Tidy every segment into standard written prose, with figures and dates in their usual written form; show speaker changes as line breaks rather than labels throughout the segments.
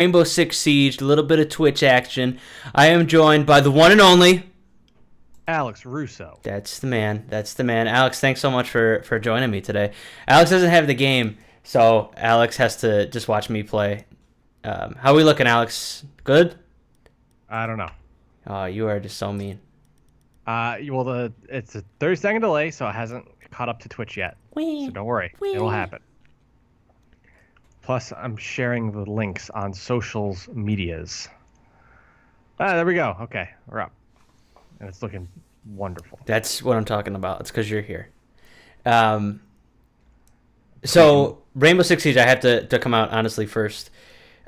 Rainbow Six Siege, a little bit of Twitch action. I am joined by the one and only
Alex Russo.
That's the man. That's the man. Alex, thanks so much for joining me today. Alex doesn't have the game, so Alex has to just watch me play. How are we looking, Alex? Good?
I don't know.
Oh, you are just so mean.
It's a 30-second delay, so it hasn't caught up to Twitch yet.
Whee!
So don't worry,
Whee!
it'll happen. Plus, I'm sharing the links on socials medias. There we go. Okay, we're up, and it's looking wonderful.
That's what I'm talking about. It's because you're here. So Rainbow Six Siege, I have to come out honestly first.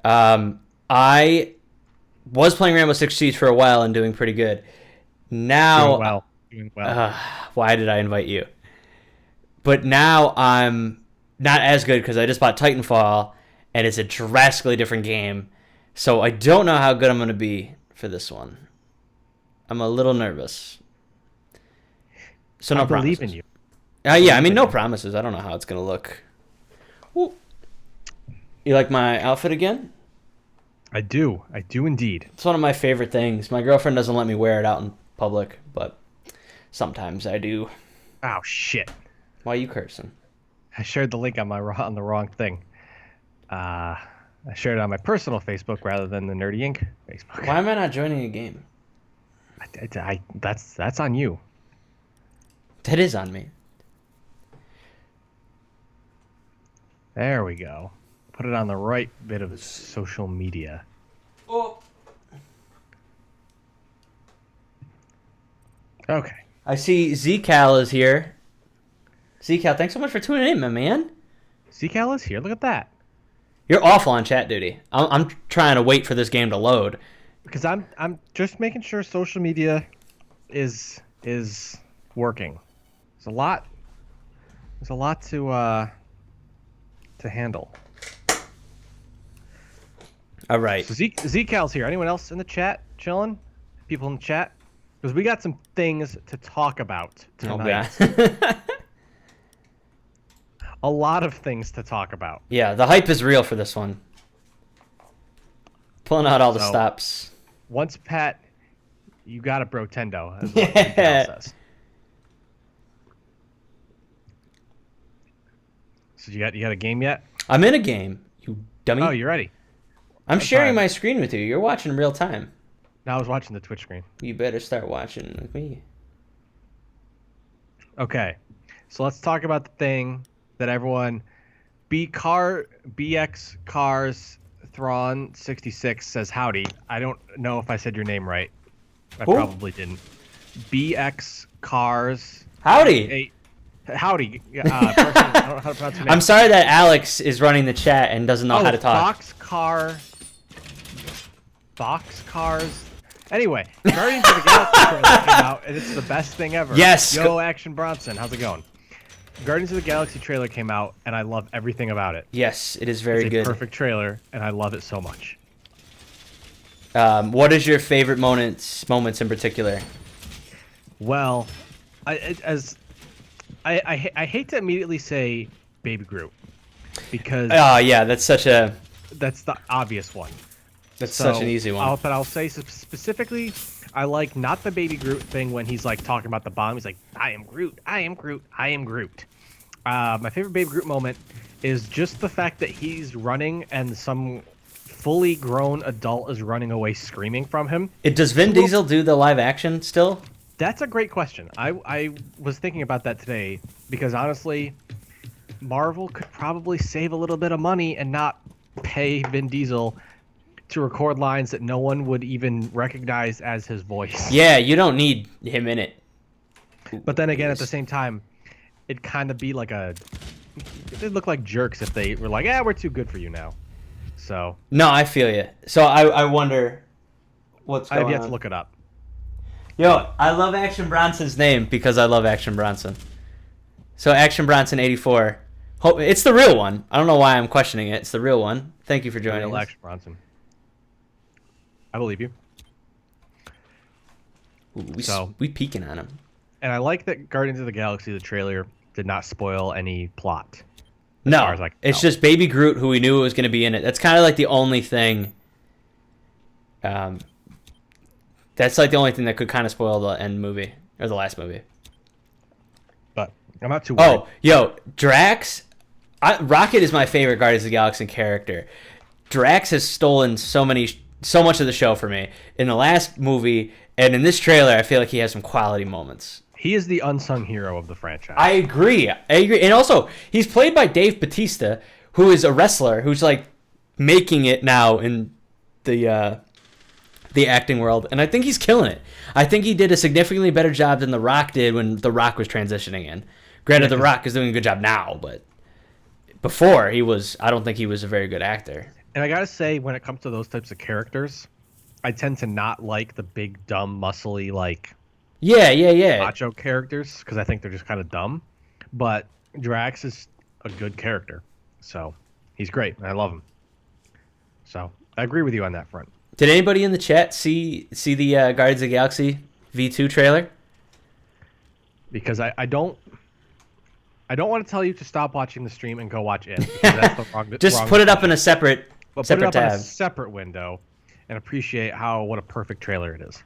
I was playing Rainbow Six Siege for a while and doing pretty good. Now,
Doing well.
why did I invite you? But now I'm not as good because I just bought Titanfall, and it's a drastically different game. So I don't know how good I'm going to be for this one. I'm a little nervous. So no
I believe
promises.
in you.
Yeah, I mean, no promises. I don't know how it's going to look. Ooh. You like my outfit again?
I do indeed.
It's one of my favorite things. My girlfriend doesn't let me wear it out in public, but sometimes I do.
Oh shit!
Why are you cursing?
I shared the link on the wrong thing. I shared it on my personal Facebook rather than the Nerdy Inc. Facebook.
Why am I not joining a game?
That's on you.
That is on me.
There we go. Put it on the right bit of social media.
Oh.
Okay.
I see Zcal is here. Zcal, thanks so much for tuning in, my man.
Zcal is here. Look at that.
You're awful on chat duty. I'm trying to wait for this game to load.
Because I'm just making sure social media is working. There's a lot to handle.
All right.
So Zcal's here. Anyone else in the chat chilling? People in the chat? Because we got some things to talk about tonight.
God.
A lot of things to talk about.
Yeah, the hype is real for this one. Pulling out all the stops.
Once Pat, you got a brotendo, as what Zcal says. So you got a game yet?
I'm in a game, you dummy.
Oh, you're ready.
I'm sharing my screen with you. You're watching real time.
No, I was watching the Twitch screen.
You better start watching with me.
Okay, so let's talk about the thing that everyone, BX Cars Thrawn 66 says howdy. I don't know if I said your name right. I probably didn't. BX Cars.
Howdy.
Howdy. Person, I don't know how to pronounce your name.
I'm sorry that Alex is running the chat and doesn't know how to talk.
Boxcars. Anyway, Guardians of the Galaxy trailer came out, and it's the best thing ever.
Yes.
Yo, Action Bronson, how's it going? Guardians of the Galaxy trailer came out, and I love everything about it.
Yes, it is very good.
It's a perfect trailer, and I love it so much.
What is your favorite moments in particular?
Well, I hate to immediately say Baby Groot because
yeah, that's the
obvious one.
That's such an easy one.
But I'll say specifically, I like not the Baby Groot thing when he's like talking about the bomb. He's like, I am Groot, I am Groot, I am Groot. My favorite Baby Groot moment is just the fact that he's running and some fully grown adult is running away screaming from him.
Does Vin Diesel do the live action still?
That's a great question. I was thinking about that today because honestly, Marvel could probably save a little bit of money and not pay Vin Diesel to record lines that no one would even recognize as his voice.
Yeah, you don't need him in it.
But then again, at the same time, it'd kind of be like they'd look like jerks if they were like, we're too good for you now. So.
No, I feel you. So I wonder what's going on.
I've yet to look it up.
Yo, I love Action Bronson's name because I love Action Bronson. So Action Bronson 84. It's the real one. I don't know why I'm questioning it. It's the real one. Thank you for joining us.
Action Bronson. I believe you.
Ooh, we peeking on him.
And I like that Guardians of the Galaxy, the trailer, did not spoil any plot.
No, it's just Baby Groot, who we knew was going to be in it. That's kind of like the only thing Um, that's like the only thing that could kind of spoil the end movie or the last movie.
But I'm not too worried.
Oh, yo, Drax. Rocket is my favorite Guardians of the Galaxy character. Drax has stolen so much of the show for me in the last movie, and in this trailer, I feel like he has some quality moments.
He is the unsung hero of the franchise.
I agree, and also he's played by Dave Bautista, who is a wrestler who's like making it now in the acting world, and I think he's killing it. I think he did a significantly better job than The Rock did when The Rock was transitioning in. Granted, The Rock is doing a good job now, but before I don't think he was a very good actor.
And I gotta say, when it comes to those types of characters, I tend to not like the big, dumb, muscly, like macho characters because I think they're just kind of dumb. But Drax is a good character, so he's great, and I love him. So I agree with you on that front.
Did anybody in the chat see the Guardians of the Galaxy V2 trailer?
Because I don't want to tell you to stop watching the stream and go watch it. Because that's the wrong,
Just
wrong
put it up
decision.
in a separate
But put it up
tab.
in a separate window and appreciate what a perfect trailer it is.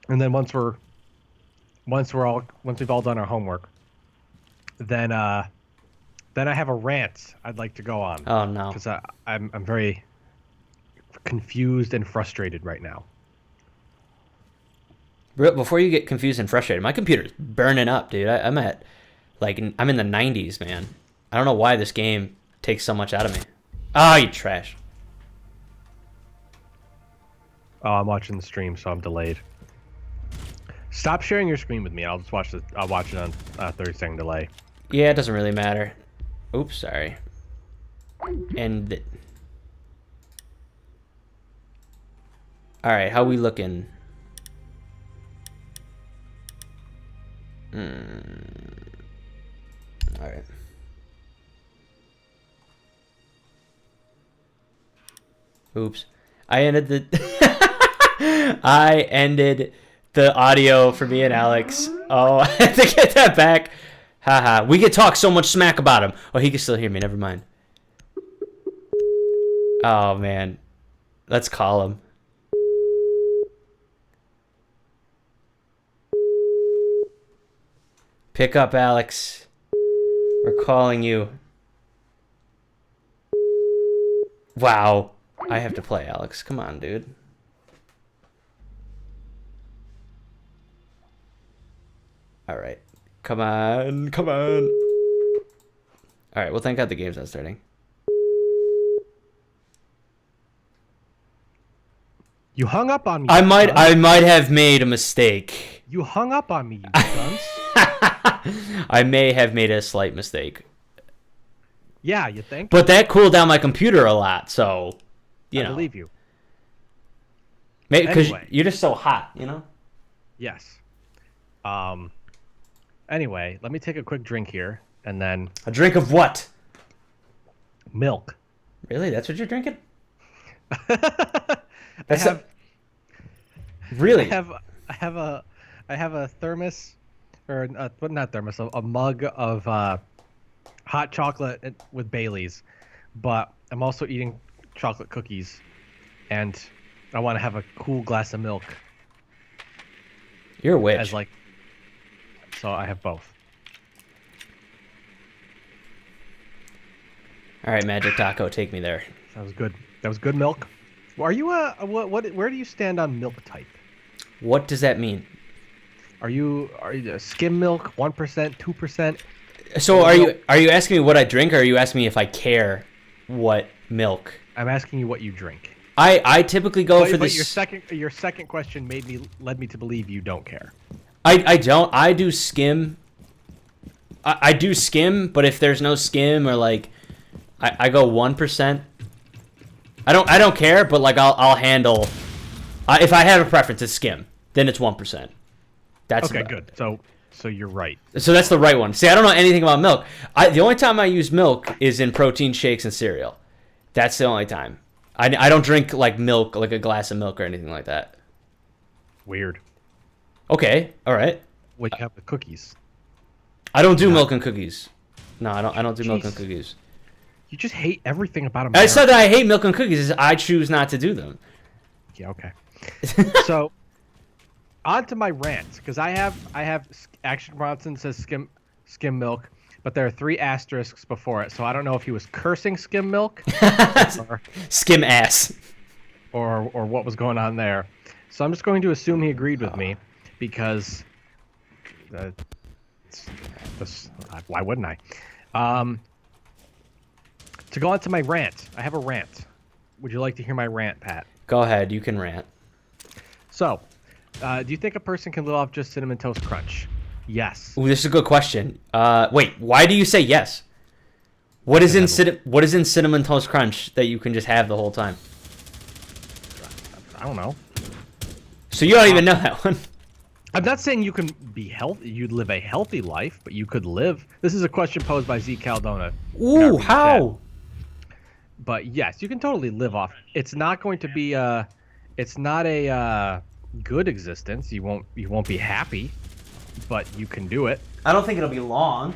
And then once we've all done our homework, then I have a rant I'd like to go on.
Oh no!
Because I'm very confused and frustrated right now.
Before you get confused and frustrated, my computer's burning up, dude. I'm in the 90s, man. I don't know why this game takes so much out of me. Oh, you trash.
Oh, I'm watching the stream, so I'm delayed. Stop sharing your screen with me. I'll watch it on 30-second delay.
Yeah, it doesn't really matter. Oops, sorry. And all right, how we looking? All right. Oops. I ended the audio for me and Alex. Oh, I had to get that back. Haha. We could talk so much smack about him. Oh, he can still hear me. Never mind. Oh, man. Let's call him. Pick up, Alex. We're calling you. Wow. I have to play, Alex. Come on, dude. All right. Come on. Come on. All right. Well, thank God the game's not starting.
You hung up on me.
I might have made a mistake.
You hung up on me, you dunce.
I may have made a slight mistake.
Yeah, you think?
But that cooled down my computer a lot, so I
believe you.
Because
Anyway.
you're just so hot, you know?
Yes. Anyway, let me take a quick drink here, and then
A drink of what?
milk.
Really? That's what you're drinking?
I
Really?
have a thermos, or not thermos, a mug of hot chocolate with Bailey's, but I'm also eating chocolate cookies, and I want to have a cool glass of milk.
You're a witch.
So I have both.
All right, Magic Taco, take me there.
That was good. That was good milk. Are you where do you stand on milk type?
What does that mean?
Are you skim milk, 1%, 2%?
So are you asking me what I drink, or are you asking me if I care what milk?
I'm asking you what you drink.
I typically go for
But
this.
your second question led me to believe you don't care.
I don't. I do skim. I do skim, but if there's no skim or like, I go 1%. I don't care, but like I'll handle. If I have a preference, it's skim. Then it's 1%. That's
Okay, good. So you're right.
So that's the right one. See, I don't know anything about milk. The only time I use milk is in protein shakes and cereal. That's the only time. I don't drink like milk, like a glass of milk or anything like that.
Weird.
Okay, all right.
When you have the cookies.
I don't do milk and cookies. No, I don't do milk and
Jeez.
cookies.
You just hate everything about America.
I said that I hate milk and cookies. I choose not to do them.
Yeah, okay. So, on to my rant, because I have Action Bronson says skim milk, but there are 3 asterisks before it, so I don't know if he was cursing skim milk or
Skim ass.
or what was going on there. So I'm just going to assume he agreed with me, because why wouldn't I? To go on to my rant, I have a rant. Would you like to hear my rant, Pat?
Go ahead, you can rant.
So, do you think a person can live off just Cinnamon Toast Crunch? Yes.
Ooh, this is a good question. Wait, why do you say yes? What is in Cinnamon Toast Crunch that you can just have the whole time?
I don't know.
So you don't even know that one.
I'm not saying you can be healthy. You'd live a healthy life, but you could live. This is a question posed by Z Caldona.
Ooh, how?
But yes, you can totally live off. It's not going to be it's not a good existence. You won't be happy, but you can do it.
I don't think it'll be long.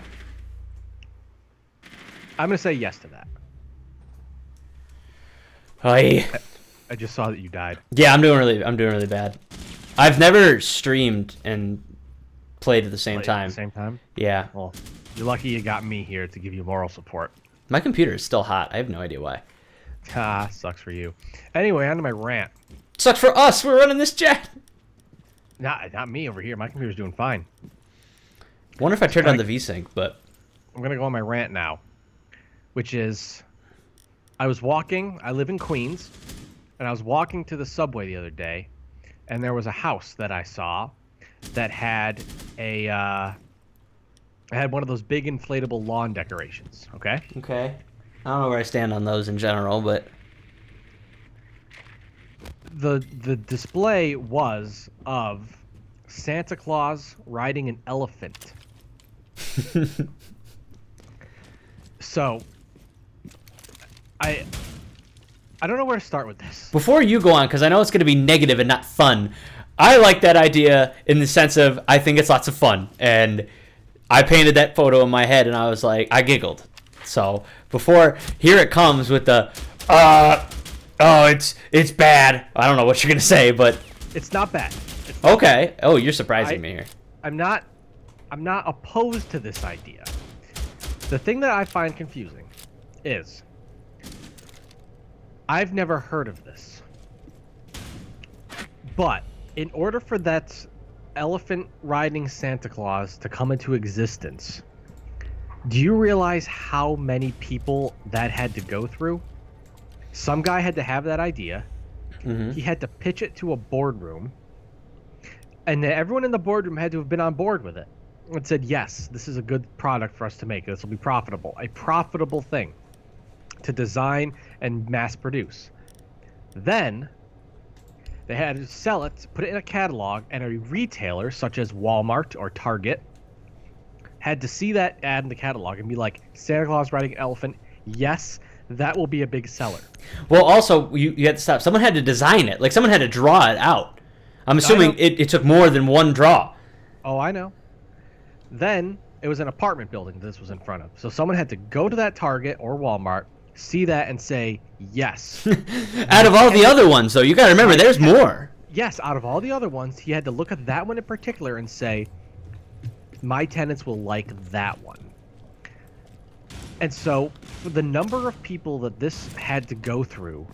I'm gonna say yes to that.
Hey.
I just saw that you died.
Yeah, I'm doing really bad. I've never streamed and played at the same time.
At the same time?
Yeah.
Well, you're lucky you got me here to give you moral support.
My computer is still hot. I have no idea why.
Ah, sucks for you. Anyway, on to my rant.
Sucks for us. We're running this chat.
Not me over here. My computer's doing fine.
Wonder if I turned on the VSync, but
I'm gonna go on my rant now, which is, I was walking. I live in Queens, and I was walking to the subway the other day, and there was a house that I saw that had had one of those big inflatable lawn decorations. Okay.
okay. I don't know where I stand on those in general, but
The display was of Santa Claus riding an elephant. So, I don't know where to start with this.
before you go on, because I know it's going to be negative and not fun, I like that idea in the sense of I think it's lots of fun, and I painted that photo in my head, and I was like, I giggled. So before here it comes with the oh, it's bad. I don't know what you're gonna say, but
It's not bad. It's not
okay. Oh, you're surprising me here.
I'm not opposed to this idea. The thing that I find confusing is I've never heard of this. But in order for that elephant riding Santa Claus to come into existence, do you realize how many people that had to go through? Some guy had to have that idea.
Mm-hmm.
He had to pitch it to a boardroom. And then everyone in the boardroom had to have been on board with it and said, yes, this is a good product for us to make. This will be profitable. A profitable thing to design and mass produce. Then they had to sell it, put it in a catalog, and a retailer such as Walmart or Target had to see that ad in the catalog and be like, Santa Claus riding an elephant, yes, that will be a big seller.
Well, also you had to stop. Someone had to design it. Like someone had to draw it out. I'm assuming it took more than one draw.
Oh, I know. Then it was an apartment building that this was in front of. So someone had to go to that Target or Walmart, see that, and say, yes.
Out of all the other ones, though, you got to remember, there's more.
Yes, out of all the other ones, he had to look at that one in particular and say, my tenants will like that one. And so, for the number of people that this had to go through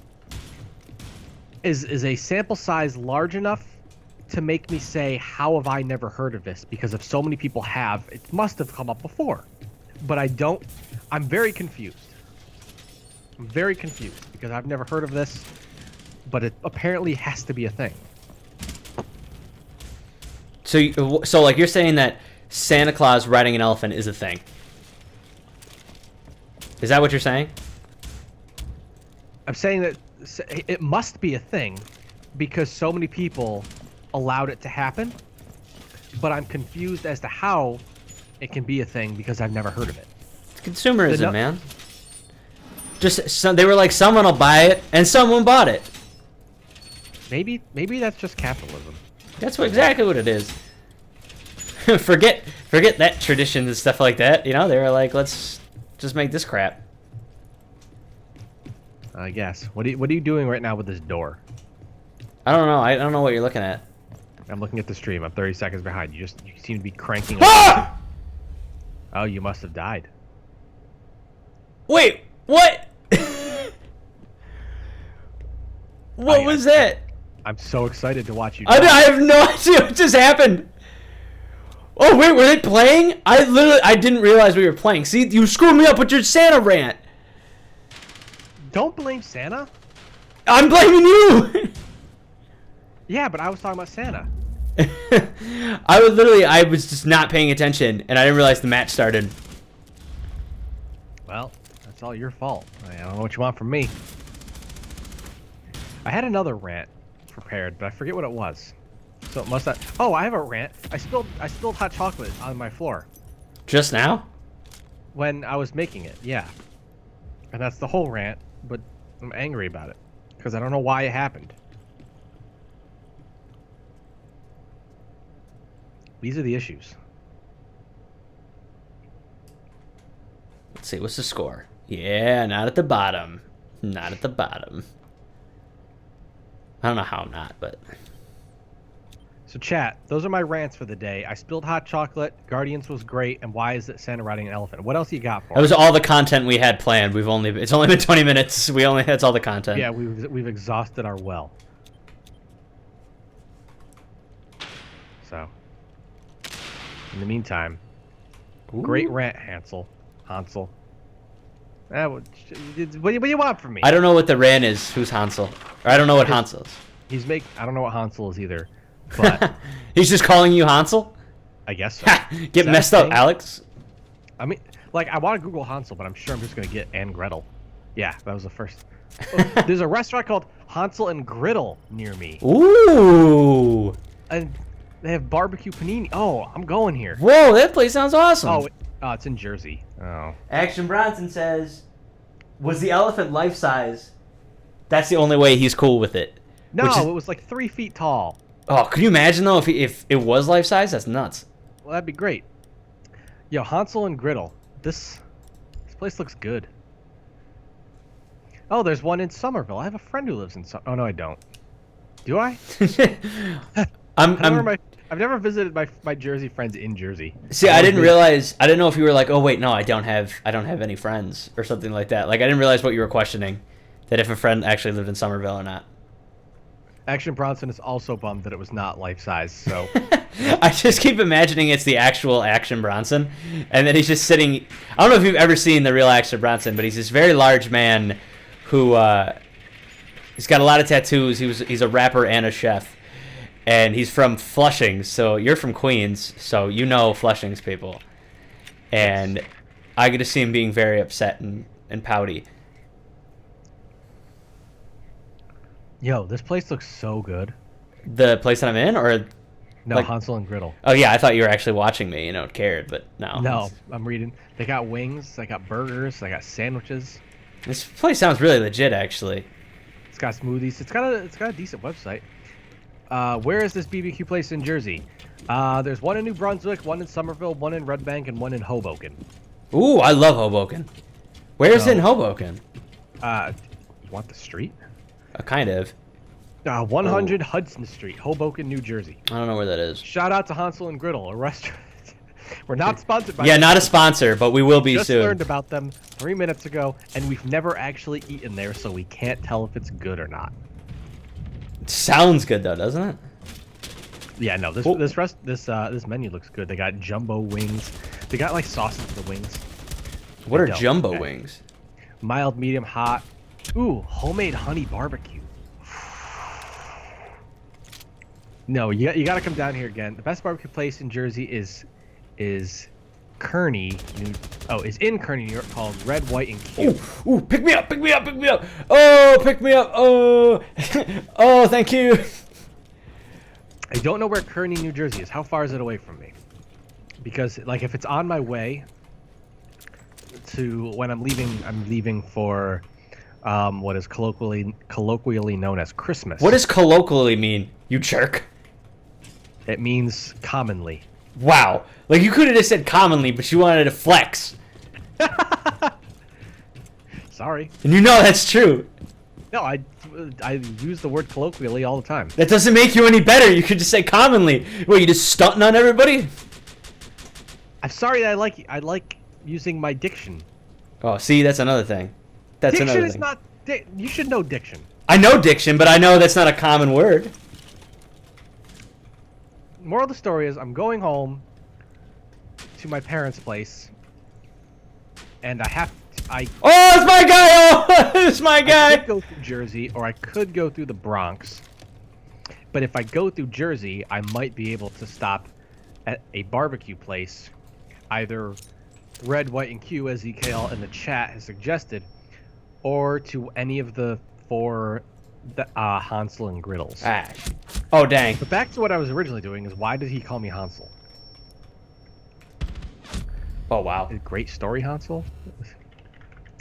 is a sample size large enough to make me say, how have I never heard of this? Because if so many people have, it must have come up before. But I'm very confused. I'm very confused because I've never heard of this, but it apparently has to be a thing.
So like you're saying that Santa Claus riding an elephant is a thing. Is that what you're saying?
I'm saying that it must be a thing because so many people allowed it to happen, but I'm confused as to how it can be a thing because I've never heard of it.
Consumerism, man. They were like, someone will buy it, and someone bought it.
Maybe that's just capitalism.
That's exactly what it is. forget that tradition and stuff like that. You know, they were like, let's just make this crap.
I guess. What are you doing right now with this door?
I don't know. I don't know what you're looking at.
I'm looking at the stream. I'm 30 seconds behind. You seem to be cranking.
Ah!
Oh, you must have died.
Wait, what? What was that?
I'm so excited to watch you.
I have no idea what just happened. Oh wait, were they playing? I didn't realize we were playing. See, you screwed me up with your Santa rant.
Don't blame Santa.
I'm blaming you.
Yeah, but I was talking about Santa.
I was just not paying attention, and I didn't realize the match started.
Well, that's all your fault. I don't know what you want from me. I had another rant prepared, but I forget what it was. So it must have. Oh, I have a rant. I spilled hot chocolate on my floor
Just now?
when I was making it. Yeah, and that's the whole rant. But I'm angry about it because I don't know why it happened. These are the issues.
Let's see, what's the score? Yeah, not at the bottom. Not at the bottom. I don't know how I'm not, but...
So chat, those are my rants for the day. I spilled hot chocolate, Guardians was great, and why is it Santa riding an elephant? What else you got for
that was
us?
all the content we had planned. It's only been 20 minutes. That's all the content.
Yeah, we've exhausted our well. So, in the meantime,
Ooh.
great rant, Hansel. What do you want from me?
I don't know what the rant is. Who's Hansel? Or I don't know what Hansel is.
I don't know what Hansel is either, but
He's just calling you Hansel?
I guess so.
Get
that
messed
a
up,
thing?
Alex.
I mean, like, I want to Google Hansel, but I'm sure I'm just going to get Anne Gretel. Yeah, that was the first. Oh, there's a restaurant called Hansel and Gretel near me.
Ooh.
And they have barbecue panini. Oh, I'm going here.
Whoa, that place sounds awesome.
Oh, it's in Jersey. Oh.
Action Bronson says, was the elephant life-size? That's the only way he's cool with it.
No,
Which is-
it was like 3 feet tall.
Oh, could you imagine, though, if it was life-size? That's nuts.
Well, that'd be great. Yo, Hansel and Gretel. This place looks good. Oh, there's one in Somerville. I have a friend who lives in Oh, no, I don't. Do I? I've never visited my Jersey friends in Jersey.
See, I didn't realize. I didn't know if you were like, oh wait, no, I don't have any friends or something like that. Like I didn't realize what you were questioning, that if a friend actually lived in Somerville or not.
Action Bronson is also bummed that it was not life size. So
I just keep imagining it's the actual Action Bronson, and then he's just sitting. I don't know if you've ever seen the real Action Bronson, but he's this very large man who he's got a lot of tattoos. He's a rapper and a chef. And he's from Flushing, so you're from Queens, so you know Flushing's people. And I get to see him being very upset and pouty.
Yo, this place looks so good.
The place that I'm in, or
No,
like,
Hansel and Gretel.
oh yeah, I thought you were actually watching me, cared, but no.
No, I'm reading. They got wings, they got burgers, they got sandwiches.
This place sounds really legit, actually.
It's got smoothies. It's got a decent website. Where is this BBQ place in Jersey? There's one in New Brunswick, one in Somerville, one in Red Bank, and one in Hoboken.
Ooh, I love Hoboken. Where is it in Hoboken?
You want the street?
Kind of.
100 Hudson Street, Hoboken, New Jersey.
I don't know where that is.
Shout out to Hansel and Gretel, a restaurant. We're not sponsored by
Yeah,
them.
not a sponsor, but we will be
Just
soon.
learned about them 3 minutes ago, and we've never actually eaten there, so we can't tell if it's good or not.
Sounds good though, doesn't it?
Yeah, no, this menu looks good. They got jumbo wings. They got like sauces for the wings.
What are
don't.
jumbo
Okay.
wings?
Mild, medium, hot. Ooh, homemade honey barbecue. No, you got to come down here again. The best barbecue place in Jersey is Kearney. Is in Kearney, New York, called Red, White, and Q.
Ooh, pick me up, pick me up, pick me up. Oh, pick me up. Oh, oh, thank you.
I don't know where Kearney, New Jersey is. How far is it away from me? Because like if it's on my way to when I'm leaving for what is colloquially known as Christmas.
What does colloquially mean, you jerk?
It means commonly.
Wow. Like, you could have just said commonly, but you wanted to flex.
Sorry.
And you know that's true.
No, I use the word colloquially all the time.
That doesn't make you any better. You could just say commonly. What, you just stunting on everybody?
I'm sorry that I like using my diction.
Oh, see, that's another thing. That's
Diction
another
is
thing.
not. You should know diction.
I know diction, but I know that's not a common word.
Moral of the story is I'm going home to my parents' place, and
Oh, it's my guy! Oh, it's my
I
guy!
could go through Jersey, or I could go through the Bronx. But if I go through Jersey, I might be able to stop at a barbecue place, either Red, White, and Q, as EKL in the chat has suggested, or to any of the 4 Hansel and Griddles.
Ah. Oh, dang.
But back to what I was originally doing is, why did he call me Hansel?
Oh, wow.
Great story, Hansel?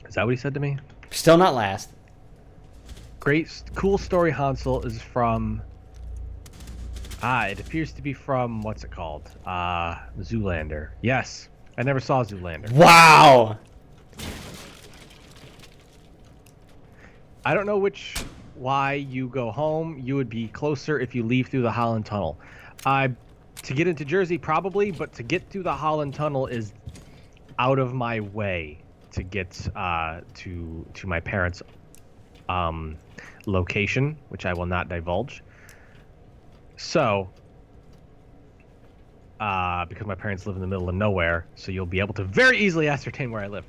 Is that what he said to me?
Still not last.
Cool story, Hansel is from... it appears to be from, what's it called? Zoolander. Yes. I never saw Zoolander.
Wow!
I don't know why you go home. You would be closer if you leave through the Holland Tunnel. To get into Jersey, probably, but to get through the Holland Tunnel is out of my way to get to my parents' location, which I will not divulge. So, because my parents live in the middle of nowhere, so you'll be able to very easily ascertain where I live.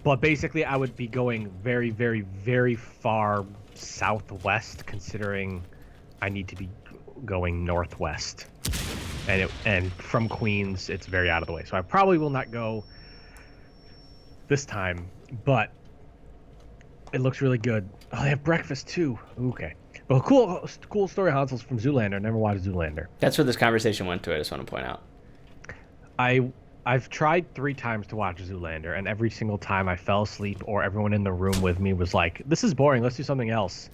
But basically, I would be going very, very, very far southwest, considering I need to be going northwest. And from Queens, it's very out of the way. So I probably will not go this time, but it looks really good. Oh, they have breakfast too. Okay. Well, cool story. Hansel's from Zoolander. Never watched Zoolander.
That's where this conversation went to, I just want to point out.
I've tried 3 times to watch Zoolander, and every single time I fell asleep, or everyone in the room with me was like, "This is boring. Let's do something else."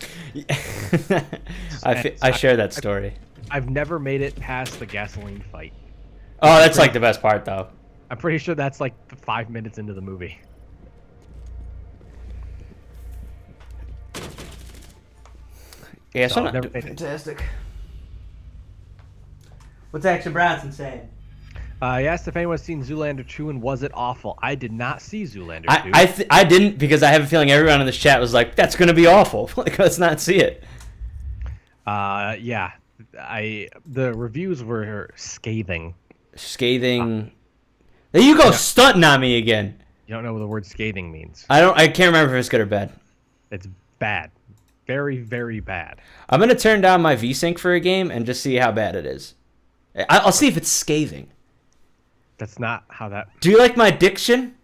I share that story.
I've never made it past the gasoline fight.
Oh, that's like the best part, though.
I'm pretty sure that's like 5 minutes into the movie.
Yeah,
So
so
I've never made it.
fantastic. What's Action Bronson saying?
I asked if anyone's seen Zoolander 2 and was it awful. I did not see Zoolander 2.
I didn't, because I have a feeling everyone in this chat was like, "That's going to be awful." Like, let's not see it.
Yeah. The reviews were scathing.
Scathing. There you go, stunting on me again.
You don't know what the word scathing means.
I can't remember if it's good or bad.
It's bad. Very, very bad.
I'm going to turn down my VSync for a game and just see how bad it is. I'll see if it's scathing.
That's not how that...
Do you like my diction?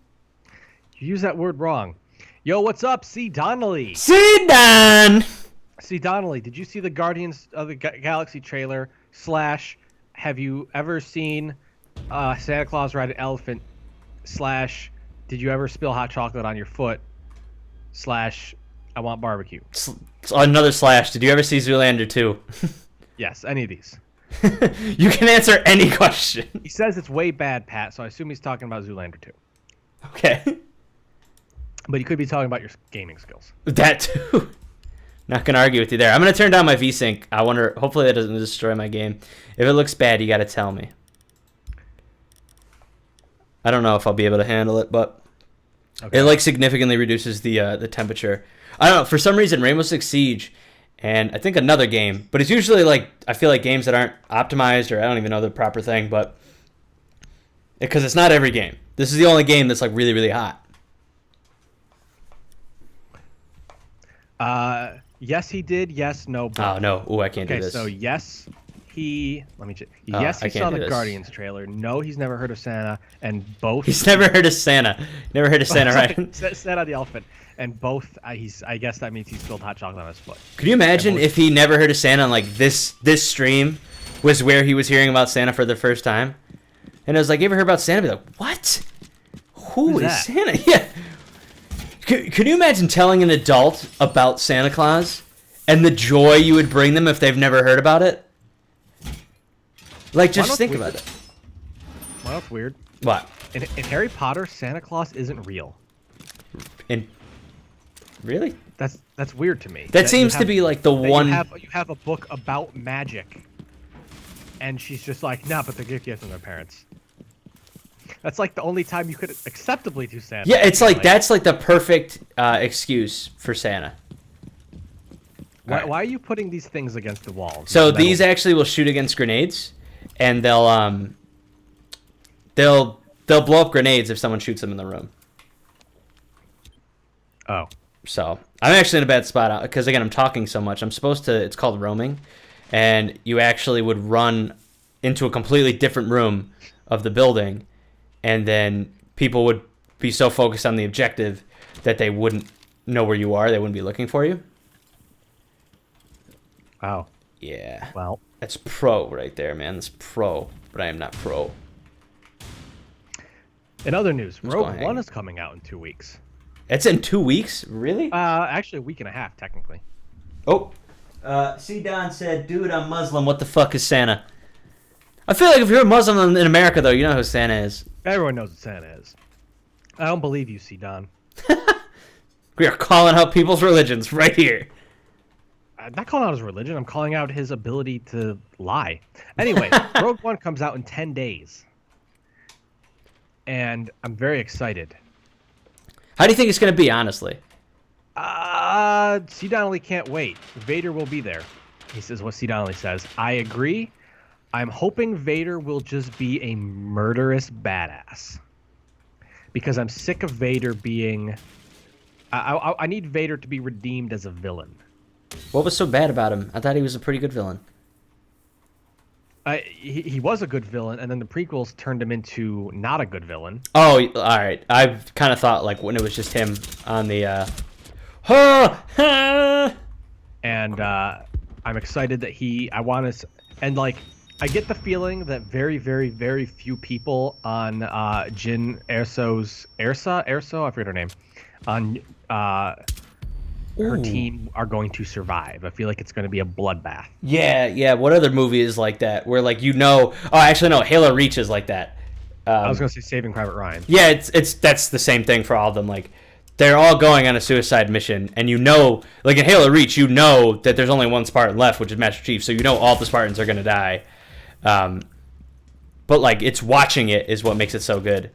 You use that word wrong. Yo, what's up, C. Donnelly?
C. Don!
C. Donnelly, did you see the Guardians of the Galaxy trailer? / have you ever seen Santa Claus ride an elephant? / did you ever spill hot chocolate on your foot? / I want barbecue.
Another / did you ever see Zoolander 2?
Yes, any of these.
You can answer any question.
He says it's way bad, Pat, so I assume he's talking about Zoolander 2.
Okay.
But he could be talking about your gaming skills.
That too. Not going to argue with you there. I'm going to turn down my VSync. I wonder, hopefully that doesn't destroy my game. If it looks bad, you got to tell me. I don't know if I'll be able to handle it, but it like significantly reduces the temperature. I don't know, for some reason Rainbow Six Siege and I think another game, but it's usually like, I feel like games that aren't optimized, or I don't even know the proper thing, but because it's not every game. This is the only game that's like really, really hot.
Yes, he did. Yes, no. But.
Oh no! Ooh, I can't do this.
Okay, so yes, let me check. Yes, he saw the Guardians trailer. No, he's never heard of Santa, and both.
He's never heard of Santa. Never heard of Santa, right?
Santa the elephant, and both. I guess that means he spilled hot chocolate on his foot.
Could you imagine if he never heard of Santa and like this stream was where he was hearing about Santa for the first time, and I was like, "You ever heard about Santa?" I'd be like, "What? Who's
that?
Santa?" Yeah. Could you imagine telling an adult about Santa Claus and the joy you would bring them if they've never heard about it? Like,
Why
just
not
think
weird?
about it.
Well, that's weird.
What?
In Harry Potter, Santa Claus isn't real.
And really?
That's weird to me.
That seems to be like the one.
You have a book about magic, and she's just like, nah, but they get gifts from their parents. That's like the only time you could acceptably do Santa.
Yeah, it's like that's like the perfect excuse for Santa.
Why are you putting these things against the wall?
So these actually will shoot against grenades, and they'll blow up grenades if someone shoots them in the room.
Oh.
So I'm actually in a bad spot because again I'm talking so much. I'm supposed to. It's called roaming, and you actually would run into a completely different room of the building, and then people would be so focused on the objective that they wouldn't know where you are. They wouldn't be looking for you.
Oh.
Yeah.
Well,
That's pro right there, man. That's pro, but I am not pro.
in other news,
Let's
Rogue
go
One
hang.
is coming out in 2 weeks.
It's in 2 weeks? Really?
Actually, a week and a half, technically.
Oh. C. Don said, dude, I'm Muslim. What the fuck is Santa? I feel like if you're a Muslim in America, though, you know who Santa is.
Everyone knows what Santa is. I don't believe you, C. Don.
We are calling out people's religions right here.
I'm not calling out his religion. I'm calling out his ability to lie. Anyway, Rogue One comes out in 10 days. And I'm very excited.
How do you think it's going to be, honestly?
C. Donnelly can't wait. Vader will be there. He says what C. Donnelly says. I agree. I'm hoping Vader will just be a murderous badass. Because I'm sick of Vader being... I need Vader to be redeemed as a villain.
What was so bad about him? I thought he was a pretty good villain.
He was a good villain, and then the prequels turned him into not a good villain.
Oh, all right. I kind of thought, like, when it was just him on the...
And I'm excited that I want to... And, like, I get the feeling that very, very, very few people on Jyn Erso's... Erso? I forget her name. On her team are going to survive. I feel like it's going to be a bloodbath.
Yeah. What other movie is like that? Where, like, you know... Oh, actually, no. Halo Reach is like that.
I was going to say Saving Private Ryan.
Yeah, that's the same thing for all of them. Like, they're all going on a suicide mission, and you know, like in Halo Reach, you know that there's only one Spartan left, which is Master Chief, so you know all the Spartans are going to die. But, like, it's watching it is what makes it so good.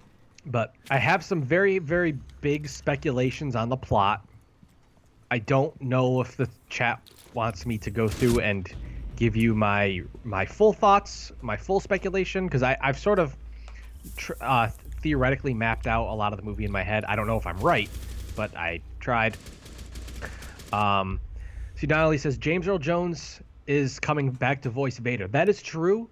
But I have some very, very big speculations on the plot. I don't know if the chat wants me to go through and give you my full thoughts, my full speculation, because I've sort of theoretically mapped out a lot of the movie in my head. I don't know if I'm right, but I tried. See, Donnelly says James Earl Jones is coming back to voice Vader. That is true,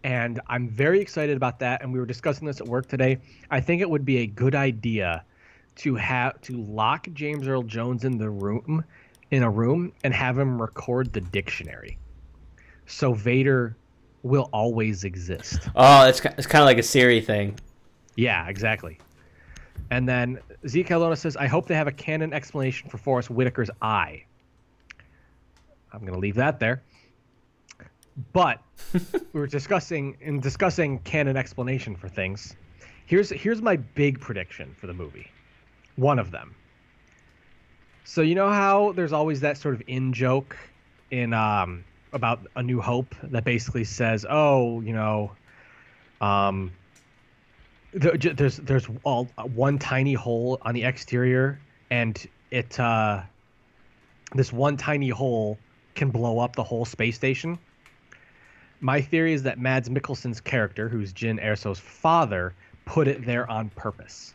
and I'm very excited about that. And we were discussing this at work today. I think it would be a good idea to lock James Earl Jones in a room and have him record the dictionary, so Vader will always exist.
Oh, it's kind of like a Siri thing.
Yeah, exactly. And then Zeke Caldona says, I hope they have a canon explanation for Forrest Whitaker's eye. I'm going to leave that there. But we were discussing canon explanation for things. Here's my big prediction for the movie. One of them. So you know how there's always that sort of in-joke in about A New Hope that basically says, oh, you know, there's one tiny hole on the exterior, and this one tiny hole can blow up the whole space station. My theory is that Mads Mikkelsen's character, who's Jyn Erso's father, put it there on purpose.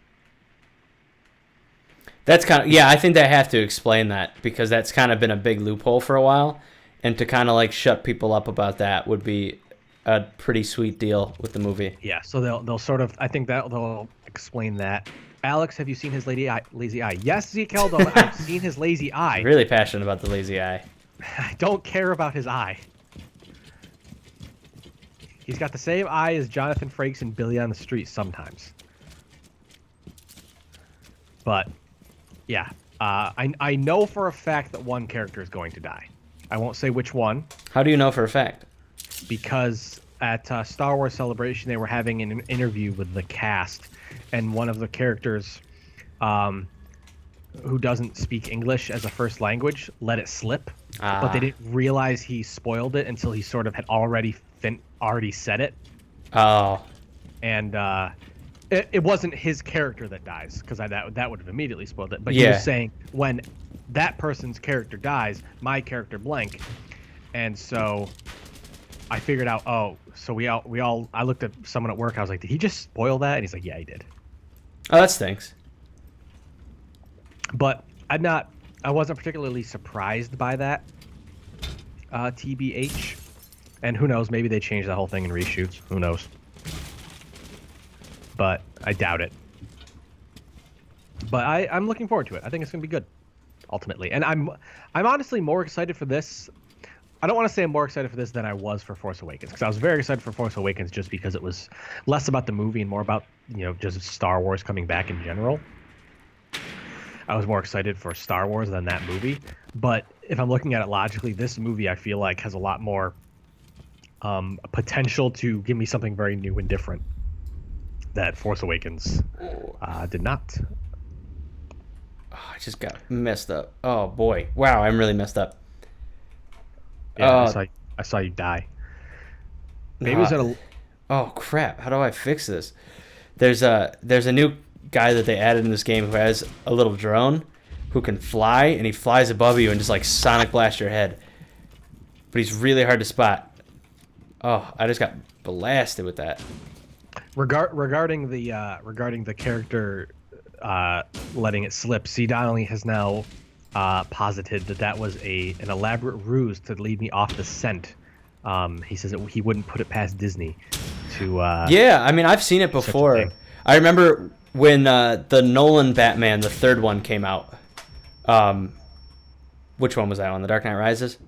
That's kind of... Yeah, I think they have to explain that, because that's kind of been a big loophole for a while, and to kind of, like, shut people up about that would be a pretty sweet deal with the movie.
Yeah, so they'll sort of... I think that they'll explain that. Alex, have you seen his lazy eye? Yes, Zeke Eldon, I've seen his lazy eye.
Really passionate about the lazy eye.
I don't care about his eye. He's got the same eye as Jonathan Frakes and Billy on the Street sometimes. But, yeah. I know for a fact that one character is going to die. I won't say which one.
How do you know for a fact?
Because at Star Wars Celebration, they were having an interview with the cast, and one of the characters, who doesn't speak English as a first language, let it slip, but they didn't realize he spoiled it until he sort of had already said it,
Oh.
and it wasn't his character that dies, because that would have immediately spoiled it. But he
Yeah.
was saying, when that person's character dies, my character blank, and so I figured out. Oh, so we all. I looked at someone at work. I was like, did he just spoil that? And he's like, yeah, he did.
Oh, that stinks.
But I wasn't particularly surprised by that. TBH, and who knows? Maybe they changed the whole thing in reshoots. Who knows? But I doubt it. But I'm looking forward to it. I think it's gonna be good, ultimately. And I'm honestly more excited for this. I don't want to say I'm more excited for this than I was for Force Awakens, because I was very excited for Force Awakens just because it was less about the movie and more about, just Star Wars coming back in general. I was more excited for Star Wars than that movie. But if I'm looking at it logically, this movie I feel like has a lot more potential to give me something very new and different that Force Awakens did not.
Oh, I just got messed up. Oh boy. Wow, I'm really messed up.
Yeah, I saw you die. Maybe it was at a...
Oh crap! How do I fix this? There's a new guy that they added in this game who has a little drone who can fly, and he flies above you and just like sonic blast your head. But he's really hard to spot. Oh, I just got blasted with that.
Regarding the character letting it slip, C. Donnelly has now posited that was an elaborate ruse to lead me off the scent. He says that he wouldn't put it past Disney to...
yeah, I mean, I've seen it before. I remember when the Nolan Batman, the third one, came out. Which one was that one? The Dark Knight Rises?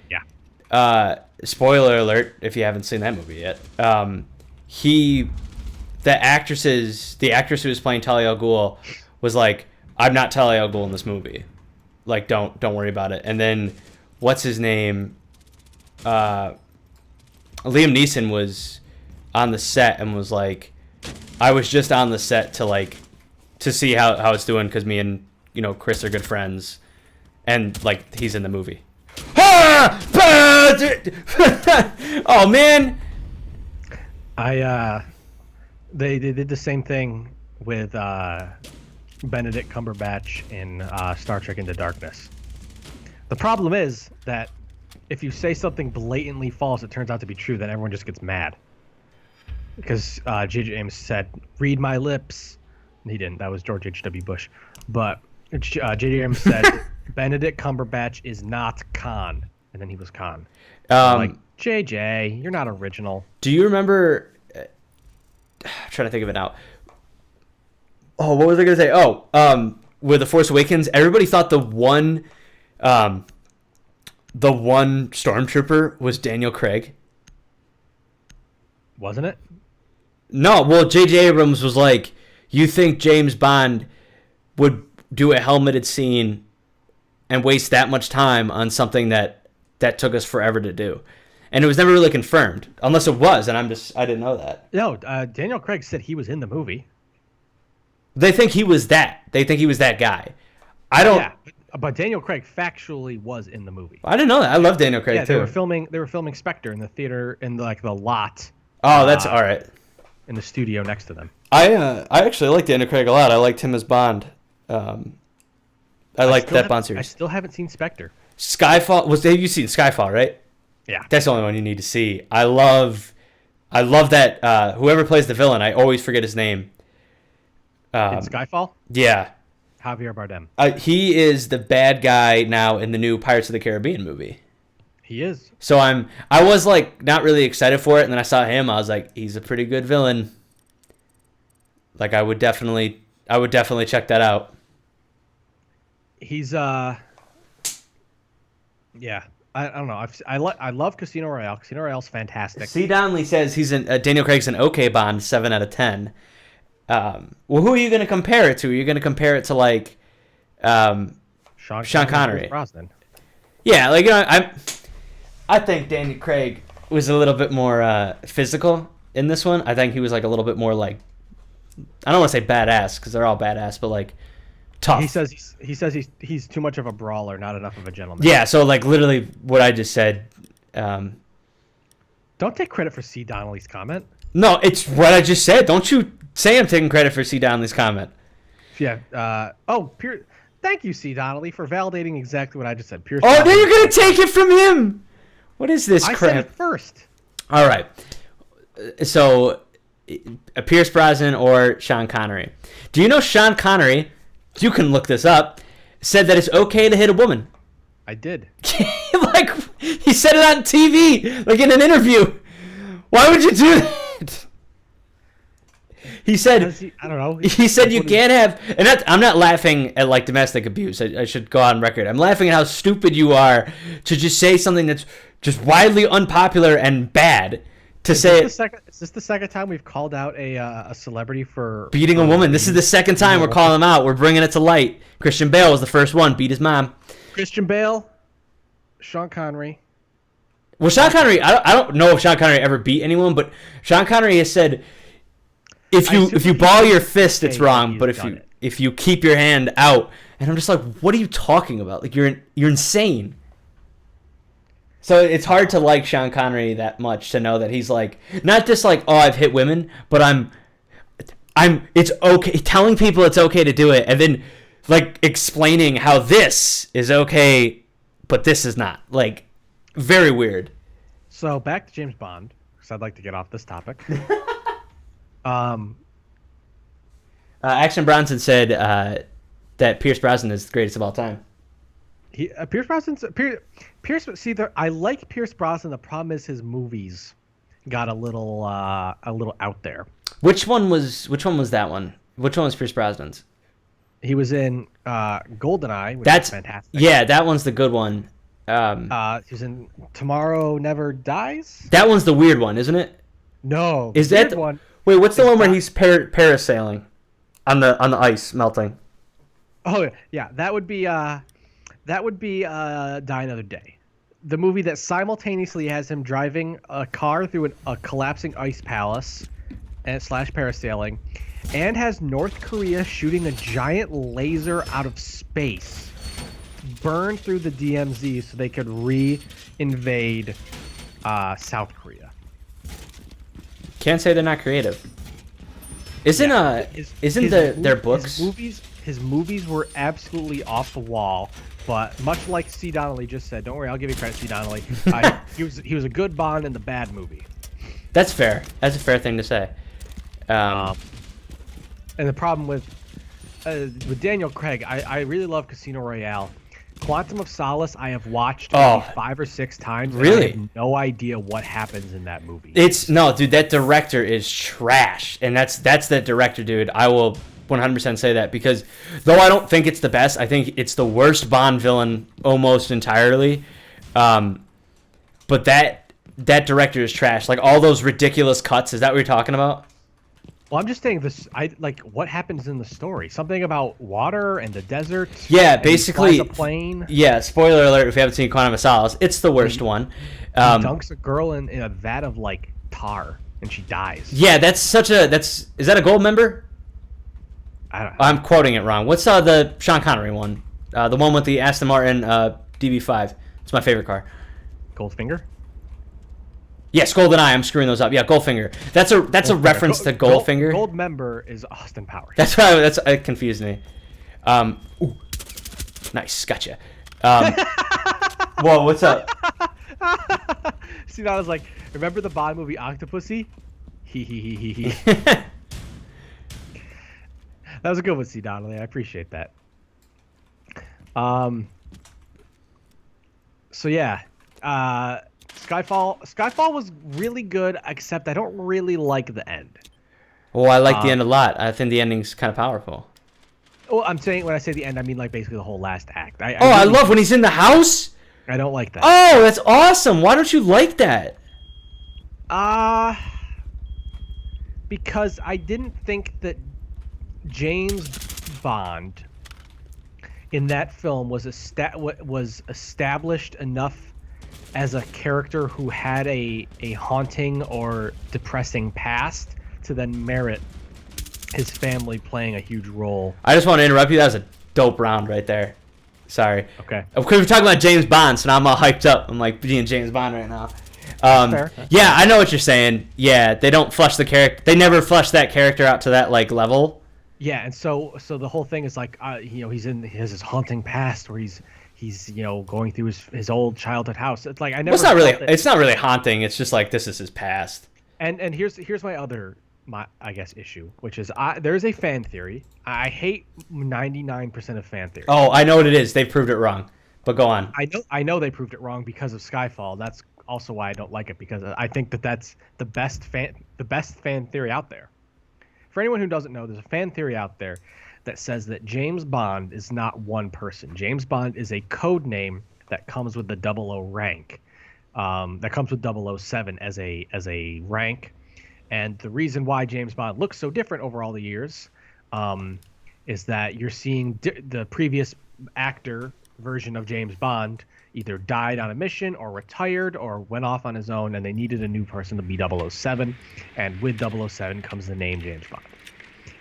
Yeah.
Spoiler alert, if you haven't seen that movie yet. The actress who was playing Talia al Ghul was like, I'm not Talia al Ghul in this movie. Like, don't worry about it. And then, what's his name? Liam Neeson was on the set and was like, I was just on the set to see how it's doing, because me and Chris are good friends, and like he's in the movie. Oh man!
They did the same thing with Benedict Cumberbatch in Star Trek Into Darkness. The problem is that if you say something blatantly false, it turns out to be true, then everyone just gets mad. Because J.J. Abrams said, read my lips. He didn't. That was George H.W. Bush. But J.J. Abrams said, Benedict Cumberbatch is not Khan. And then he was Khan. Like, J.J., you're not original.
Do you remember... I'm trying to think of it now. Oh, what was I going to say? Oh, with The Force Awakens, everybody thought the one stormtrooper was Daniel Craig.
Wasn't it?
No, well, J.J. Abrams was like, you think James Bond would do a helmeted scene and waste that much time on something that took us forever to do? And it was never really confirmed, unless it was, and I didn't know that.
No, Daniel Craig said he was in the movie.
They think he was that. They think he was that guy. I don't...
Yeah, but Daniel Craig factually was in the movie.
I didn't know that. I love Daniel Craig, too.
They were filming Spectre in the theater, in the lot.
Oh, that's all right.
In the studio next to them.
I actually like Daniel Craig a lot. I liked him as Bond. I liked that Bond series.
I still haven't seen Spectre.
Skyfall have you seen Skyfall, right?
Yeah.
That's the only one you need to see. I love that whoever plays the villain, I always forget his name.
In Skyfall?
Yeah.
Javier Bardem.
He is the bad guy now in the new Pirates of the Caribbean movie.
He is.
So I was like not really excited for it, and then I saw him. I was like, he's a pretty good villain. Like I would definitely check that out.
He's yeah. I don't know. I love Casino Royale. Casino Royale's fantastic.
C. Donnelly says Daniel Craig's an okay Bond, 7 out of 10. Well, who are you going to compare it to? Are you going to compare it to like Sean Connery?
Brosnan.
Yeah, like I think Daniel Craig was a little bit more physical in this one. I think he was like a little bit more like, I don't want to say badass because they're all badass, but like tough.
He says he's too much of a brawler, not enough of a gentleman.
Yeah, so like literally what I just said.
Don't take credit for C. Donnelly's comment.
No, it's what I just said. Don't you say I'm taking credit for C. Donnelly's comment.
Yeah. Thank you, C. Donnelly, for validating exactly what I just said. Pierce.
Oh, now you're gonna take it from him. What is this crap?
I said it first.
All right. So, Pierce Brosnan or Sean Connery? Do you know Sean Connery? You can look this up. Said that it's okay to hit a woman.
I did.
Like he said it on TV, like in an interview. Why would you do that? He said,
I don't know.
He said you can't have, and I'm not laughing at like domestic abuse. I should go on record. I'm laughing at how stupid you are to just say something that's just widely unpopular and bad. Is
this the second time we've called out a celebrity for
beating a woman? This is the second time we're calling him out. We're bringing it to light. Christian Bale was the first one. Beat his mom.
Christian Bale, Sean Connery.
Well, Sean Connery, I don't know if Sean Connery ever beat anyone, but Sean Connery has said if you ball your fist, it's wrong, but if you keep your hand out, and I'm just like, what are you talking about? Like you're insane. So it's hard to like Sean Connery that much to know that he's like not just like, oh, I've hit women, but it's okay telling people it's okay to do it, and then like explaining how this is okay, but this is not. Like very weird.
So back to James Bond, because I'd like to get off this topic.
Action Bronson said that Pierce Brosnan is the greatest of all time.
Pierce Brosnan's Pierce. See, I like Pierce Brosnan. The problem is his movies got a little out there.
Which one was that one? Which one was Pierce Brosnan's?
He was in GoldenEye, which is fantastic.
Yeah, that one's the good one.
He was in Tomorrow Never Dies.
That one's the weird one, isn't it?
No,
is that
one?
Wait, what's the one where he's parasailing on the ice melting?
Oh yeah, that would be Die Another Day, the movie that simultaneously has him driving a car through a collapsing ice palace and / parasailing, and has North Korea shooting a giant laser out of space, burn through the DMZ so they could re-invade South Korea.
Can't say they're not creative. Isn't their books?
His movies were absolutely off the wall, but much like C. Donnelly just said, don't worry, I'll give you credit, C. Donnelly. He was a good Bond in the bad movie.
That's fair. That's a fair thing to say.
And the problem with Daniel Craig, I really love Casino Royale. Quantum of Solace, I have watched maybe 5 or 6 times.
Really?
I have no idea what happens in that movie.
Dude, that director is trash, and that's the director, dude. I will 100% say that, because though I don't think it's the best, I think it's the worst Bond villain almost entirely. But that director is trash. Like all those ridiculous cuts. Is that what you're talking about?
Well, I'm just saying this. I like what happens in the story. Something about water and the desert.
Yeah, basically.
A plane.
Yeah, spoiler alert if you haven't seen Quantum of Solace. It's the worst one.
He dunks a girl in a vat of like tar, and she dies.
Yeah, is that a Gold member?
I don't know.
I'm quoting it wrong. What's the Sean Connery one? The one with the Aston Martin DB5. It's my favorite car.
Goldfinger.
Yes, GoldenEye. I'm screwing those up. Yeah, Goldfinger. That's a reference to Goldfinger.
Gold member is Austin Powers.
That's why it confused me. Ooh, nice, gotcha. Whoa, what's up?
See, I was like, remember the Bond movie Octopussy? He. That was a good one, C. Donnelly. I appreciate that. So yeah, Skyfall was really good, except I don't really like the end.
Well, I like the end a lot. I think the ending's kind of powerful.
Well, I'm saying when I say the end, I mean like basically the whole last act.
I love when he's in the house.
I don't like that.
Oh, that's awesome. Why don't you like that?
Because I didn't think that James Bond in that film was established enough as a character who had a haunting or depressing past to then merit his family playing a huge role.
I just want to interrupt you. That was a dope round right there. Sorry.
Okay.
Of course, we're talking about James Bond, so now I'm all hyped up. I'm like being James Bond right now.
Fair.
Yeah, I know what you're saying. Yeah, they don't flush the character. They never flush that character out to that like level.
Yeah, and so the whole thing is like, he has this haunting past where he's going through his old childhood house. It's like I never.
Well, it's not really.
felt that-
It's not really haunting. It's just like this is his past.
And here's my I guess issue, which is there's a fan theory. I hate 99% of fan theory.
Oh, I know what it is. They've proved it wrong. But go on.
I know they proved it wrong because of Skyfall. That's also why I don't like it, because I think that's the best fan theory out there. For anyone who doesn't know, there's a fan theory out there that says that James Bond is not one person. James Bond is a code name that comes with the 00 rank. That comes with 007 as a rank. And the reason why James Bond looks so different over all the years is that you're seeing the previous actor version of James Bond either died on a mission or retired or went off on his own, and they needed a new person to be 007. And with 007 comes the name James Bond.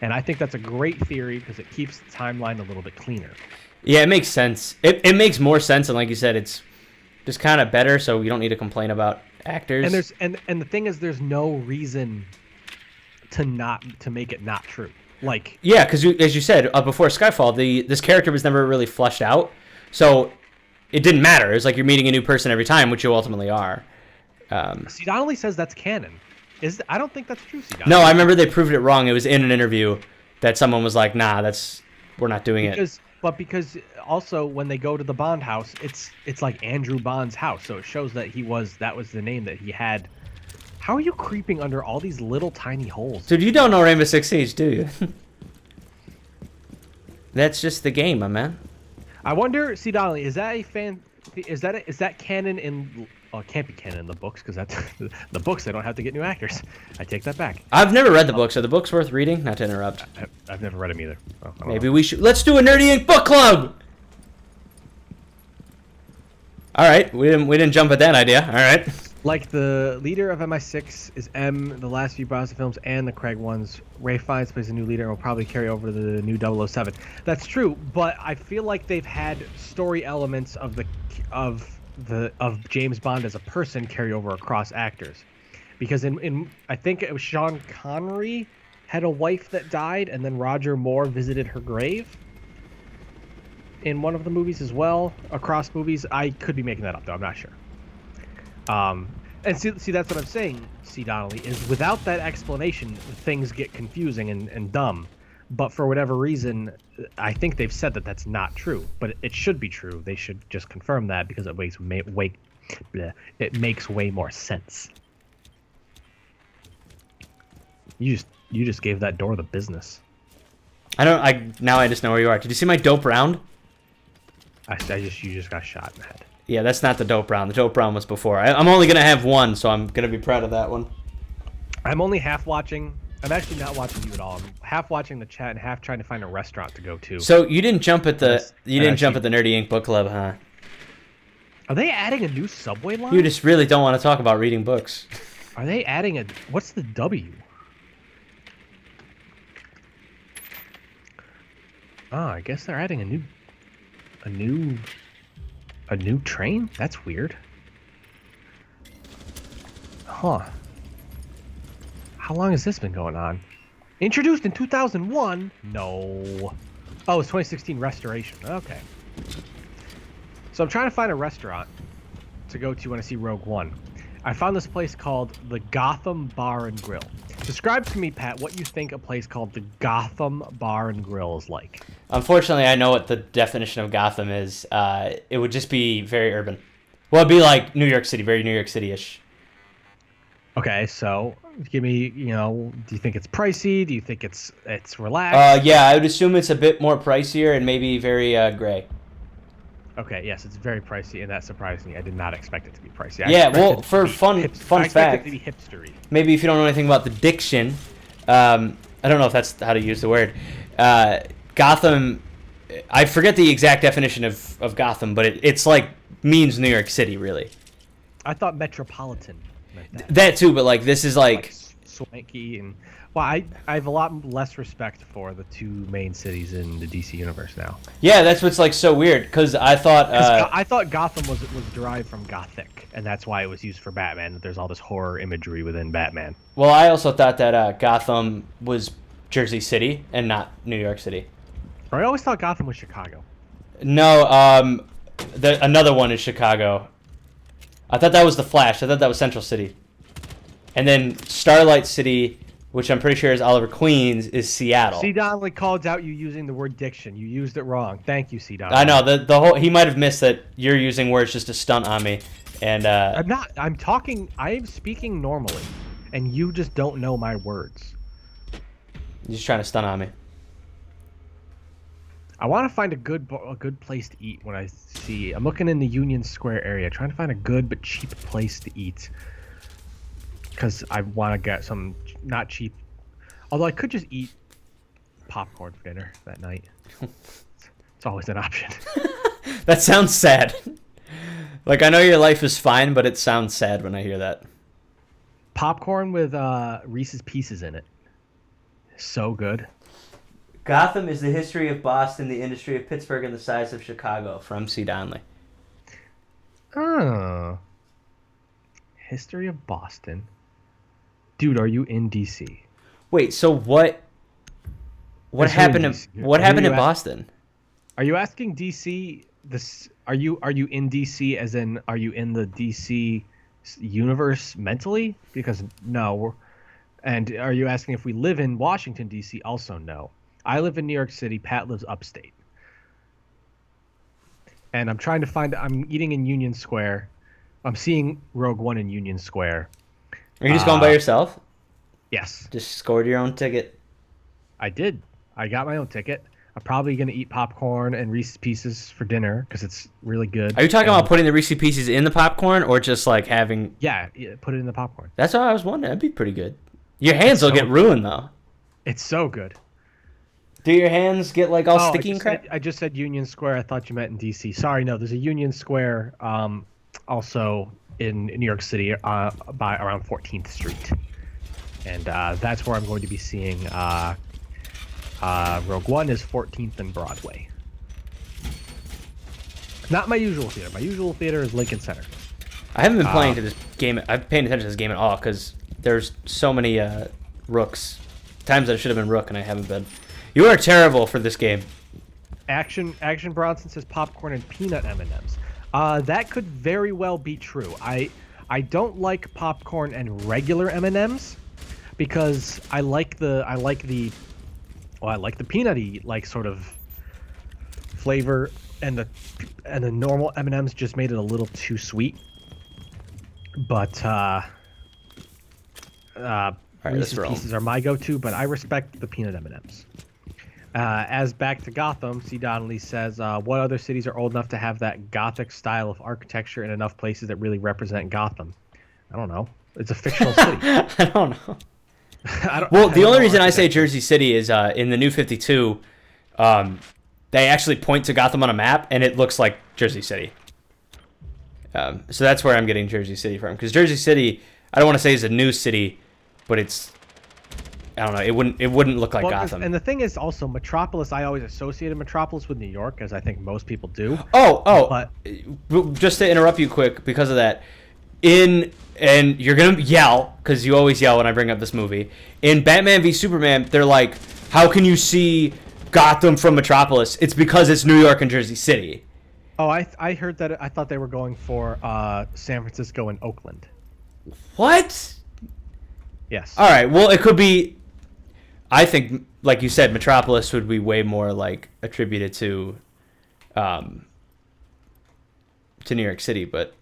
And I think that's a great theory because it keeps the timeline a little bit cleaner.
Yeah, it makes sense. It makes more sense, and like you said, it's just kind of better, so we don't need to complain about actors.
And there's and the thing is, there's no reason to make it not true. Like,
yeah, because as you said before Skyfall, this character was never really fleshed out, so it didn't matter. It's like you're meeting a new person every time, which you ultimately are.
C. Donnelly says that's canon. I don't think that's true, C. Donnelly.
No, I remember they proved it wrong. It was in an interview that someone was like, "Nah, we're not doing it."
Because also when they go to the Bond house, it's like Andrew Bond's house, so it shows that that was the name that he had. How are you creeping under all these little tiny holes?
Dude, you don't know Rainbow Six Siege, do you? That's just the game, my man.
I wonder, C. Donnelly, is that canon in? Oh, it can't be canon in the books because that's the books. They don't have to get new actors. I take that back.
I've never read the books. Are the books worth reading? Not to interrupt.
I've never read them either. Oh,
Maybe we should. Let's do a Nerdy Ink book club. All right, we didn't jump at that idea. All right.
Like the leader of MI6 is M, the last few Brosnan films, and the Craig ones. Ray Fiennes plays a new leader and will probably carry over to the new 007. That's true, but I feel like they've had story elements of James Bond as a person carry over across actors, because in I think it was Sean Connery had a wife that died, and then Roger Moore visited her grave in one of the movies as well. Across movies, I could be making that up though. I'm not sure. And see, that's what I'm saying, C. Donnelly, is without that explanation, things get confusing and dumb. But for whatever reason, I think they've said that that's not true. But it should be true. They should just confirm that because it makes way more sense. You just gave that door the business.
Now I just know where you are. Did you see my dope round?
You just got shot in the head.
Yeah, that's not the dope round. The dope round was before. I'm only gonna have one, so I'm gonna be proud of that one.
I'm only half watching. I'm actually not watching you at all. I'm half watching the chat and half trying to find a restaurant to go to.
So you didn't jump at the Nerdy Ink book club, huh?
Are they adding a new subway line?
You just really don't want to talk about reading books.
Are they adding what's the W? Oh, I guess they're adding a new train? That's weird. Huh. How long has this been going on? Introduced in 2001? No. Oh, it's 2016 restoration. Okay. So I'm trying to find a restaurant to go to when I see Rogue One. I found this place called the Gotham Bar and Grill. Describe to me, Pat, what you think a place called the Gotham Bar and Grill is like.
Unfortunately, I know what the definition of Gotham is. It would just be very urban. Well, it'd be like New York City, very New York City-ish.
Okay, so give me, do you think it's pricey? Do you think it's relaxed?
Yeah, I would assume it's a bit more pricier and maybe very gray.
Okay, yes, it's very pricey, and that surprised me. I did not expect it to be pricey.
Yeah, well, for fun fact,
it to be hipstery.
Maybe if you don't know anything about the diction, I don't know if that's how to use the word. Gotham, I forget the exact definition of Gotham, but it's like means New York City, really.
I thought metropolitan meant that.
That too, but like this is like
Swanky and well, I have a lot less respect for the two main cities in the DC universe now.
yeah, that's what's like so weird because I thought
I thought Gotham was derived from Gothic, and that's why it was used for Batman. That there's all this horror imagery within Batman.
well, I also thought that Gotham was Jersey City and not New York City.
I always thought Gotham was Chicago.
No, another one is Chicago. I thought that was the Flash. I thought that was Central City, and then Starlight City, which I'm pretty sure is Oliver Queen's, is Seattle.
C. Donnelly called out you using the word diction. You used it wrong. Thank you, C. Donnelly.
I know the whole. He might have missed that you're using words just to stunt on me, and
I'm not. I'm talking. I'm speaking normally, and you just don't know my words.
you're just trying to stunt on me.
I want to find a good place to eat when I see. I'm looking in the Union Square area, trying to find a good but cheap place to eat. Because I want to get some not cheap. Although I could just eat popcorn for dinner that night. It's always an option.
That sounds sad. Like I know your life is fine, but it sounds sad when I hear that.
Popcorn with Reese's Pieces in it. So good.
Gotham is the history of Boston, the industry of Pittsburgh, and the size of Chicago. From C. Donnelly.
Oh. History of Boston. Dude, are you in DC?
Wait, so what? What happened in what happened in Boston?
Are you asking DC this? Are you in DC as in are you in the DC universe mentally? Because no. And are you asking if we live in Washington DC? Also no. I live in New York City. Pat lives upstate. And I'm trying to find. I'm eating in Union Square. I'm seeing Rogue One in Union Square.
Are you just going by yourself?
Yes.
Just scored your own ticket.
I did. I got my own ticket. I'm probably going to eat popcorn and Reese's Pieces for dinner because it's really good.
Are you talking about putting the Reese's Pieces in the popcorn or just like having...
Yeah, put it in the popcorn.
That's what I was wondering. That'd be pretty good. Your hands will get ruined, though.
It's so good.
Do your hands get like all sticky and crap?
I just said Union Square. I thought you meant in D.C. Sorry, no. There's a Union Square also in New York City by around 14th Street. And that's where I'm going to be seeing Rogue One is 14th and Broadway. Not my usual theater. My usual theater is Lincoln Center.
I haven't been playing to this game. I've paid attention to this game at all because there's so many rooks. Times that I should have been rook and I haven't been. You are terrible for this game.
Action Bronson says popcorn and peanut M&Ms. That could very well be true. I don't like popcorn and regular M&Ms because I like the peanutty like sort of flavor, and the normal M&Ms just made it a little too sweet. But Reese's Pieces are my go-to, but I respect the peanut M&Ms. As back to Gotham, C. Donnelly says, what other cities are old enough to have that Gothic style of architecture in enough places that really represent Gotham? I don't know. It's a fictional city.
I don't know. The only reason I say Jersey City is in the New 52, they actually point to Gotham on a map, and it looks like Jersey City. So that's where I'm getting Jersey City from. Because Jersey City, I don't want to say is a new city, but it's... I don't know. It wouldn't look like Gotham.
And the thing is also Metropolis. I always associated Metropolis with New York, as I think most people do.
But just to interrupt you quick because of that, and you're gonna yell because you always yell when I bring up this movie. In Batman v Superman, they're like, "How can you see Gotham from Metropolis?" It's because it's New York and Jersey City.
Oh, I heard that. I thought they were going for San Francisco and Oakland.
What?
Yes.
All right. Well, it could be. I think, like you said, Metropolis would be way more like attributed to New York City, but.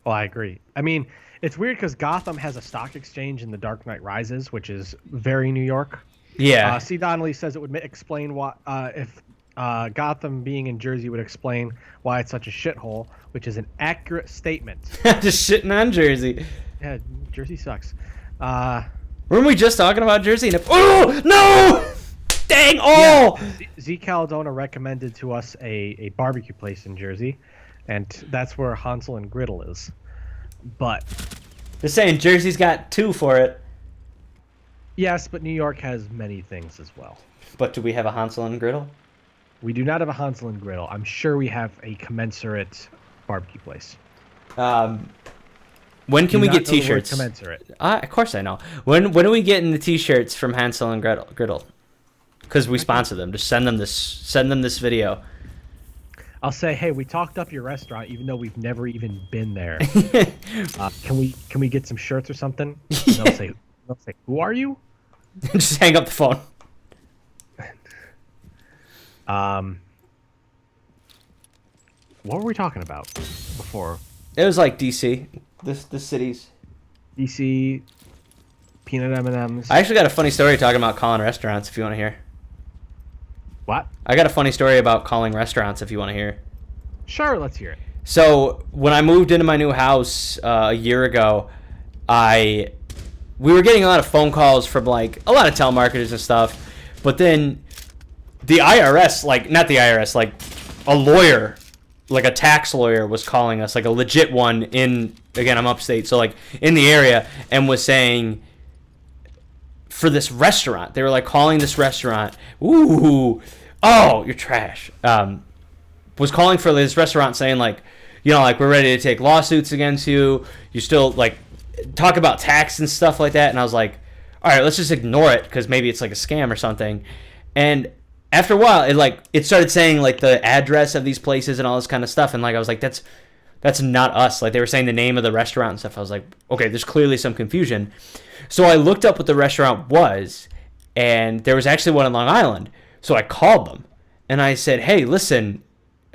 Well, I agree. I mean, it's weird because Gotham has a stock exchange in The Dark Knight Rises, which is very New York.
Yeah.
C. Donnelly says it would explain why if Gotham being in Jersey would explain why it's such a shithole, which is an accurate statement.
Just shitting on Jersey.
Yeah, Jersey sucks.
Weren't we just talking about Jersey? Oh, no! Dang! Oh!
Yeah, Z. Caldona recommended to us a barbecue place in Jersey, and that's where Hansel and Gretel is. But
Just saying, Jersey's got 2 for it.
yes, but New York has many things as well.
But do we have a Hansel and Gretel?
We do not have a Hansel and Gretel. I'm sure we have a commensurate barbecue place.
When can we get
Not know the word
T-shirts?
commensurate.
Of course I know. When are we getting the T-shirts from Hansel and Gretel? Because we sponsor them. Just send them this video.
I'll say, hey, we talked up your restaurant, even though we've never even been there. Can we get some shirts or something? And they'll say, who are you?
Just hang up the phone.
What were we talking about before?
It was like DC, the cities.
DC, peanut M&Ms.
I actually got a funny story talking about calling restaurants. If you want to hear.
What?
I got a funny story about calling restaurants. If you want to hear.
Sure, let's hear it.
So when I moved into my new house a year ago, we were getting a lot of phone calls from like a lot of telemarketers and stuff, but then the IRS, like not the IRS, like a lawyer, like a tax lawyer was calling us, like a legit one again, I'm upstate, so like in the area, and was saying for this restaurant, they were like calling this restaurant, ooh, oh, you're trash. Was calling for this restaurant saying like, like we're ready to take lawsuits against you. You still like talk about tax and stuff like that. And I was like, all right, let's just ignore it because maybe it's like a scam or something. And after a while, it started saying like the address of these places and all this kind of stuff. And like I was like, that's not us. Like they were saying the name of the restaurant and stuff. I was like, okay, there's clearly some confusion. So I looked up what the restaurant was, and there was actually one in Long Island. So I called them and I said, hey, listen.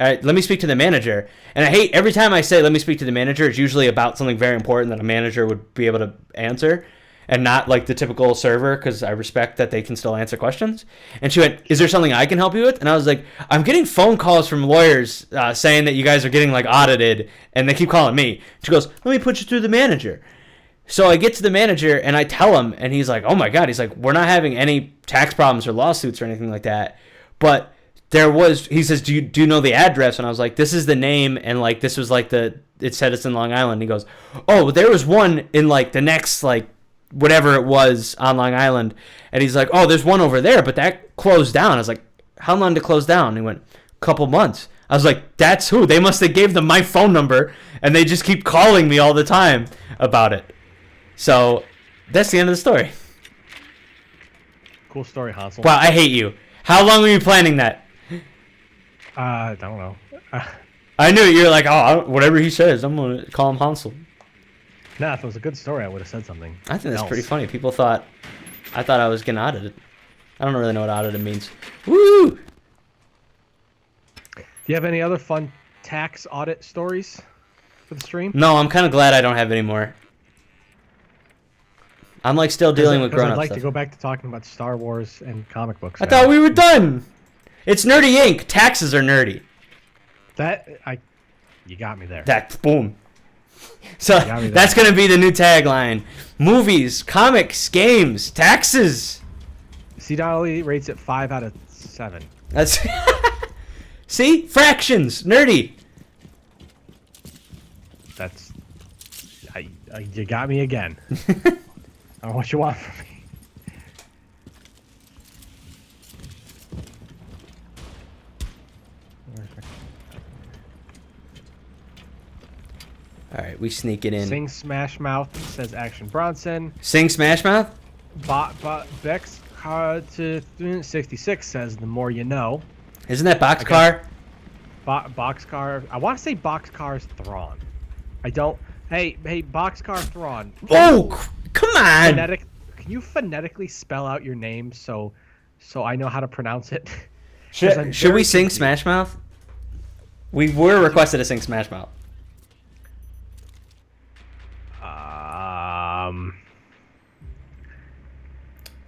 Let me speak to the manager. And I hate every time I say let me speak to the manager, it's usually about something very important that a manager would be able to answer and not like the typical server, because I respect that they can still answer questions. And she went, is there something I can help you with? And I was like, I'm getting phone calls from lawyers saying that you guys are getting like audited and they keep calling me. She goes, let me put you through the manager. So I get to the manager and I tell him, and he's like, oh my God. He's like, we're not having any tax problems or lawsuits or anything like that. But he says, do you know the address? And I was like, this is the name, and like this was like it said it's in Long Island. And he goes, oh, there was one in like the next like whatever it was on Long Island. And he's like, oh, there's one over there, but that closed down. I was like, how long did it close down? And he went, couple months. I was like, that's who. They must have gave them my phone number, and they just keep calling me all the time about it. So that's the end of the story.
Cool story, Hansel.
Wow, I hate you. How long were you planning that?
I don't know.
I knew it. You're like, oh, whatever he says, I'm going to call him Hansel.
Nah, if it was a good story, I would have sauld something.
I think that's pretty funny. I thought I was getting audited. I don't really know what audited means. Woo!
Do you have any other fun tax audit stories for the stream?
No, I'm kind of glad I don't have any more. I'm like still dealing with grown-up
I'd like
stuff.
to go back to talking about Star Wars and comic books.
I thought we were done. It's Nerdy Inc. Taxes are nerdy.
You got me there.
Boom. So that's going to be the new tagline. Movies, comics, games, taxes.
C. Dolly rates it 5 out of 7.
That's see? Fractions. Nerdy.
That's you got me again. I don't know what you want from me.
All right, we sneak it in.
Sing Smash Mouth says Action Bronson.
Sing Smash Mouth?
Bex to 66 says the more you know.
Isn't that Boxcar?
Boxcar. I want to say Boxcar's Thrawn. I don't. Hey, Boxcar Thrawn.
Oh, come on!
Can you phonetically spell out your name so I know how to pronounce it?
Should we sing Smash Mouth? We were requested to sing Smash Mouth.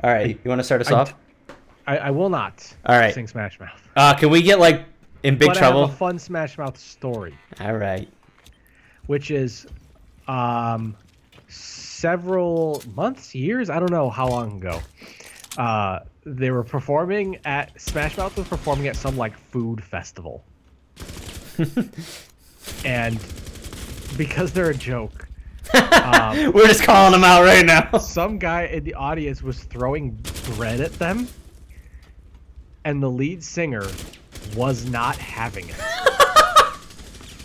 All right, you want to start us off?
I will not.
All right.
Sing Smash Mouth.
Can we get like in big trouble?
I have a fun Smash Mouth story.
All right.
Which is, several months, years, I don't know how long ago. They were performing at Smash Mouth was performing at some like food festival, and because they're a joke,
We're just calling them out right now.
Some guy in the audience was throwing bread at them, and the lead singer was not having it.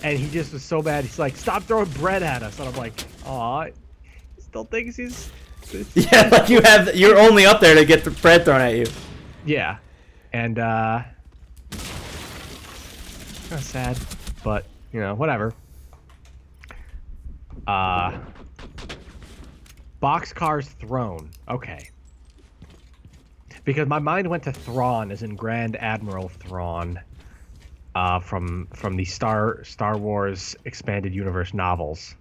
And he just was so mad. He's like, "Stop throwing bread at us!" And I'm like, "Aw, he still thinks he's."
Yeah, like you're only up there to get the bread thrown at you.
Yeah, and kind of sad, but you know, whatever. Boxcar's Throne. Okay. Because my mind went to Thrawn, as in Grand Admiral Thrawn, from the Star Wars Expanded Universe novels,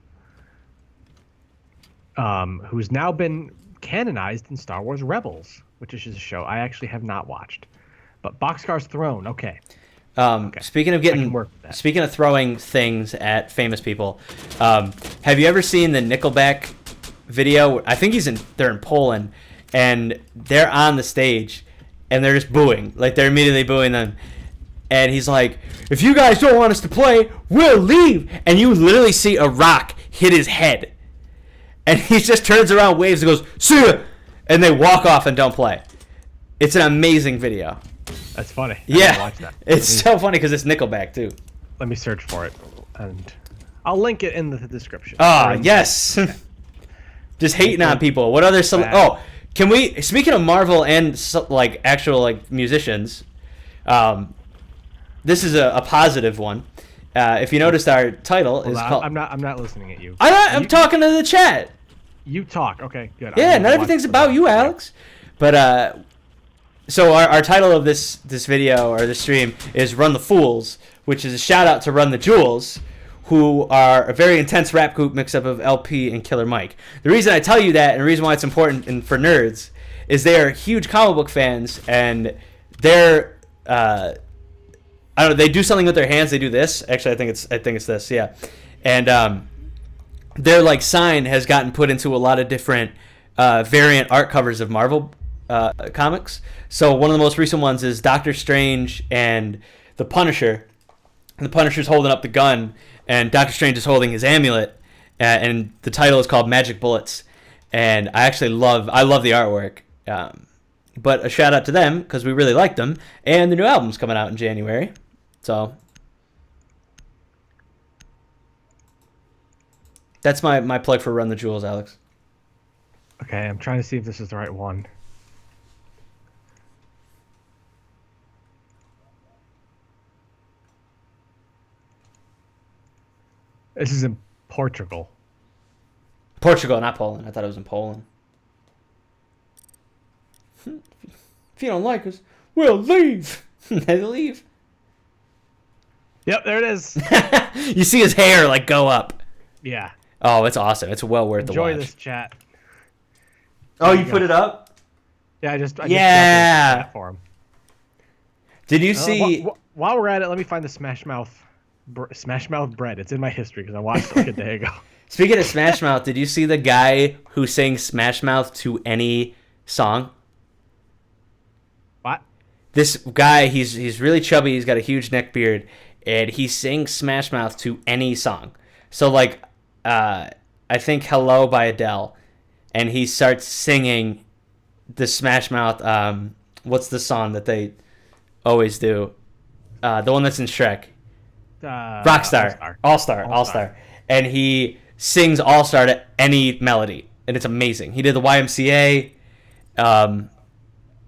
who's now been canonized in Star Wars Rebels, which is a show I actually have not watched. But Boxcar's Throne, okay. Okay.
Speaking of throwing things at famous people, have you ever seen the Nickelback video? I think they're in Poland, and they're on the stage, and they're just booing, like they're immediately booing them. And he's like, "If you guys don't want us to play, we'll leave." And you literally see a rock hit his head, and he just turns around, waves, and goes, "See ya," and they walk off and don't play. It's an amazing video.
That's funny.
Yeah,
watch that.
It's so funny because it's Nickelback too.
Let me search for it, and I'll link it in the description.
Yes. Just hating on people. What other can we? Speaking of Marvel and like actual like musicians, this is a positive one. If you noticed, our title is called.
I'm not listening at you.
I'm talking to the chat.
You talk. Okay, good.
Yeah, not everything's about you, Alex. But so our title of this video or this stream is "Run the Fools," which is a shout out to Run the Jewels, who are a very intense rap group mix up of LP and Killer Mike. The reason I tell you that, and the reason why it's important for nerds, is they are huge comic book fans, and they're I don't know, they do something with their hands. They do this. Actually, I think it's this. Yeah, and their like sign has gotten put into a lot of different variant art covers of Marvel comics. So one of the most recent ones is Doctor Strange and the Punisher. And the Punisher's holding up the gun, and Doctor Strange is holding his amulet, and the title is called Magic Bullets. And I love the artwork. But a shout out to them because we really like them, and the new album's coming out in January. So that's my plug for Run the Jewels, Alex.
Okay, I'm trying to see if this is the right one. This is in Portugal.
Portugal, not Poland. I thought it was in Poland. If you don't like us, we'll leave. They leave.
Yep, there it is.
You see his hair like go up.
Yeah.
Oh, it's awesome. It's well worth the watch.
Enjoy this chat.
Oh, you put it up?
Yeah, I just
yeah.
for him.
Did you see?
While we're at it, let me find the Smash Mouth bread. It's in my history because I watched it like a day ago.
Speaking of Smash Mouth, did you see the guy who sings Smash Mouth to any song?
What?
This guy, he's really chubby. He's got a huge neck beard, and he sings Smash Mouth to any song. So like, I think "Hello" by Adele, and he starts singing the Smash Mouth. What's the song that they always do? The one that's in Shrek. Rockstar. All Star. And he sings All Star to any melody, and it's amazing. He did the YMCA.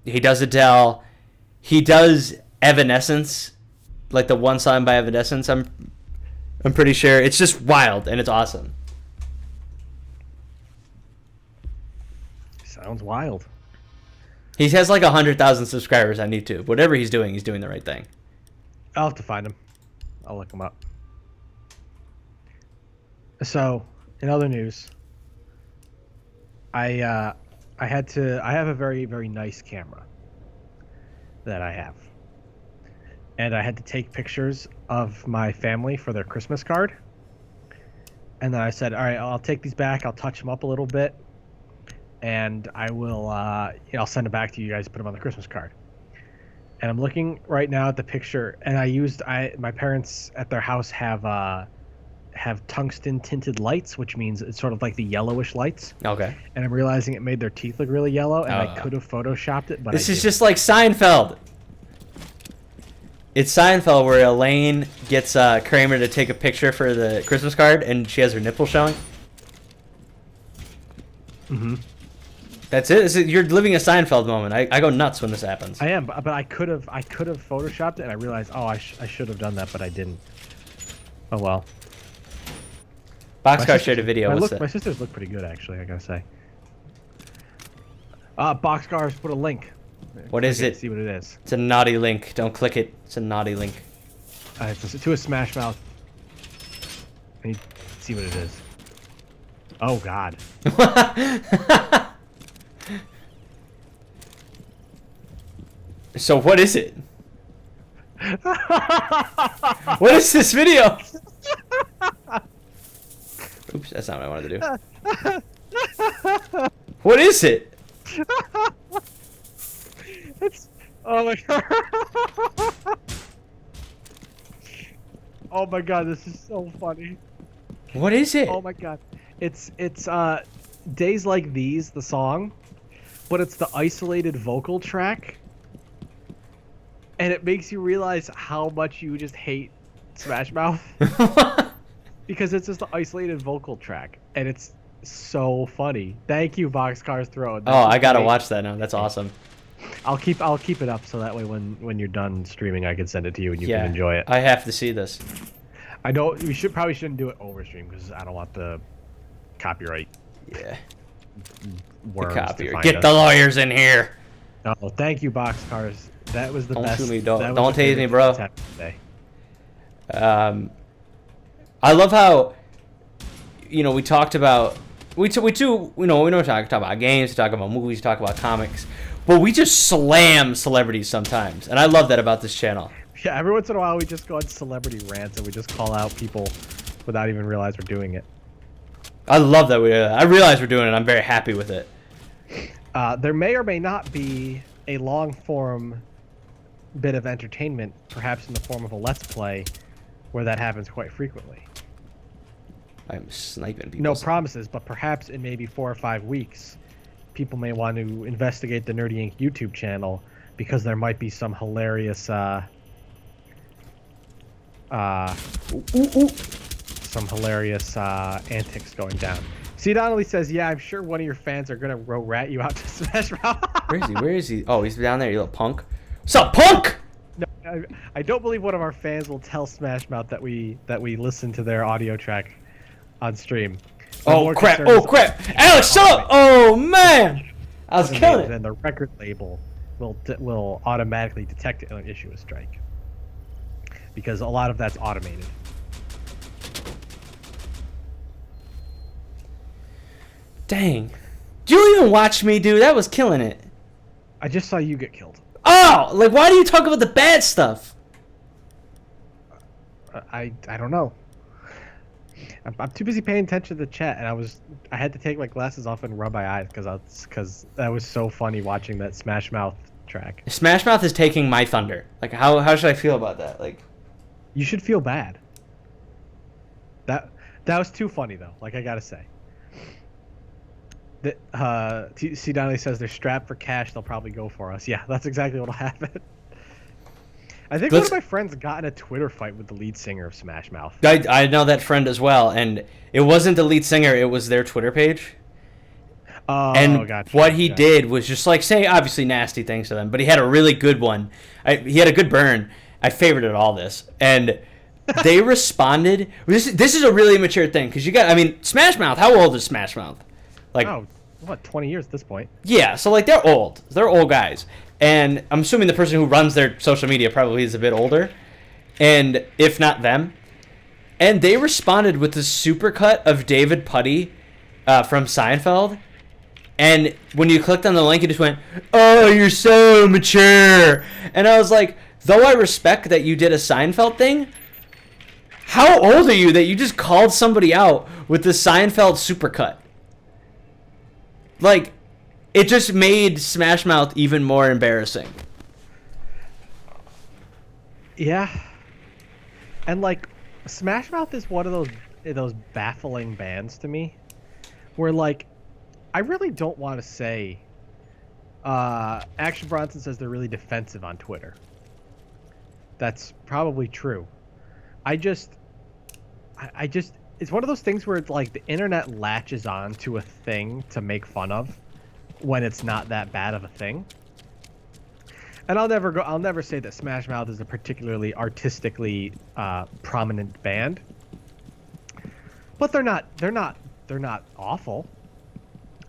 He does Adele. He does Evanescence, like the one song by Evanescence. I'm pretty sure it's just wild and it's awesome.
Sounds wild.
He has like 100,000 subscribers on YouTube. Whatever he's doing the right thing.
I'll have to find him. I'll look him up. So, in other news, I have a very, very nice camera that I have. And I had to take pictures of my family for their Christmas card. And then I said, all right, I'll take these back. I'll touch them up a little bit. And I will, I'll send them back to you guys to put them on the Christmas card. And I'm looking right now at the picture, and my parents at their house have have tungsten tinted lights, which means it's sort of like the yellowish lights.
Okay.
And I'm realizing it made their teeth look really yellow, and I could have photoshopped it, but
This
I
is
didn't.
just like Seinfeld. It's Seinfeld where Elaine gets Kramer to take a picture for the Christmas card, and she has her nipple showing.
Mm-hmm.
That's it. You're living a Seinfeld moment. I go nuts when this happens.
I am, but I could have photoshopped it, and I realized, oh, I should have done that, but I didn't. Oh well.
Boxcar shared a video.
My sisters look pretty good, actually. I gotta say. Boxcars put a link.
What is it?
See what it is.
It's a naughty link. Don't click it. It's a naughty link.
It's to a Smash Mouth. I need to see what it is. Oh God.
So what is it? What is this video? Oops, that's not what I wanted to do. What is it?
It's oh my God. Oh my God, this is so funny.
What is it?
Oh my God. It's Days Like These, the song, but it's the isolated vocal track. And it makes you realize how much you just hate Smash Mouth. Because it's just the isolated vocal track. And it's so funny. Thank you, Boxcars Throne.
Oh, I gotta watch that now. That's awesome.
I'll keep it up so that way when you're done streaming I can send it to you and you can enjoy it.
I have to see this.
I don't we probably shouldn't do it over stream because I don't want the copyright.
Yeah.
Worms
The copy.
to find
Get
us.
the lawyers in here.
Oh, thank you, Boxcars. That was the
Don't
best.
shoot me, don't
that was
don't
the
tase me,
favorite
bro.
attempt today.
I love how, you know, we talked about we don't talk about games, we talk about movies, we talk about comics, but we just slam celebrities sometimes, and I love that about this channel.
Yeah, every once in a while we just go on celebrity rants and we just call out people without even realize we're doing it.
I love that I realize we're doing it. I'm very happy with it.
There may or may not be a long form bit of entertainment, perhaps in the form of a let's play, where that happens quite frequently.
I'm sniping people.
No promises, but perhaps in maybe 4 or 5 weeks, people may want to investigate the Nerdy Inc. YouTube channel because there might be some hilarious, antics going down. See, Donnelly says, "Yeah, I'm sure one of your fans are gonna rat you out to Smash Mouth."
Where is he? Where is he? Oh, he's down there, you little punk. What's up, punk?
No, I don't believe one of our fans will tell Smash Mouth that we listen to their audio track on stream.
Oh crap! Oh crap! Alex, shut up! Oh man, I was killing it.
And the record label will automatically detect it and issue a strike because a lot of that's automated.
Dang. Did you even watch me, dude? That was killing it.
I just saw you get killed.
Oh, like why do you talk about the bad stuff?
I don't know. I'm too busy paying attention to the chat, and I had to take my glasses off and rub my eyes because that was so funny watching that Smash Mouth track.
Smash Mouth is taking my thunder. Like how should I feel about that? Like
You should feel bad. That was too funny though. Like I gotta say. C. Donnelly says they're strapped for cash. They'll probably go for us. Yeah, that's exactly what'll happen. I think one of my friends got in a Twitter fight with the lead singer of Smash Mouth.
I know that friend as well, and it wasn't the lead singer. It was their Twitter page. And
gotcha.
what he did was just like say obviously nasty things to them, but he had a really good one. He had a good burn. I favorited all this, and they responded. This is a really immature thing because Smash Mouth. How old is Smash Mouth? Like,
20 years at this point.
Yeah, so like they're old. They're old guys, and I'm assuming the person who runs their social media probably is a bit older, and if not them, and they responded with this supercut of David Puddy from Seinfeld. And when you clicked on the link, it just went, "Oh, you're so mature." And I was like, though I respect that you did a Seinfeld thing, how old are you that you just called somebody out with the Seinfeld supercut? Like, it just made Smash Mouth even more embarrassing.
Yeah. And like, Smash Mouth is one of those those baffling bans to me, where like, I really don't want to say. Action Bronson says they're really defensive on Twitter. That's probably true. I just, it's one of those things where like the internet latches on to a thing to make fun of, when it's not that bad of a thing. And I'll never say that Smash Mouth is a particularly artistically prominent band. But they're not awful.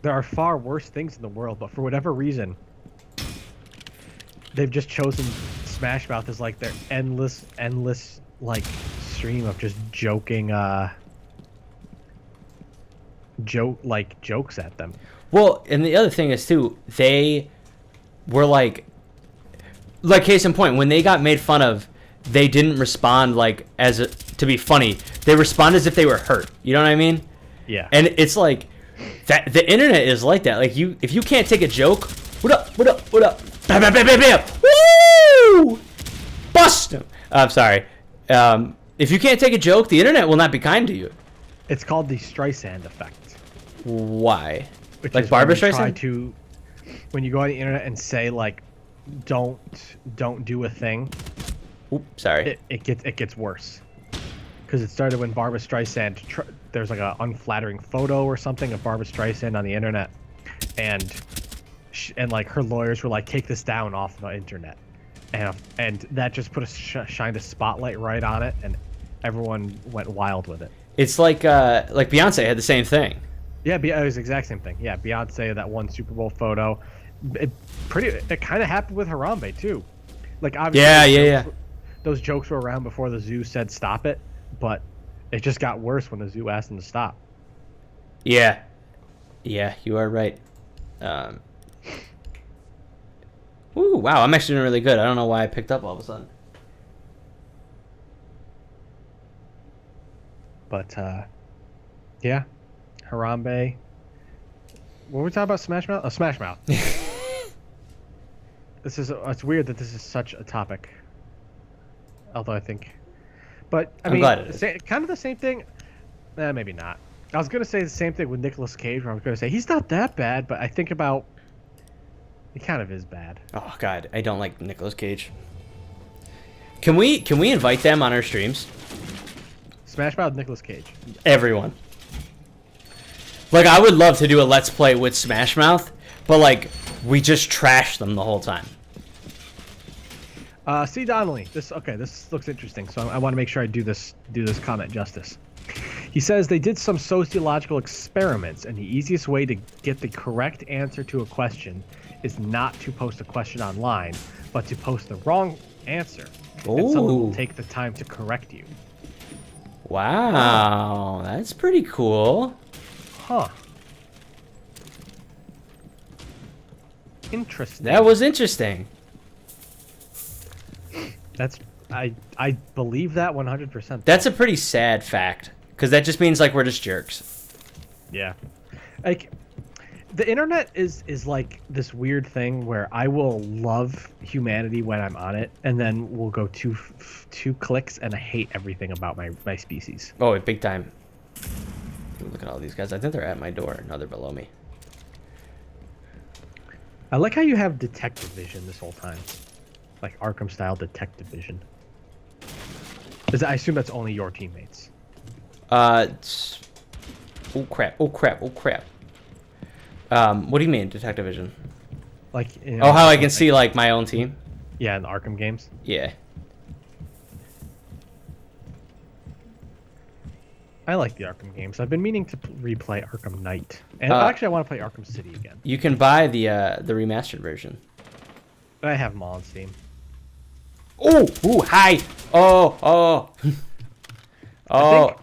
There are far worse things in the world, but for whatever reason, they've just chosen Smash Mouth as like their endless like stream of just joking jokes at them.
Well, and the other thing is too, they were like case in point, when they got made fun of, they didn't respond like to be funny. They respond as if they were hurt. You know what I mean?
Yeah.
And it's like that. The internet is like that. Like if you can't take a joke, what up? Bam, bam, bam, bam, bam. Woo! Bust him. I'm sorry. If you can't take a joke, the internet will not be kind to you.
It's called the Streisand effect.
Why?
Which
like
is
Barbara
when you try
Streisand?
When you go on the internet and say like, don't do a thing.
Oop, sorry.
It gets worse. Because it started when Barbara Streisand. There's like an unflattering photo or something of Barbara Streisand on the internet, and like her lawyers were like, take this down off the internet, and that just put shined a spotlight right on it, and everyone went wild with it.
It's like Beyonce had the same thing.
Yeah, it was the exact same thing. Yeah, Beyonce, that one Super Bowl photo. It kind of happened with Harambe too. Like obviously,
Yeah.
Those jokes were around before the zoo said stop it, but it just got worse when the zoo asked them to stop.
Yeah, you are right. Ooh, wow, I'm actually doing really good. I don't know why I picked up all of a sudden.
But yeah, Harambe. What were we talking about? Smash Mouth? Oh, Smash Mouth. It's weird that this is such a topic. Although I think, but I mean,
glad it is.
Kind of the same thing. Maybe not. I was gonna say the same thing with Nicolas Cage, where I was gonna say he's not that bad, but I think about he kind of is bad.
Oh God, I don't like Nicolas Cage. Can we invite them on our streams?
Smash Mouth, Nicolas Cage.
Everyone. Like, I would love to do a Let's Play with Smash Mouth, but like we just trash them the whole time.
C. Donnelly. This looks interesting. So I want to make sure I do this comment justice. He says they did some sociological experiments, and the easiest way to get the correct answer to a question is not to post a question online, but to post the wrong answer. And someone will take the time to correct you.
Wow, that's pretty cool.
Huh. Interesting.
That was interesting.
I believe that 100%.
That's a pretty sad fact, because that just means like we're just jerks.
Yeah. Like the internet is like this weird thing where I will love humanity when I'm on it, and then we'll go two clicks and I hate everything about my species.
Oh, big time. Look at all these guys. I think they're at my door. No, they're below me.
I like how you have detective vision this whole time. Like Arkham style detective vision. I assume that's only your teammates.
Oh crap. What do you mean, detective vision?
Like
Oh, how I can see like my own team?
Yeah, in the Arkham games.
Yeah.
I like the Arkham games. I've been meaning to replay Arkham Knight. And actually I want to play Arkham City again.
You can buy the remastered version.
I have them all on Steam.
Ooh, hi. Oh,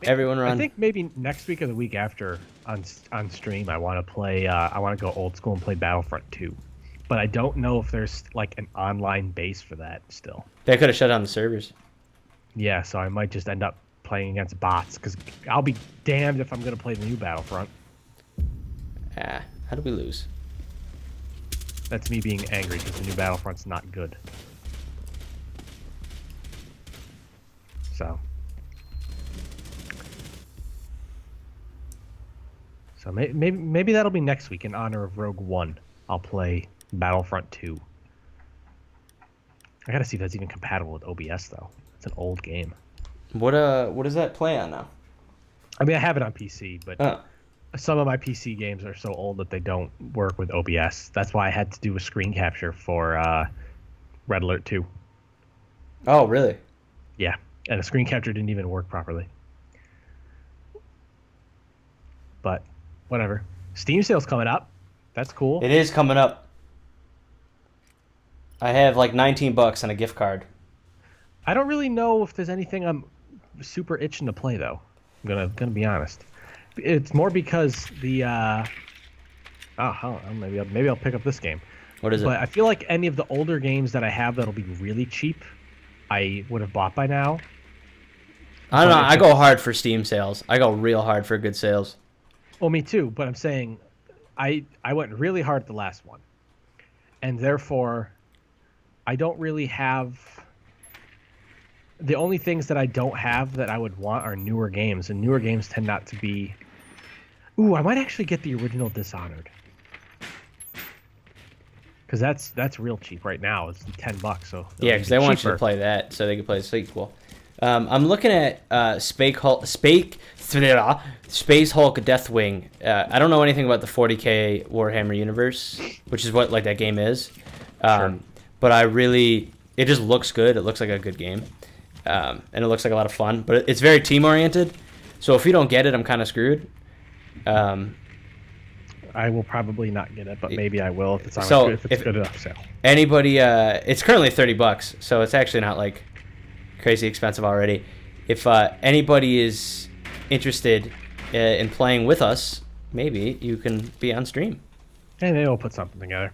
everyone run.
I think maybe next week or the week after on stream I want to play I want to go old school and play Battlefront 2. But I don't know if there's like an online base for that still.
They could have shut down the servers.
Yeah, so I might just end up playing against bots, because I'll be damned if I'm going to play the new Battlefront.
How did we lose?
That's me being angry because the new Battlefront's not good. So. So maybe that'll be next week in honor of Rogue One. I'll play Battlefront 2. I gotta see if that's even compatible with OBS though. It's an old game.
What does that play on now?
I mean, I have it on PC, but
Oh.
some of my PC games are so old that they don't work with OBS. That's why I had to do a screen capture for Red Alert 2.
Oh, really?
Yeah, and the screen capture didn't even work properly. But whatever. Steam sale's coming up. That's cool.
It is coming up. I have like $19 on a gift card.
I don't really know if there's anything I'm super itching to play though. I'm gonna be honest. It's more because the maybe I'll pick up this game.
What is it?
But I feel like any of the older games that I have that'll be really cheap, I would have bought by now.
I don't know. I go hard for Steam sales. I go real hard for good sales.
Well, me too. But I'm saying, I went really hard at the last one, and therefore, I don't really have. The only things that I don't have that I would want are newer games, and newer games tend not to be. Ooh, I might actually get the original Dishonored, because that's real cheap right now. It's $10, so
Yeah, because they want you to play that so they can play the sequel. I'm looking at Space Hulk Deathwing. I don't know anything about the 40K Warhammer universe, which is what like that game is.
Sure.
But it just looks good. It looks like a good game, and it looks like a lot of fun. But it's very team oriented. So if you don't get it, I'm kind of screwed.
I will probably not get it, but maybe I will if it's on
So,
if it's good enough sale.
Anybody, it's currently $30, so it's actually not like crazy expensive already. If anybody is interested in playing with us, maybe you can be on stream.
Hey, maybe we'll put something together.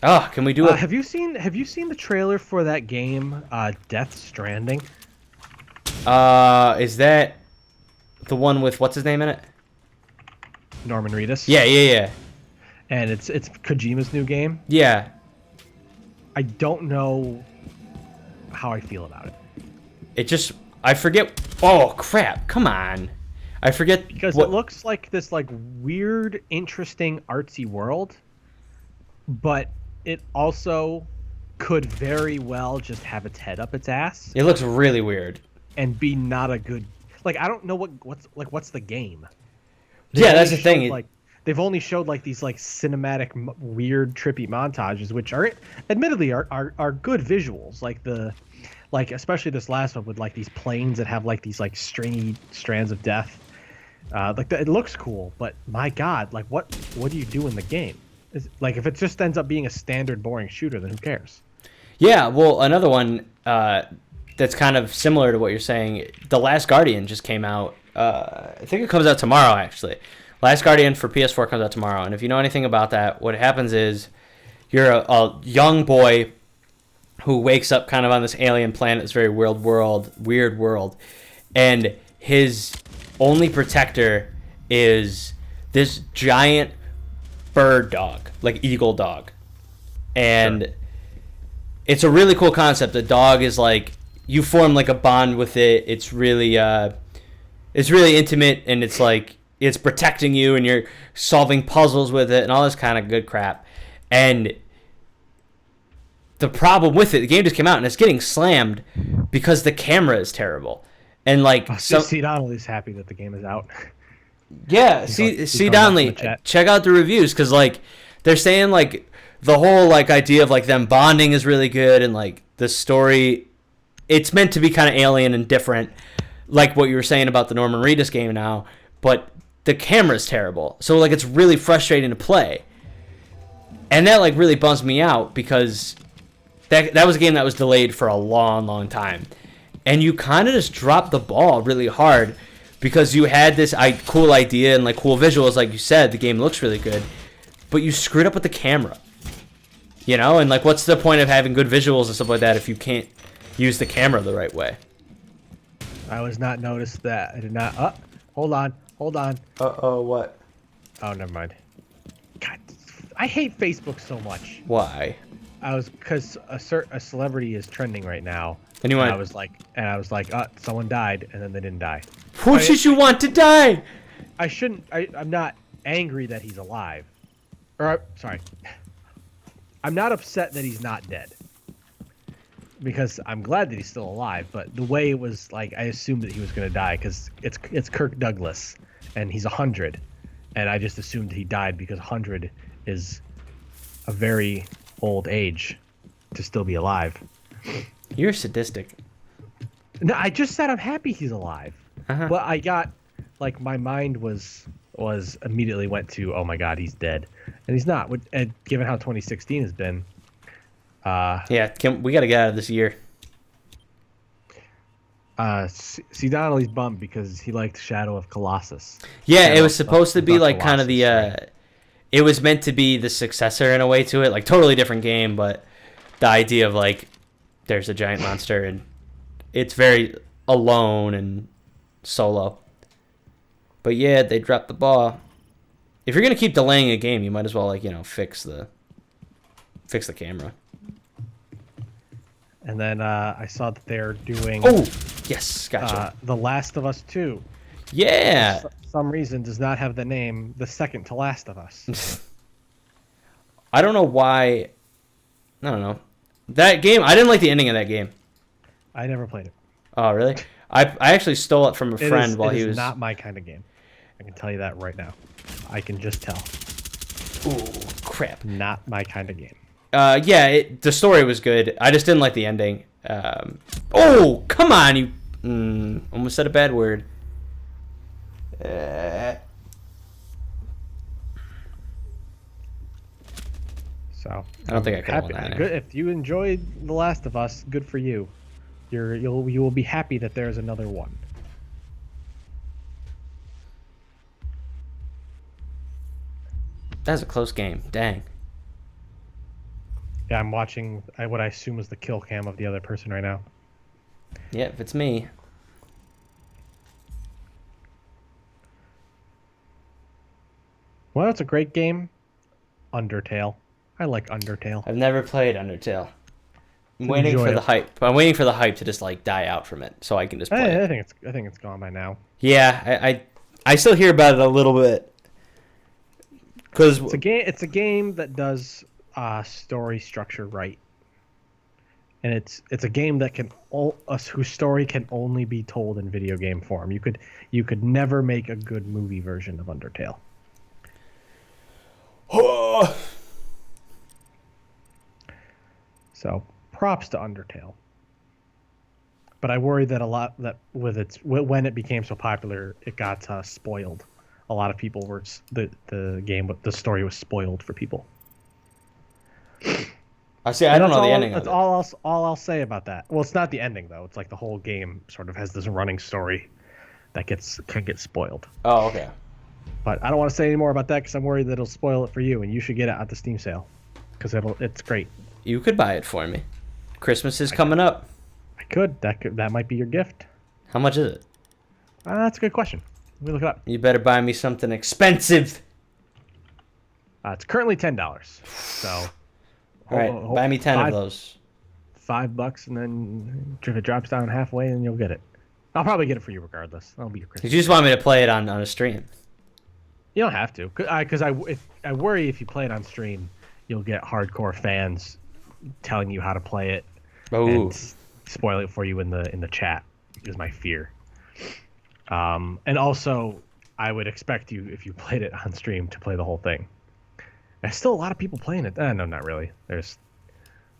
Oh, can we do it?
Have you seen the trailer for that game, Death Stranding?
Is that the one with what's his name in it?
Norman Reedus.
Yeah.
And it's Kojima's new game.
Yeah.
I don't know how I feel about it.
I forget. Oh crap! Come on, I forget
Because it looks like this like weird, interesting, artsy world, but it also could very well just have its head up its ass
It looks really weird.
and be not a good. Like I don't know what's the game.
Yeah, that's the thing.
They've only showed like these like cinematic weird trippy montages, which are admittedly are good visuals. Like especially this last one with like these planes that have like these like stringy strands of death. It looks cool, but my God, like what do you do in the game? Like if it just ends up being a standard boring shooter, then who cares?
Yeah, well, another one that's kind of similar to what you're saying. The Last Guardian just came out. I think it comes out tomorrow, actually. Last Guardian for PS4 comes out tomorrow. And if you know anything about that, what happens is you're a young boy who wakes up kind of on this alien planet, this very weird world, and his only protector is this giant bird dog, like eagle dog. And
Sure.
It's a really cool concept. The dog is like, you form like a bond with it. It's really intimate, and it's like it's protecting you, and you're solving puzzles with it and all this kind of good crap. And the problem with it, the game just came out and it's getting slammed because the camera is terrible. And like
C. Donnelly's happy that the game is out.
Yeah,
he's
C.
going back
Donnelly,
in the chat.
check out the reviews, because like they're saying like the whole like idea of like them bonding is really good, and like the story, it's meant to be kind of alien and different, like what you were saying about the Norman Reedus game now, but the camera's terrible, so like it's really frustrating to play, and that like really bums me out because that was a game that was delayed for a long time, and you kind of just dropped the ball really hard. Because you had this cool idea and like cool visuals, like you said, the game looks really good, but you screwed up with the camera. You know, and like, what's the point of having good visuals and stuff like that if you can't use the camera the right way?
I was not noticed that. I did not. Hold on.
What?
Oh, never mind. God, I hate Facebook so much.
Why?
Because a celebrity is trending right now.
And you
And
want?
I was like, someone died, and then they didn't die.
Who should you want to die?
I shouldn't. I'm not angry that he's alive. Or sorry, I'm not upset that he's not dead. Because I'm glad that he's still alive. But the way it was, like, I assumed that he was going to die because it's Kirk Douglas, and he's 100, and I just assumed he died because 100 is a very old age to still be alive.
You're sadistic.
No, I just said I'm happy he's alive.
Uh-huh.
But I got, like, my mind was immediately went to, oh my god, he's dead, and he's not. And given how 2016 has been,
Yeah, we got to get out of this year.
see Donnelly's bummed because he liked Shadow of Colossus.
Yeah,
Shadow
it was supposed to be like kind of the
Colossus,
it was meant to be the successor in a way to it, like totally different game, but the idea of like there's a giant monster and it's very alone and solo. But yeah, they dropped the ball. If you're gonna keep delaying a game, you might as well, like, fix the camera.
And then I saw that they're doing
Oh, yes, gotcha.
The Last of Us 2.
Yeah.
For some reason does not have the name The Second to Last of Us.
I don't know why. I don't know. That game, I didn't like the ending of that game.
I never played it.
Oh, really? I actually stole it from a friend while he was.
It is not my kind of game. I can tell you that right now. I can just tell.
Ooh, crap.
Not my kind of game.
Yeah, the story was good. I just didn't like the ending. Oh, come on, you almost said a bad word.
So
I don't think I could have won that.
Good. If you enjoyed The Last of Us, good for you. You will be happy that there's another one.
That was a close game. Dang.
Yeah, I'm watching what I assume is the kill cam of the other person right now.
Yeah, if it's me.
Well, it's a great game. Undertale. I like Undertale.
I've never played Undertale. I'm
It's
waiting for the
enjoyable.
hype. I'm waiting for the hype to just like die out from it, so I can just play it.
I think it's gone by now.
Yeah, I still hear about it a little bit. Cause
It's a game that does story structure right, and it's a game that whose story can only be told in video game form. You could never make a good movie version of Undertale. So props to Undertale. But I worry that when it became so popular, it got spoiled. A lot of people were the story was spoiled for people.
I see. I don't know the ending of
That's
it.
all I'll say about that. Well, it's not the ending though. It's like the whole game sort of has this running story that can get spoiled.
Oh, okay.
But I don't want to say any more about that because I'm worried that it'll spoil it for you, and you should get it at the Steam sale because it's great.
You could buy it for me. Christmas is coming up.
That might be your gift.
How much is it?
That's a good question. Let me look it up.
You better buy me something expensive.
It's currently $10. So,
All right, buy me 10 of those.
$5, and then if it drops down halfway, then you'll get it. I'll probably get it for you regardless. That'll be your Christmas.
You just want me to play it on a stream?
You don't have to, because I worry if you play it on stream, you'll get hardcore fans telling you how to play it
Oh,
and spoil it for you in the chat. Is my fear. And also, I would expect you, if you played it on stream, to play the whole thing. There's still a lot of people playing it. No, not really. There's,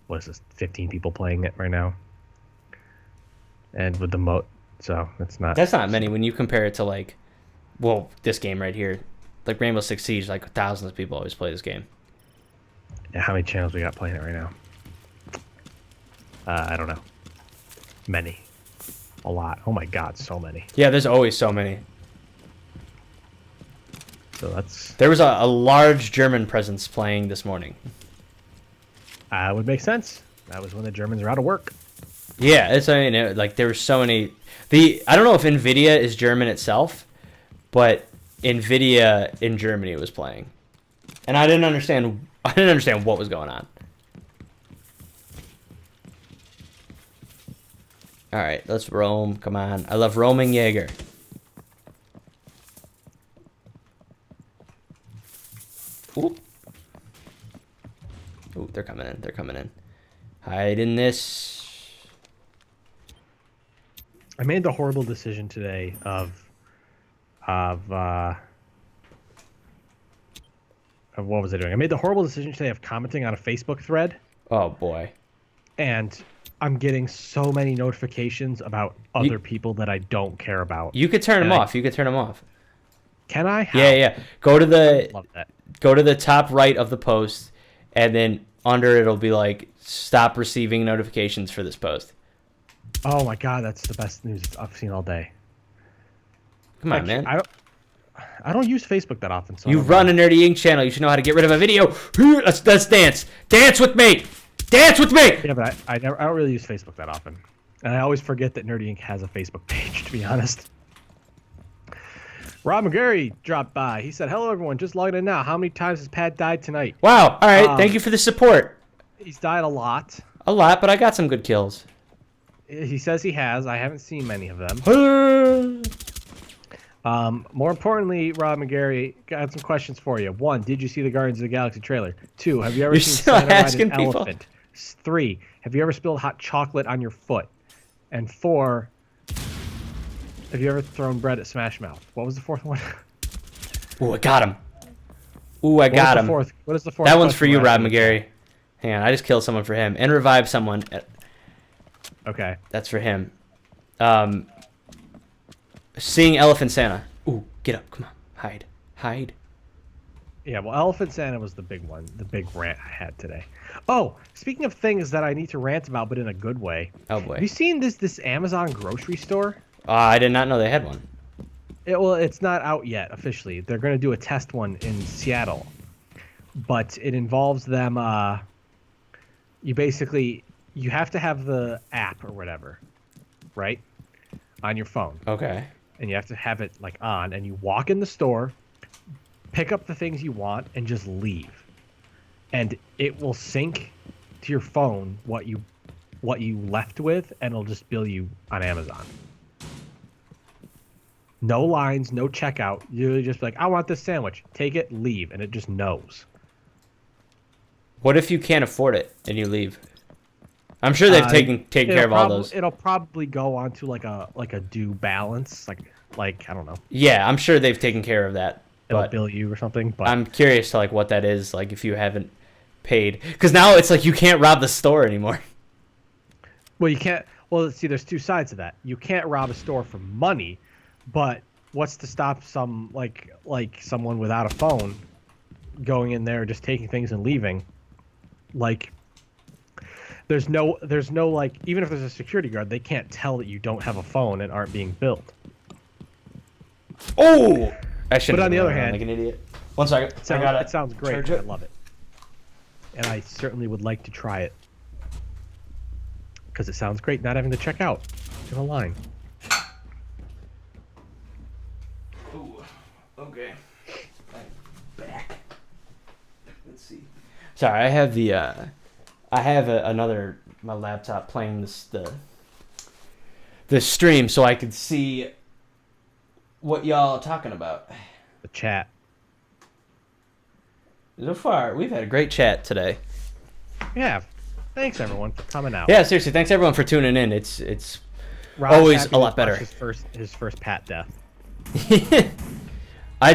15 people playing it right now. And with the moat, so it's not.
that's not many when you compare it to like, well, this game right here, like Rainbow Six Siege. Like thousands of people always play this game.
Yeah, how many channels we got playing it right now? I don't know. Many. A lot. Oh my god, so many.
Yeah, there's always so many.
So that's
There was a large German presence playing this morning.
would make sense. That was when the Germans were out of work.
Yeah, like there were so many. I don't know if Nvidia is German itself, but Nvidia in Germany was playing, and I didn't understand. I didn't understand what was going on. All right, let's roam. Come on, I love roaming Jaeger. Ooh. Ooh, they're coming in. They're coming in. Hide in this.
I made the horrible decision today of what was I doing? I made the horrible decision today of commenting on a Facebook thread,
Oh boy.
and I'm getting so many notifications about other people that I don't care about.
You could turn them
And
off. You could turn them off.
Can I? How?
Yeah. Go to
Love that.
the top right of the post, and then under it'll be like stop receiving notifications for this post.
Oh my god, that's the best news I've seen all day.
Come on, man.
I don't use Facebook that often. So
You run a Nerdy Inc. channel. You should know how to get rid of a video. Let's dance. Dance with me. Dance with me.
Yeah, but I don't really use Facebook that often, and I always forget that Nerdy Inc. has a Facebook page. To be honest. Rob McGarry dropped by. He said, "Hello, everyone. Just logging in now. How many times has Pat died tonight?"
Wow. All right. Thank you for the support.
He's died a lot.
A lot, but I got some good kills.
He says he has. I haven't seen many of them. More importantly, Rob McGarry, got some questions for you. 1, did you see the Guardians of the Galaxy trailer? 2, have you ever
You're
seen
still
Santa ride
asking
an
people.
elephant? 3, have you ever spilled hot chocolate on your foot? And 4, have you ever thrown bread at Smash Mouth? What was the 4th one?
Ooh, I got him. Ooh, I got him.
What is the 4th?
That one's for you,
question?
Rob McGarry. Hang on. I just killed someone for him and revived someone.
Okay.
That's for him. Seeing Elephant Santa. Ooh, get up. Come on. Hide. Hide.
Yeah, well, Elephant Santa was the big one, the big rant I had today. Oh, speaking of things that I need to rant about, but in a good way.
Oh,
Have
boy.
you seen this Amazon grocery store?
I did not know they had one.
It's not out yet officially. They're going to do a test one in Seattle, but it involves them. You have to have the app or whatever, right, on your phone,
Okay.
and you have to have it like on, and you walk in the store, pick up the things you want, and just leave, and it will sync to your phone what you left with, and it'll just bill you on Amazon. No lines, no checkout. You just be like, I want this sandwich. Take it, leave, and it just knows.
What if you can't afford it and you leave? I'm sure they've taken care of all those.
It'll probably go on to like a due balance, like I don't know.
Yeah, I'm sure they've taken care of that.
It'll
But
bill you or something. But
I'm curious to like what that is, like if you haven't paid, because now it's like you can't rob the store anymore.
well, you can't. Well, see, there's two sides to that. You can't rob a store for money, but what's to stop like someone without a phone going in there, just taking things and leaving? Like, there's no like, even if there's a security guard, they can't tell that you don't have a phone and aren't being billed.
Oh, I should.
But on the other hand,
like an idiot. 1 second.
It sounds great.
Charge it.
I love it, and I certainly would like to try it because it sounds great. Not having to check out in a line.
Ooh, okay. I'm back. Let's see. Sorry, I have another my laptop playing the stream so I could see what y'all are talking about.
The chat.
So far, we've had a great chat today.
Yeah. Thanks everyone for coming out.
Yeah, seriously, thanks everyone for tuning in. It's
Rob's
always
happy
a
to
lot better.
watch His first Pat death.
I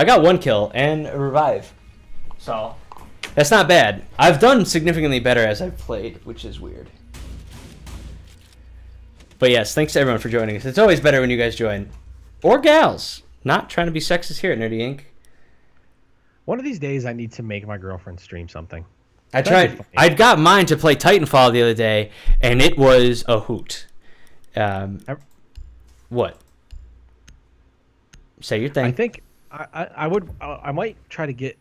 got 1 kill and a revive. So that's not bad. I've done significantly better as I've played, which is weird. But yes, thanks to everyone for joining us. It's always better when you guys join. Or gals. Not trying to be sexist here at Nerdy Inc.
One of these days, I need to make my girlfriend stream something.
I
That'd be
tried.
funny.
I got mine to play Titanfall the other day, and it was a hoot. What? Say your thing.
I think I might try to get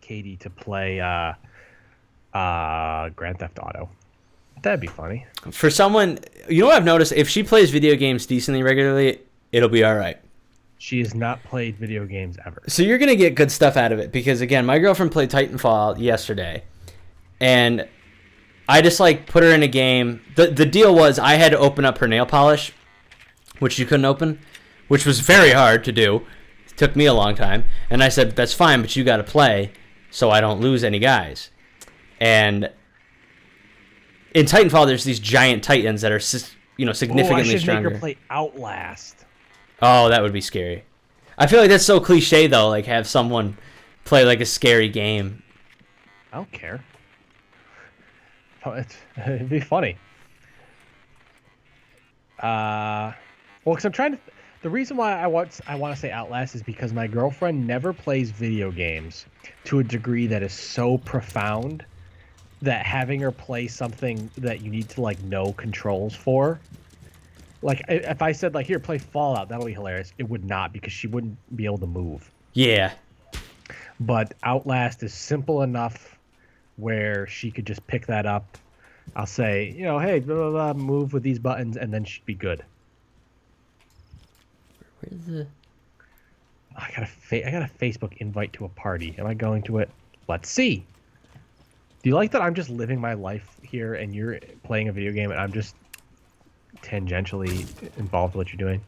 Katie to play Grand Theft Auto. That'd be funny.
For someone, you know what I've noticed? If she plays video games decently regularly, it'll be all right.
She has not played video games ever.
So you're gonna get good stuff out of it because again, my girlfriend played Titanfall yesterday, and I just like put her in a game. The deal was I had to open up her nail polish, which you couldn't open, which was very hard to do. It took me a long time, and I said that's fine, but you got to play. so I don't lose any guys. And in Titanfall, there's these giant titans that are significantly
I should
stronger.
make her play Outlast.
Oh, that would be scary. I feel like that's so cliche though. Like have someone play like a scary game.
I don't care. It'd be funny. Well, because I'm trying to. The reason why I want to say Outlast is because my girlfriend never plays video games to a degree that is so profound that having her play something that you need to like know controls for. Like if I said like here play Fallout, that'll be hilarious. It would not because she wouldn't be able to move.
Yeah.
But Outlast is simple enough where she could just pick that up. I'll say, hey, blah, blah, blah, move with these buttons, and then she'd be good.
Where's the...
I got a Facebook invite to a party. Am I going to it? Let's see. Do you like that I'm just living my life here and you're playing a video game and I'm just tangentially involved with what you're doing?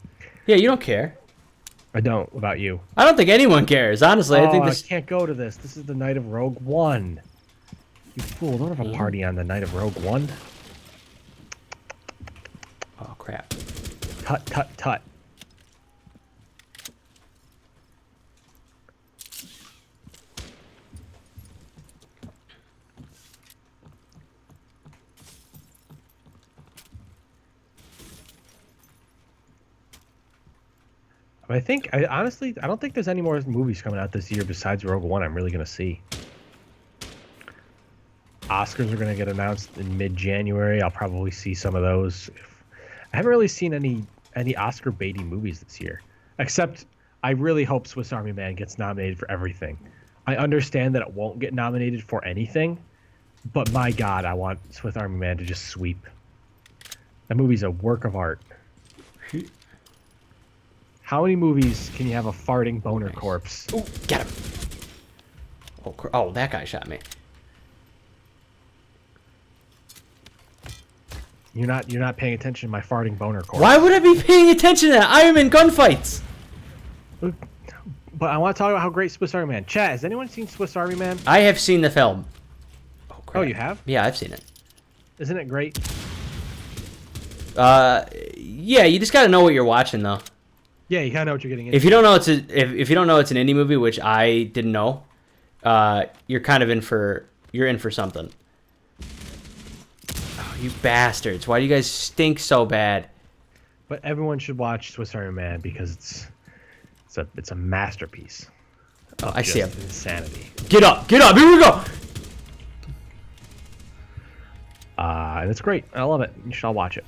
Yeah, you don't care.
I don't about you.
I don't think anyone cares, honestly. I think this...
I can't go to this. This is the night of Rogue One. You fool, don't have a party on the night of Rogue One.
Oh, crap.
Tut, tut, tut. Honestly, I don't think there's any more movies coming out this year besides Rogue One I'm really going to see. Oscars are going to get announced in mid-January. I'll probably see some of those. I haven't really seen any Oscar baiting movies this year, except I really hope Swiss Army Man gets nominated for everything. I understand that it won't get nominated for anything, but my God, I want Swiss Army Man to just sweep. That movie's a work of art. How many movies can you have a farting boner corpse?
Oh, get him. Oh, that guy shot me.
You're not paying attention to my farting boner corpse.
Why would I be paying attention to that? I am in gunfights.
But I want to talk about how great Swiss Army Man. Chat, has anyone seen Swiss Army Man?
I have seen the film.
Oh, crap. Oh, you have?
Yeah, I've seen it.
Isn't it great?
Yeah, you just gotta know what you're watching though.
Yeah, you gotta know what you're getting into.
If you don't know if you don't know it's an indie movie, which I didn't know, you're kind of in for something. Oh, you bastards! Why do you guys stink so bad?
But everyone should watch Swiss Army Man because it's a masterpiece.
Oh, I see him.
Insanity.
Get up! Here we go.
And it's great. I love it. You should all watch it.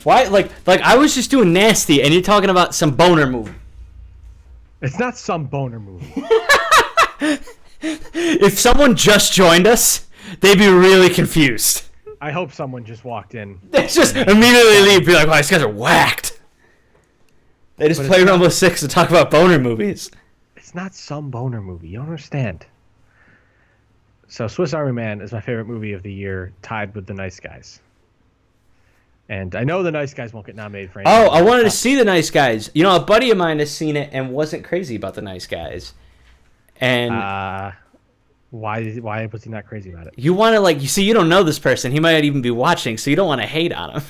Why? Like I was just doing nasty, and you're talking about some boner movie.
It's not some boner movie.
If someone just joined us, they'd be really confused.
I hope someone just walked in.
They just immediately leave, be like, "Wow, these guys are whacked." They just play Rumble 6 and talk about boner movies.
It's not some boner movie. You don't understand. So Swiss Army Man is my favorite movie of the year, tied with The Nice Guys. And I know The Nice Guys won't get nominated for anything.
Oh, I wanted to see The Nice Guys. You know, a buddy of mine has seen it and wasn't crazy about The Nice Guys. And
why was he not crazy about it?
you want to you don't know this person. He might even be watching, so you don't want to hate on him.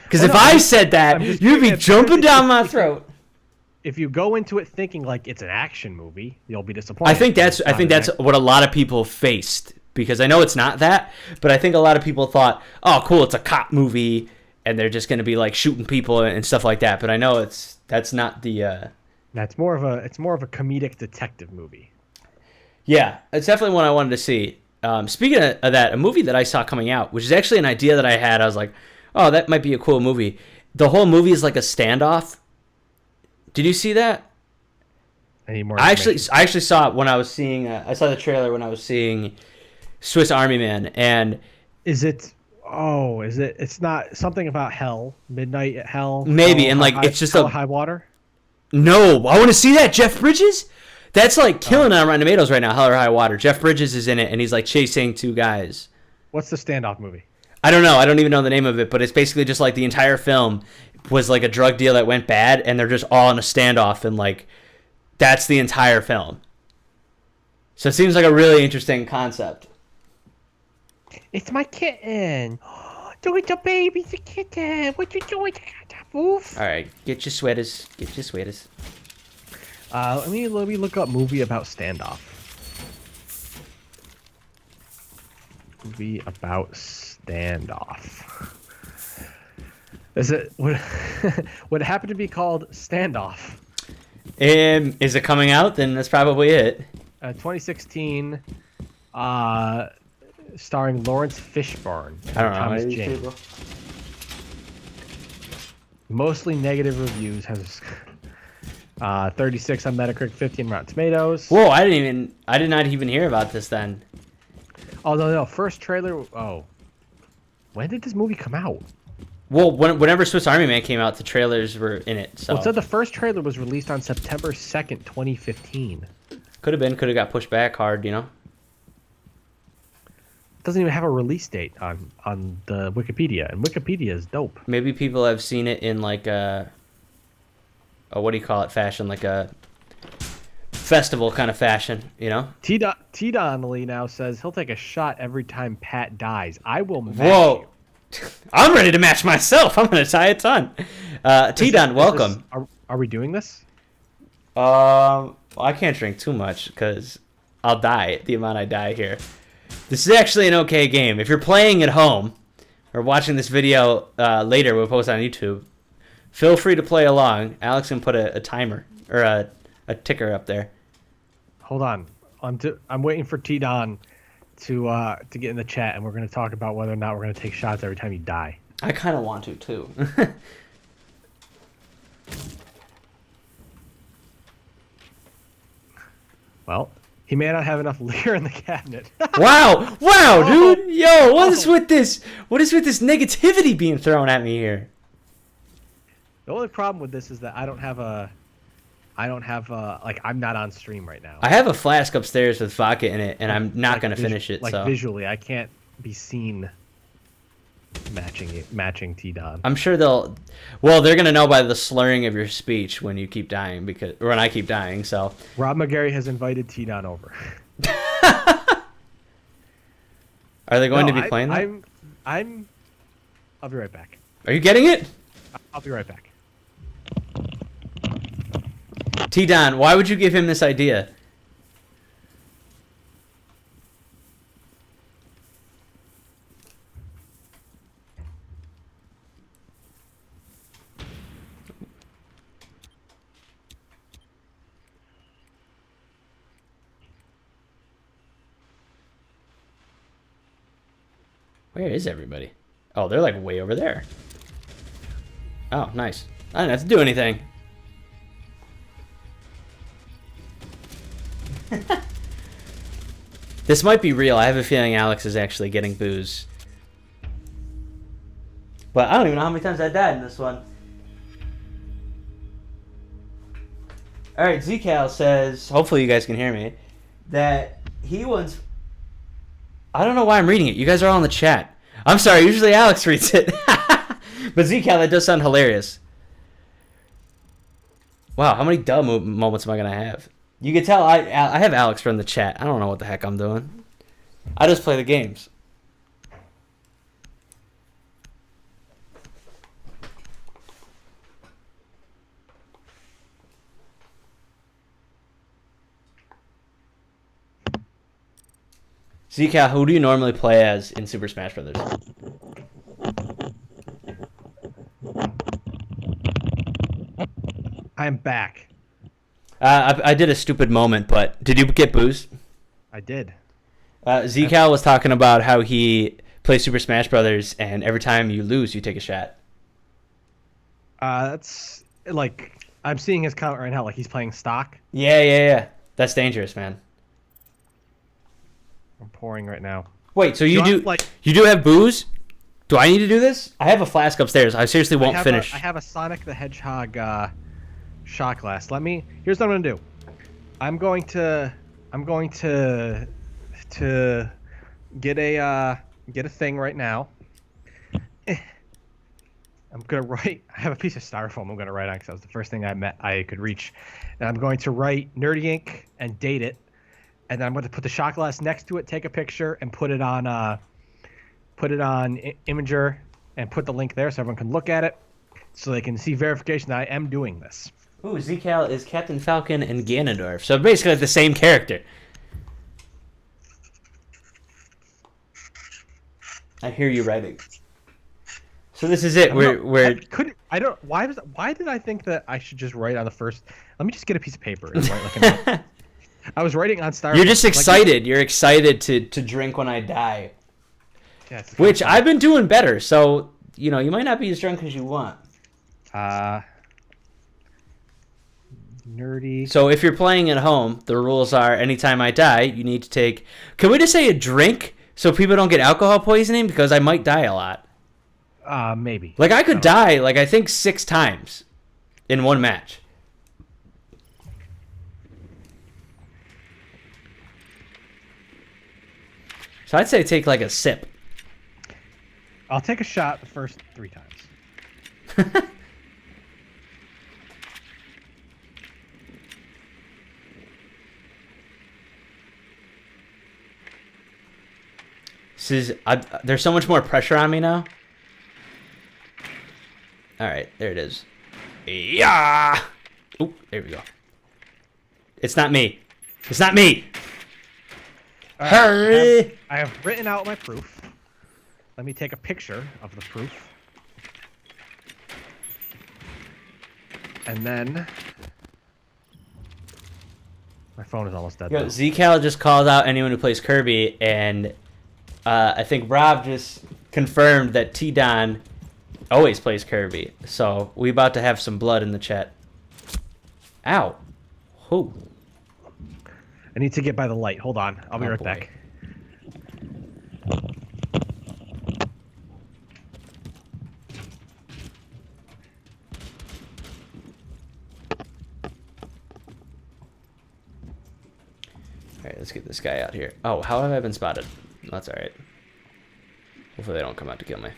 Because I said that, you'd be jumping down my throat.
If you go into it thinking like it's an action movie, you'll be disappointed.
I think that's what a lot of people faced. Because I know it's not that, but I think a lot of people thought, "Oh, cool, it's a cop movie, and they're just going to be like shooting people and stuff like that." But I know that's not the.
That's more of a comedic detective movie.
Yeah, it's definitely one I wanted to see. Speaking of that, a movie that I saw coming out, which is actually an idea that I had, I was like, "Oh, that might be a cool movie." The whole movie is like a standoff. Did you see that?
I need more.
I actually saw it when I was seeing. I saw the trailer when I was seeing Swiss Army Man, and
it's not something about hell, midnight at hell,
maybe, and it's just a
high water.
No, I want to see that. Jeff Bridges, that's like killing it on Rotten Tomatoes right now. Hell or High Water. Jeff Bridges is in it, and he's like chasing two guys.
What's the standoff movie?
I don't know. I don't even know the name of it, but it's basically just like the entire film was like a drug deal that went bad, and they're just all in a standoff, and like That's the entire film. So it seems like a really interesting concept.
It's my kitten. Do it, the baby's a kitten. What you doing? Woof.
All right, get your sweaters. Get your sweaters.
Let me look up movie about standoff. Movie about standoff. Is it would would it happen to be called Standoff?
Is it coming out? Then that's probably it.
2016, starring Lawrence Fishburne and
I don't know.
Thomas Jane. Mostly negative reviews. Has 36 on Metacritic, 50 on Rotten Tomatoes.
Whoa! I did not even hear about this then.
Oh no! First trailer. Oh, when did this movie come out?
Well, whenever Swiss Army Man came out, the trailers were in it. So
Well, it said the first trailer was released on September 2nd, 2015.
could have got pushed back hard, you know.
Doesn't even have a release date on the Wikipedia, and Wikipedia is dope.
Maybe people have seen it in like a what do you call it, fashion, like a festival kind of fashion, you know.
T. Donnelly now says he'll take a shot every time Pat dies. I will match
Whoa.
you.
I'm ready to match myself. I'm gonna tie a ton. T-Don, welcome.
Are we doing this?
I can't drink too much because I'll die the amount I die here. This is actually an okay game. If you're playing at home or watching this video later, we'll post on YouTube. Feel free to play along. Alex can put a timer or a ticker up there.
Hold on. I'm waiting for T. Don to get in the chat, and we're going to talk about whether or not we're going to take shots every time you die.
I kind of want to too.
Well, he may not have enough liquor in the cabinet.
Wow, dude, yo, what is with this? What is with this negativity being thrown at me here?
The only problem with this is that I don't have like, I'm not on stream right now.
I have a flask upstairs with vodka in it, and I'm not
Like,
gonna finish it.
Like,
so
visually, I can't be seen matching T-Don.
I'm sure they're gonna know by the slurring of your speech when you keep dying when I keep dying. So
Rob McGarry has invited T-Don over.
are they going to be playing that?
I'll be right back.
Are you getting it?
I'll be right back.
T-Don, why would you give him this idea? Where is everybody? Oh, they're like way over there. Oh, nice. I didn't have to do anything. This might be real. I have a feeling Alex is actually getting booze. But I don't even know how many times I died in this one. Alright, Zcal says, hopefully you guys can hear me, that he once... I don't know why I'm reading it. You guys are all in the chat. I'm sorry, usually Alex reads it. But Zcal, that does sound hilarious. Wow, how many dumb moments am I going to have? You can tell I have Alex from the chat. I don't know what the heck I'm doing. I just play the games. Zcal, who do you normally play as in Super Smash Brothers?
I'm back.
I did a stupid moment, but did you get booze?
I did.
Zcal was talking about how he plays Super Smash Brothers, and every time you lose, you take a shot.
That's like, I'm seeing his comment right now. Like, he's playing stock.
Yeah. That's dangerous, man.
I'm pouring right now.
Wait, so you
like
do have booze? Do I need to do this? I have a flask upstairs. I seriously won't finish.
I have a Sonic the Hedgehog shot glass. Here's what I'm gonna do. I'm going to get a thing right now. I'm gonna write. I have a piece of styrofoam I'm gonna write on because that was the first thing I could reach, and I'm going to write Nerdy Ink and date it, and then I'm going to put the shot glass next to it, take a picture, and put it on Imager, and put the link there so everyone can look at it, so they can see verification that I am doing this.
Ooh, Zcal is Captain Falcon and Ganondorf. So basically the same character. I hear you writing. So this is it. We're
Why did I think that I should just write on the first? Let me just get a piece of paper and write like a note. I was writing on styrofoam.
You're just excited. You're excited to drink when I die.
Yeah,
Which I've been doing better. So, you know, you might not be as drunk as you want.
Nerdy.
So if you're playing at home, the rules are anytime I die, you need to take... Can we just say a drink so people don't get alcohol poisoning? Because I might die a lot.
Maybe.
Like, I could die, like, I think 6 times in one match. So I'd say take, like, a sip.
I'll take a shot the first 3 times.
There's so much more pressure on me now. All right, there it is. Yeah. Oop, there we go. It's not me. It's not me. Hurry!
I have written out my proof. Let me take a picture of the proof. And then... My phone is almost dead.
Yo, Zcal just called out anyone who plays Kirby, and I think Rob just confirmed that T-Don always plays Kirby. So we about to have some blood in the chat. Ow. Who?
I need to get by the light. Hold on. I'll be right
boy.
back.
Alright, let's get this guy out here. Oh, how have I been spotted? That's alright. Hopefully they don't come out to kill me.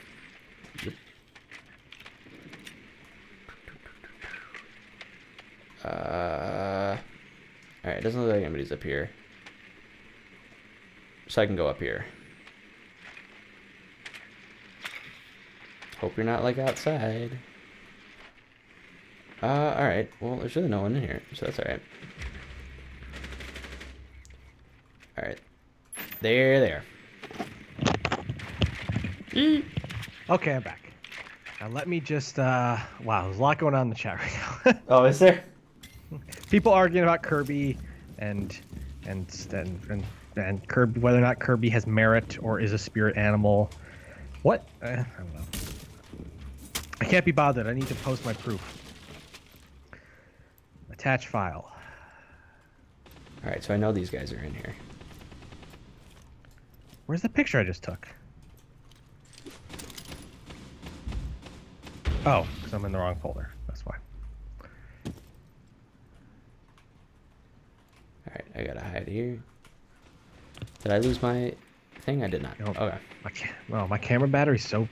Alright, it doesn't look like anybody's up here. So I can go up here. Hope you're not, like, outside. Alright. Well, there's really no one in here, so that's alright. Alright. There.
Okay, I'm back. Now let me just, wow, there's a lot going on in the chat right now.
Oh, is there?
People arguing about Kirby and Kirby, whether or not Kirby has merit or is a spirit animal. What? I don't know. I can't be bothered. I need to post my proof. Attach file.
Alright, so I know these guys are in here.
Where's the picture I just took? Oh, because I'm in the wrong folder. That's why.
Alright, I gotta hide here. Did I lose my thing? I did not.
Nope.
Okay.
My camera battery's so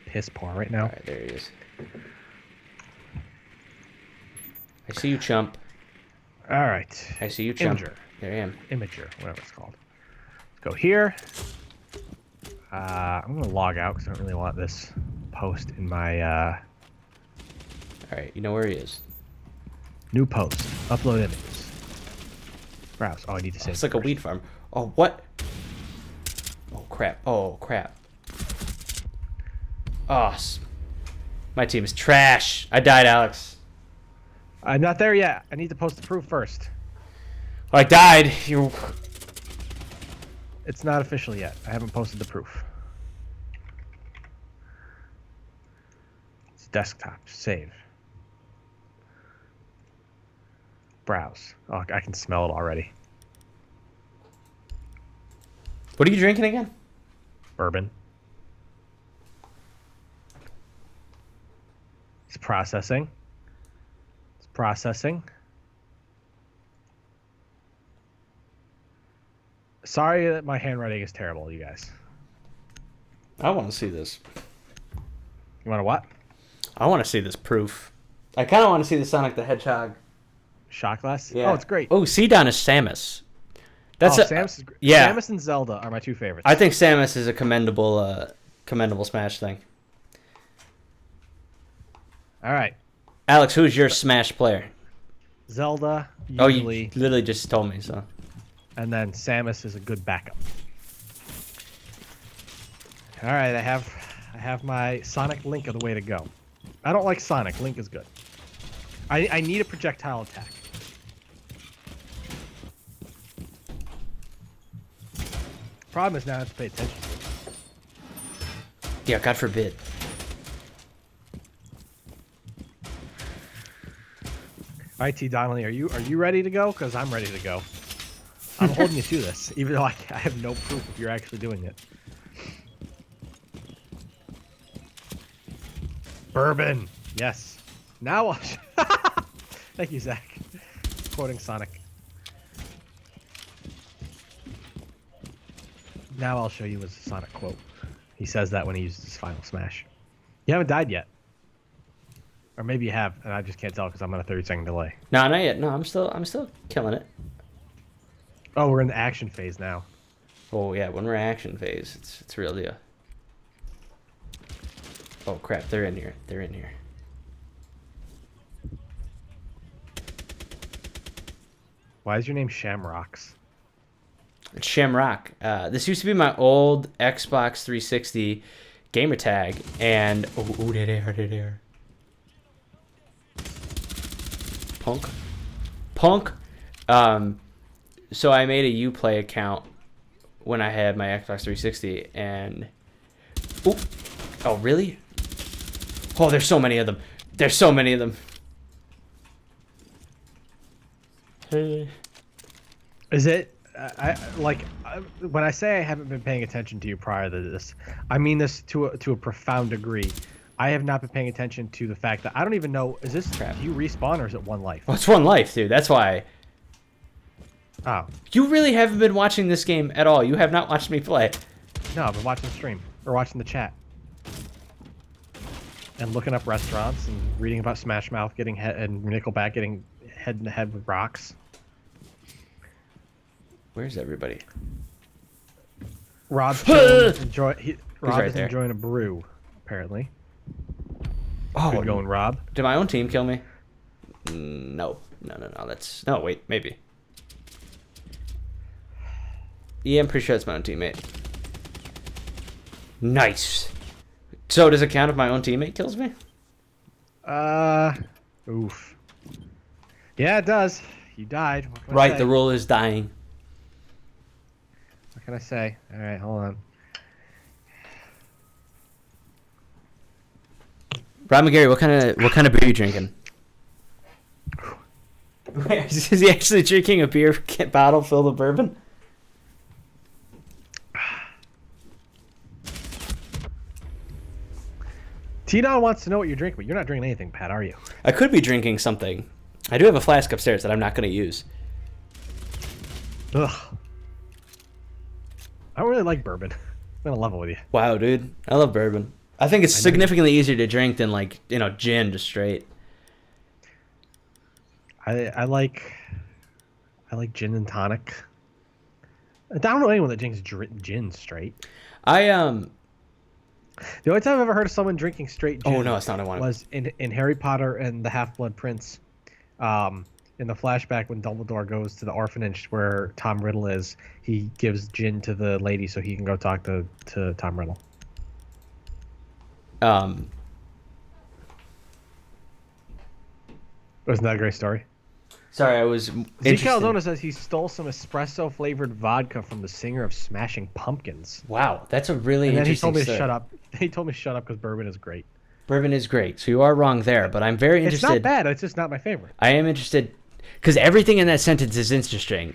piss poor right now.
Alright, there he is. I see you, chump.
All right.
I see you, chump.
Imager.
There I am.
Imager, whatever it's called. Let's go here. I'm gonna log out because I don't really want this post in my
Alright, you know where he is.
new post. Upload images. Browse. Oh, I need to save.
It's like a weed farm. Oh, what? Oh, crap. Oh, crap. Oh, my team is trash. I died, Alex.
I'm not there yet. I need to post the proof first.
I died. You.
It's not official yet. I haven't posted the proof. It's desktop. Save. Browse. Oh, I can smell it already.
What are you drinking again?
Bourbon. It's processing. It's processing. Sorry that my handwriting is terrible, you guys.
I want to see this.
You want to what?
I want to see this proof. I kind of want to see the Sonic the Hedgehog.
Shot glass?
Yeah.
Oh, it's great.
Oh, Seedon is Samus.
Samus,
yeah.
Samus and Zelda are my two favorites.
I think Samus is a commendable Smash thing.
All right.
Alex, who's your Smash player?
Zelda,
Oh,
usually,
you literally just told me, so.
and then Samus is a good backup. All right, I have my Sonic Link of the way to go. I don't like Sonic. Link is good. I need a projectile attack. Problem is now I have to pay attention.
Yeah, God forbid.
All right, T. Donnelly, are you ready to go? Because I'm ready to go. I'm holding you to this, even though I have no proof if you're actually doing it. Bourbon. Yes. Now I'll... Thank you, Zach. Quoting Sonic. Now I'll show you his Sonic quote. He says that when he uses his final smash. You haven't died yet. Or maybe you have, and I just can't tell because I'm on a 30-second delay.
No, not yet. No, I'm still killing it.
Oh, we're in the action phase now.
Oh yeah, when we're action phase, it's real deal. Oh crap, they're in here. They're in here.
Why is your name Shamrocks?
It's Shamrock. This used to be my old Xbox 360 gamer tag, and oh, there. Punk. So I made a Uplay account when I had my Xbox 360, and oh really? Oh, there's so many of them. There's so many of them.
Is it? When I say I haven't been paying attention to you prior to this, I mean this to a profound degree. I have not been paying attention to the fact that I don't even know. Is this crap? Do you respawn or is it one life?
Oh, it's one life, dude. That's why.
Oh.
You really haven't been watching this game at all. You have not watched me play.
No, I've been watching the stream or watching the chat and looking up restaurants and reading about Smash Mouth getting head and Nickelback getting head in the head with rocks.
Where's everybody?
Rob's
right
enjoying a brew, apparently.
Oh,
good going, Rob.
Did my own team kill me? No. That's no. Wait, maybe. Yeah, I'm pretty sure it's my own teammate. Nice. So does it count if my own teammate kills me?
Oof. Yeah, it does. You died. What can I
Right.
say?
The rule is dying.
What can I say? All right, hold on.
Rob McGarry, what kind of beer are you drinking? Is he actually drinking a beer bottle filled with bourbon?
T-Don wants to know what you're drinking, but you're not drinking anything, Pat, are you?
I could be drinking something. I do have a flask upstairs that I'm not going to use.
Ugh. I don't really like bourbon. I'm gonna level with you.
Wow, dude. I love bourbon. I think it's significantly easier to drink than gin just straight.
I like gin and tonic. I don't know anyone that drinks gin straight.
The
only time I've ever heard of someone drinking straight gin
no, it's not. I want
was in Harry Potter and the Half-Blood Prince. In the flashback when Dumbledore goes to the orphanage where Tom Riddle is, he gives gin to the lady so he can go talk to Tom Riddle. Wasn't that a great story?
Sorry, I was
Zeke
interested.
Caldona says he stole some espresso-flavored vodka from the singer of Smashing Pumpkins.
Wow, that's a really
And then he
interesting
told me to
story.
shut up. He told me to shut up because bourbon is great.
Bourbon is great, so you are wrong there, but I'm very interested.
It's not bad. It's just not my favorite.
I am interested because everything in that sentence is interesting.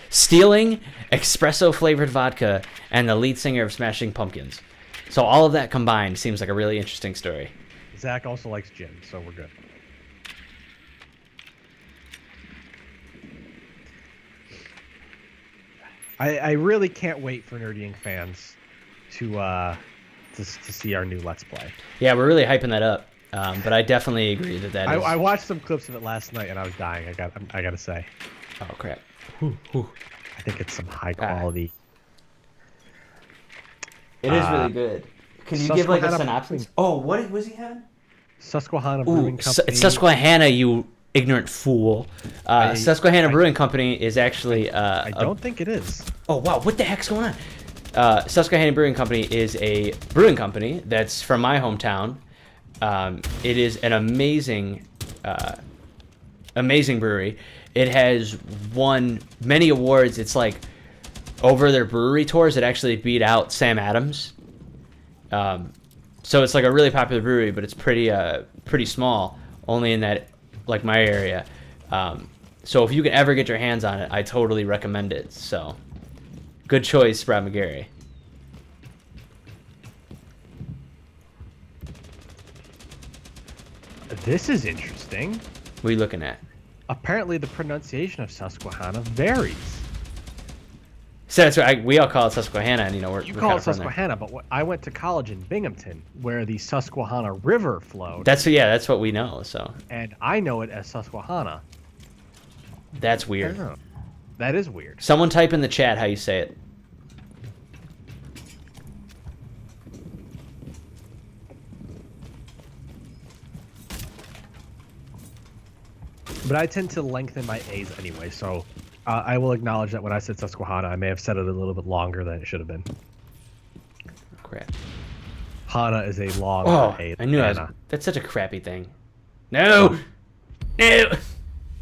Stealing espresso-flavored vodka and the lead singer of Smashing Pumpkins. So all of that combined seems like a really interesting story.
Zach also likes gin, so we're good. I really can't wait for Nerdy Inc. fans to to see our new Let's Play.
Yeah, we're really hyping that up. But I definitely agree that is.
I watched some clips of it last night and I was dying. I gotta say.
Oh crap!
I think it's some high quality.
It is really good. Can you give like a synopsis? Oh, what was he having?
Susquehanna Brewing Company.
It's Susquehanna, you ignorant fool. Susquehanna Brewing Company is actually.
I don't think it is.
Oh wow! What the heck's going on? Susquehanna Brewing Company is a brewing company that's from my hometown. It is an amazing brewery. It has won many awards. It's like over their brewery tours, it actually beat out Sam Adams. So it's like a really popular brewery, but it's pretty small, only in that like my area. So if you can ever get your hands on it, I totally recommend it. So good choice, Brad McGarry.
This is interesting.
What are you looking at?
Apparently, the pronunciation of Susquehanna varies.
So that's right. We all call it Susquehanna, and we're
call it Susquehanna, but I went to college in Binghamton, where the Susquehanna River flowed.
That's what we know. So.
And I know it as Susquehanna.
That's weird.
That is weird.
Someone type in the chat how you say it.
But I tend to lengthen my A's anyway, so I will acknowledge that when I said Susquehanna, I may have said it a little bit longer than it should have been.
Crap.
Hana is a long A.
I knew that's such a crappy thing. No! No!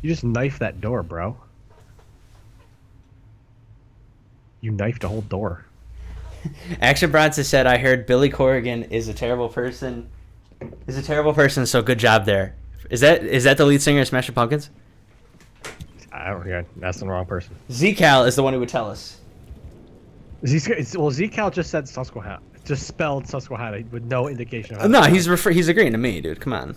You just knifed that door, bro. You knifed a whole door.
Action Bronson said, I heard Billy Corrigan is a terrible person. So good job there. Is that the lead singer of Smashing Pumpkins?
I don't know. That's the wrong person.
Z-Cal is the one who would tell us.
Z-Cal just said Susquehanna. Just spelled Susquehanna with no indication of how
No, he's agreeing to me, dude. Come on.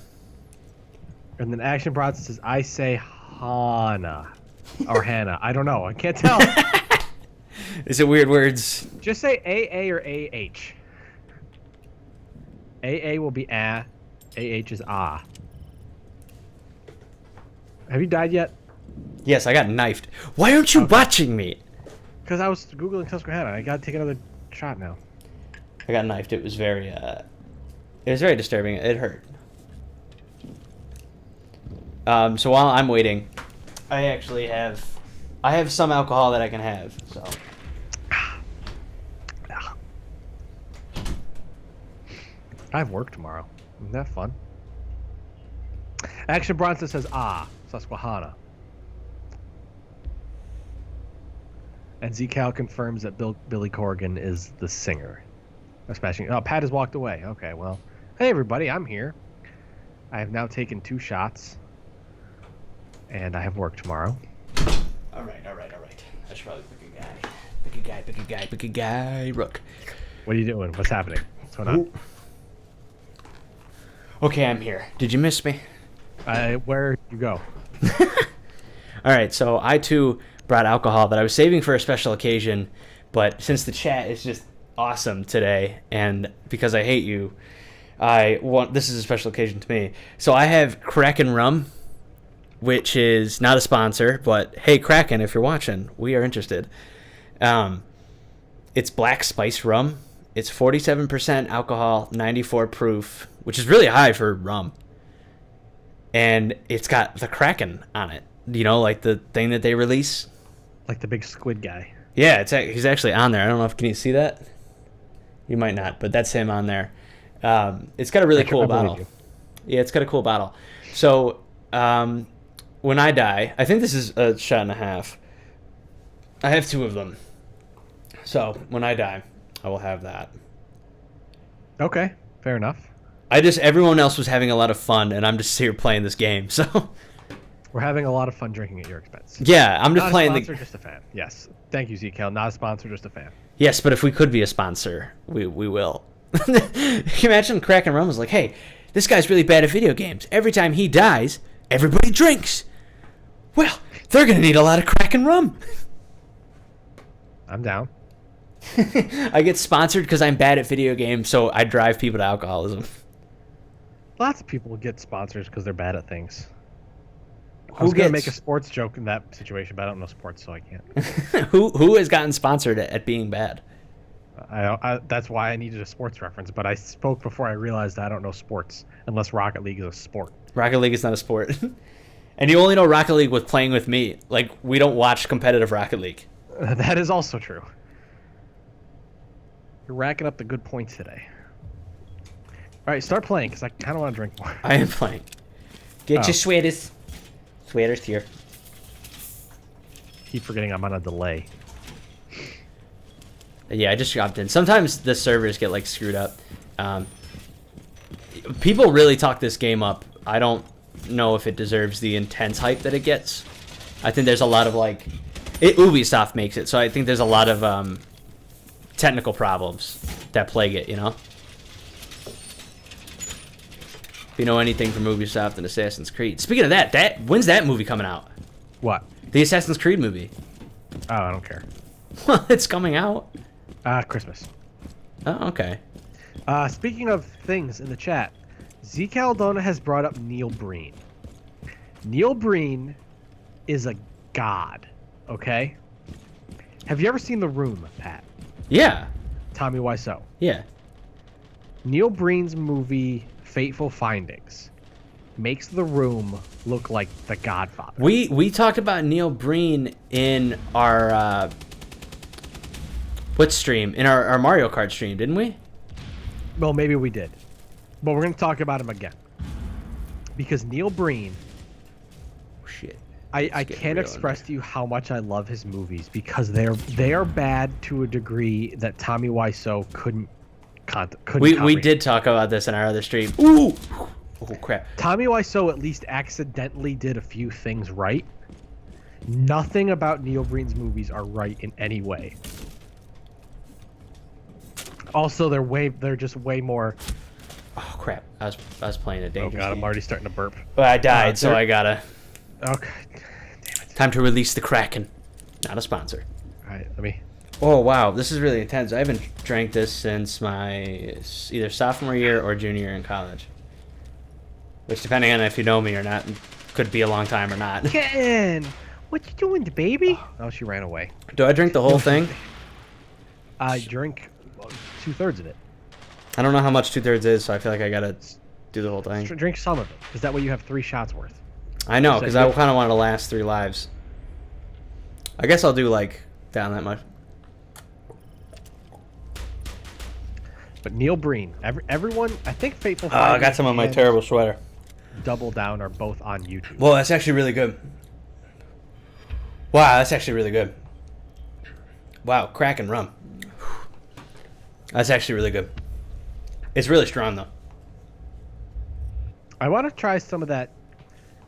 And then Action Bronson says, I say Hana. Or Hannah. I don't know. I can't tell.
Is it weird words?
Just say AA or AH. AA will be AH is ah. Have you died yet?
Yes, I got knifed. Why aren't you watching me?
Because I was Googling Susquehanna. I gotta take another shot now.
I got knifed. It was very disturbing. It hurt. So while I'm waiting, I have some alcohol that I can have. So.
I have work tomorrow. Isn't that fun? Action Bronson says, Susquehanna. And Z-Cal confirms that Billy Corrigan is the singer. Pat has walked away. Okay, well. Hey, everybody, I'm here. I have now taken 2 shots. And I have work tomorrow.
All right. I should probably pick a guy. Rook.
What are you doing? What's happening? What's going on?
Okay, I'm here. Did you miss me?
Where you go?
All right, so I too brought alcohol that I was saving for a special occasion, but since the chat is just awesome today, and because I hate you, this is a special occasion to me. So I have Kraken rum, which is not a sponsor, but hey, Kraken, if you're watching, we are interested. It's black spice rum. It's 47% alcohol, 94 proof, which is really high for rum. And it's got the Kraken on it. Like the thing that they release?
Like the big squid guy.
Yeah, he's actually on there. I don't know can you see that? You might not, but that's him on there. It's got a really cool bottle. Yeah, it's got a cool bottle. So, when I die, I think this is a shot and a half. I have 2 of them. So, when I die, I will have that.
Okay, fair enough.
Everyone else was having a lot of fun, and I'm just here playing this game, so.
We're having a lot of fun drinking at your expense.
Yeah, I'm just playing
the... Not a sponsor, just a fan. Yes. Thank you, Z-Cal. Not a sponsor, just a fan.
Yes, but if we could be a sponsor, we will. Can you imagine Kraken Rum was like, hey, this guy's really bad at video games. Every time he dies, everybody drinks. Well, they're going to need a lot of Kraken Rum.
I'm down.
I get sponsored because I'm bad at video games, so I drive people to alcoholism.
Lots of people get sponsors because they're bad at things. I
Who
was gonna
gets
make a sports joke in that situation, but I don't know sports, so I can't.
who has gotten sponsored at being bad?
That's why I needed a sports reference, but I spoke before I realized I don't know sports unless Rocket League is a sport.
Rocket League is not a sport. And you only know Rocket League with playing with me. Like, we don't watch competitive Rocket League.
That is also true. You're racking up the good points today. All right, start playing because I kind of want to drink more.
I am playing. Get your sweaters. Sweaters here.
Keep forgetting I'm on a delay.
Yeah, I just dropped in. Sometimes the servers get, like, screwed up. People really talk this game up. I don't know if it deserves the intense hype that it gets. I think there's a lot of, like... Ubisoft makes it, so I think there's a lot of technical problems that plague it, you know? If you know anything from Ubisoft and Assassin's Creed. Speaking of that, when's that movie coming out?
What?
The Assassin's Creed movie.
Oh, I don't care.
Well, it's coming out.
Christmas.
Oh, okay.
Speaking of things in the chat, Z Caldona has brought up Neil Breen. Neil Breen is a god, okay? Have you ever seen The Room, Pat?
Yeah.
Tommy Wiseau.
Yeah.
Neil Breen's movie Fateful Findings makes The Room look like The Godfather.
We talked about Neil Breen in our what stream? In our Mario Kart stream, didn't we?
Well, maybe we did. But we're going to talk about him again. Because Neil Breen,
Shit.
I can't express to you how much I love his movies because they are bad to a degree that Tommy Wiseau couldn't
We did talk about this in our other stream. Ooh! Oh, crap.
Tommy Wiseau at least accidentally did a few things right. Nothing about Neil Breen's movies are right in any way. Also, they're just way more.
Oh, crap. I was playing a dangerous
Oh god,
game.
I'm already starting to burp.
Well, I died, so I gotta...
Okay. Damn it.
Time to release the Kraken. Not a sponsor.
Alright, let me...
Oh, wow. This is really intense. I haven't drank this since my either sophomore year or junior year in college. Which, depending on if you know me or not, could be a long time or not.
Ken! What you doing, baby? Oh, she ran away.
Do I drink the whole thing?
I drink 2/3 of it.
I don't know how much 2/3 is, so I feel like I gotta do the whole thing.
Drink some of it, because that way you have 3 shots worth.
I know, because I
good?
kind of want to last 3 lives. I guess I'll do, like, down that much.
But Neil Breen, everyone, I think Fateful
Oh,
Findings
I got some on my
and
terrible sweater.
Double Down are both on YouTube.
Well, that's actually really good. Wow, that's actually really good. Wow, Kraken rum. That's actually really good. It's really strong, though.
I want to try some of that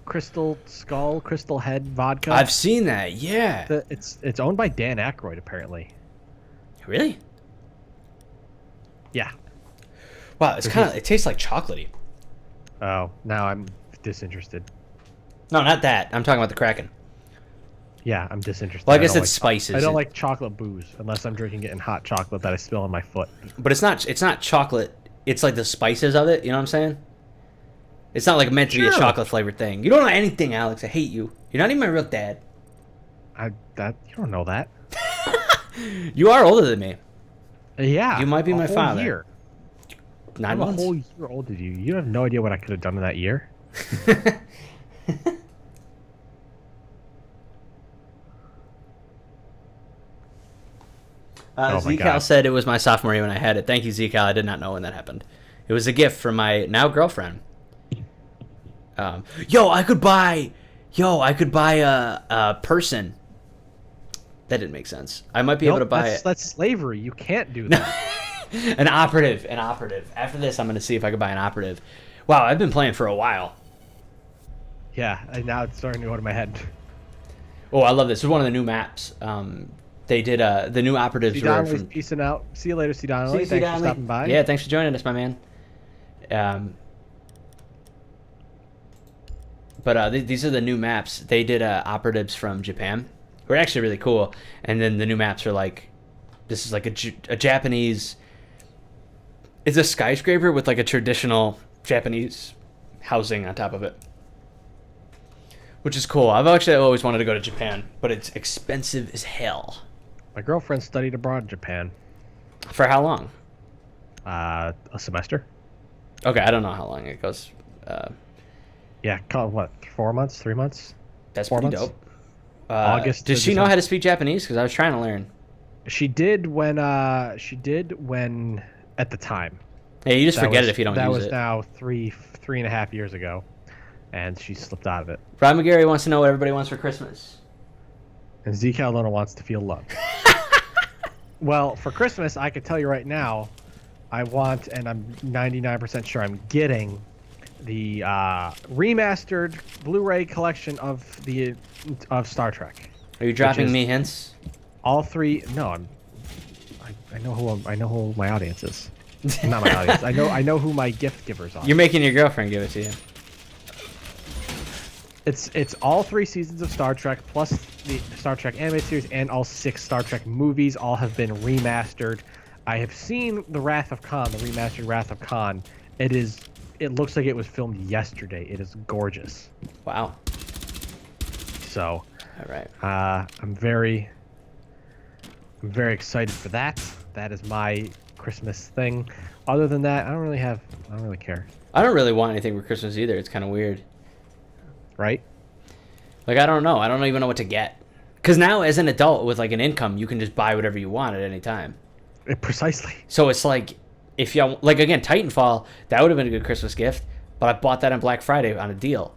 Crystal Head vodka.
I've seen that, yeah.
It's owned by Dan Aykroyd, apparently.
Really?
Yeah.
Wow, it tastes like chocolatey.
Oh, now I'm disinterested.
No, not that. I'm talking about the Kraken.
Yeah, I'm disinterested.
Well, I guess
don't
it's
like,
spices.
I don't like chocolate booze unless I'm drinking it in hot chocolate that I spill on my foot.
But it's not chocolate. It's like the spices of it, you know what I'm saying? It's not like meant to be a chocolate flavored thing. You don't know anything, Alex. I hate you. You're not even my real dad.
You don't know that.
You are older than me.
Yeah.
You might be my father.
Year.
9
I'm
months.
a whole year older than you. You have no idea what I could have done in that year. Oh my
Zcal
God.
said it was my sophomore year when I had it. Thank you, Zcal. I did not know when that happened. It was a gift from my now girlfriend. I could buy a person. That didn't make sense. I might be able to buy it.
That's slavery. You can't do that.
An operative. After this, I'm going to see if I can buy an operative. Wow, I've been playing for a while.
Yeah, and now it's starting to go to my head.
Oh, I love this. This is one of the new maps. They did the new operatives.
C. Donnelly's peacing out. See you later, C. Donnelly. Thanks for stopping by.
Yeah, thanks for joining us, my man. But these are the new maps. They did operatives from Japan. Who are actually really cool. And then the new maps are like This is like a Japanese. It's a skyscraper with like a traditional Japanese housing on top of it, which is cool. I've actually always wanted to go to Japan, but it's expensive as hell.
My girlfriend studied abroad in Japan.
For how long?
A semester.
Okay, I don't know how long it goes.
Yeah, what? 4 months? 3 months?
That's
4
pretty
months?
dope.
August.
Does she know how to speak Japanese? Because I was trying to learn.
She did when. At the time.
Hey, you just forget it if you don't use it.
That was now 3.5 years ago, and she slipped out of it.
Brian McGarry wants to know what everybody wants for Christmas.
And Zeke Aldona wants to feel loved. Well, for Christmas, I could tell you right now, I want, and I'm 99% sure I'm getting, the remastered Blu-ray collection of Star Trek.
Are you dropping me hints?
All three. No, I know who my audience is. Not my audience. I know who my gift givers are.
You're making your girlfriend give it to you.
It's all 3 seasons of Star Trek plus the Star Trek animated series and all 6 Star Trek movies. All have been remastered. I have seen the Wrath of Khan, the remastered Wrath of Khan. It looks like it was filmed yesterday. It is gorgeous.
Wow.
So,
all right.
I'm very excited for that. That is my Christmas thing. Other than that, I don't really care.
I don't really want anything for Christmas either. It's kind of weird.
Right?
Like, I don't know. I don't even know what to get. Because now, as an adult with, like, an income, you can just buy whatever you want at any time.
Precisely.
So it's like, if you, like, again, Titanfall, that would have been a good Christmas gift, but I bought that on Black Friday on a deal.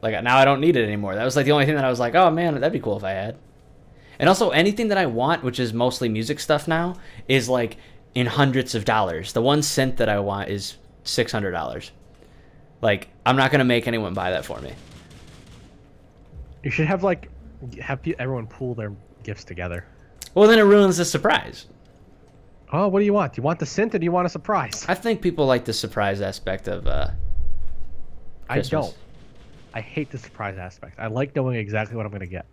Like, now I don't need it anymore. That was, like, the only thing that I was like, oh, man, that'd be cool if I had. And also, anything that I want, which is mostly music stuff now, is, like, in hundreds of dollars. The 1 cent that I want is $600. Like, I'm not going to make anyone buy that for me.
You should have everyone pool their gifts together.
Well, then it ruins the surprise.
Oh, what do you want? Do you want the synth or do you want a surprise?
I think people like the surprise aspect of
I don't. I hate the surprise aspect. I like knowing exactly what I'm going to get.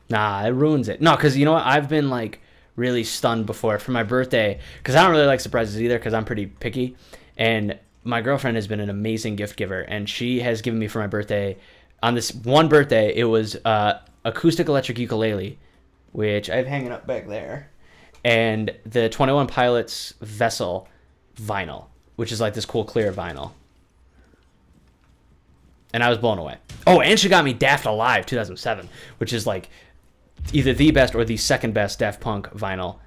Nah, it ruins it. No, because you know what? I've been, like, really stunned before for my birthday. Because I don't really like surprises either because I'm pretty picky. And my girlfriend has been an amazing gift giver. And she has given me for my birthday... On this one birthday, it was acoustic electric ukulele, which I have hanging up back there, and the 21 Pilots Vessel vinyl, which is like this cool clear vinyl. And I was blown away. Oh, and she got me Daft Alive 2007, which is like either the best or the second best Daft Punk vinyl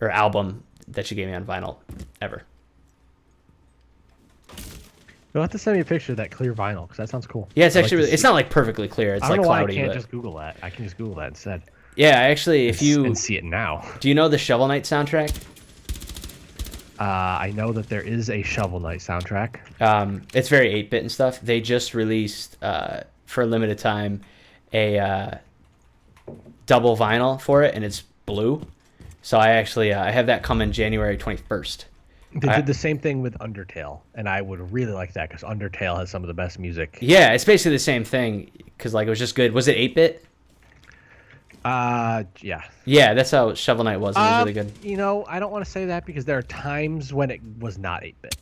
or album that she gave me on vinyl ever.
You'll have to send me a picture of that clear vinyl because that sounds cool.
Yeah, it's actually it's not like perfectly clear. It's
I don't
like
know
cloudy.
Why I can't
but...
just Google that. I can just Google that instead.
Yeah, actually, if you
and see it now.
Do you know the Shovel Knight soundtrack?
I know that there is a Shovel Knight soundtrack.
It's very 8-bit and stuff. They just released for a limited time a double vinyl for it, and it's blue. So I actually I have that coming January 21st.
They did the same thing with Undertale, and I would really like that because Undertale has some of the best music.
Yeah, it's basically the same thing because like it was just good. Was it 8-bit?
Yeah.
Yeah, that's how Shovel Knight was. It was really good.
You know, I don't want to say that because there are times when it was not 8-bit.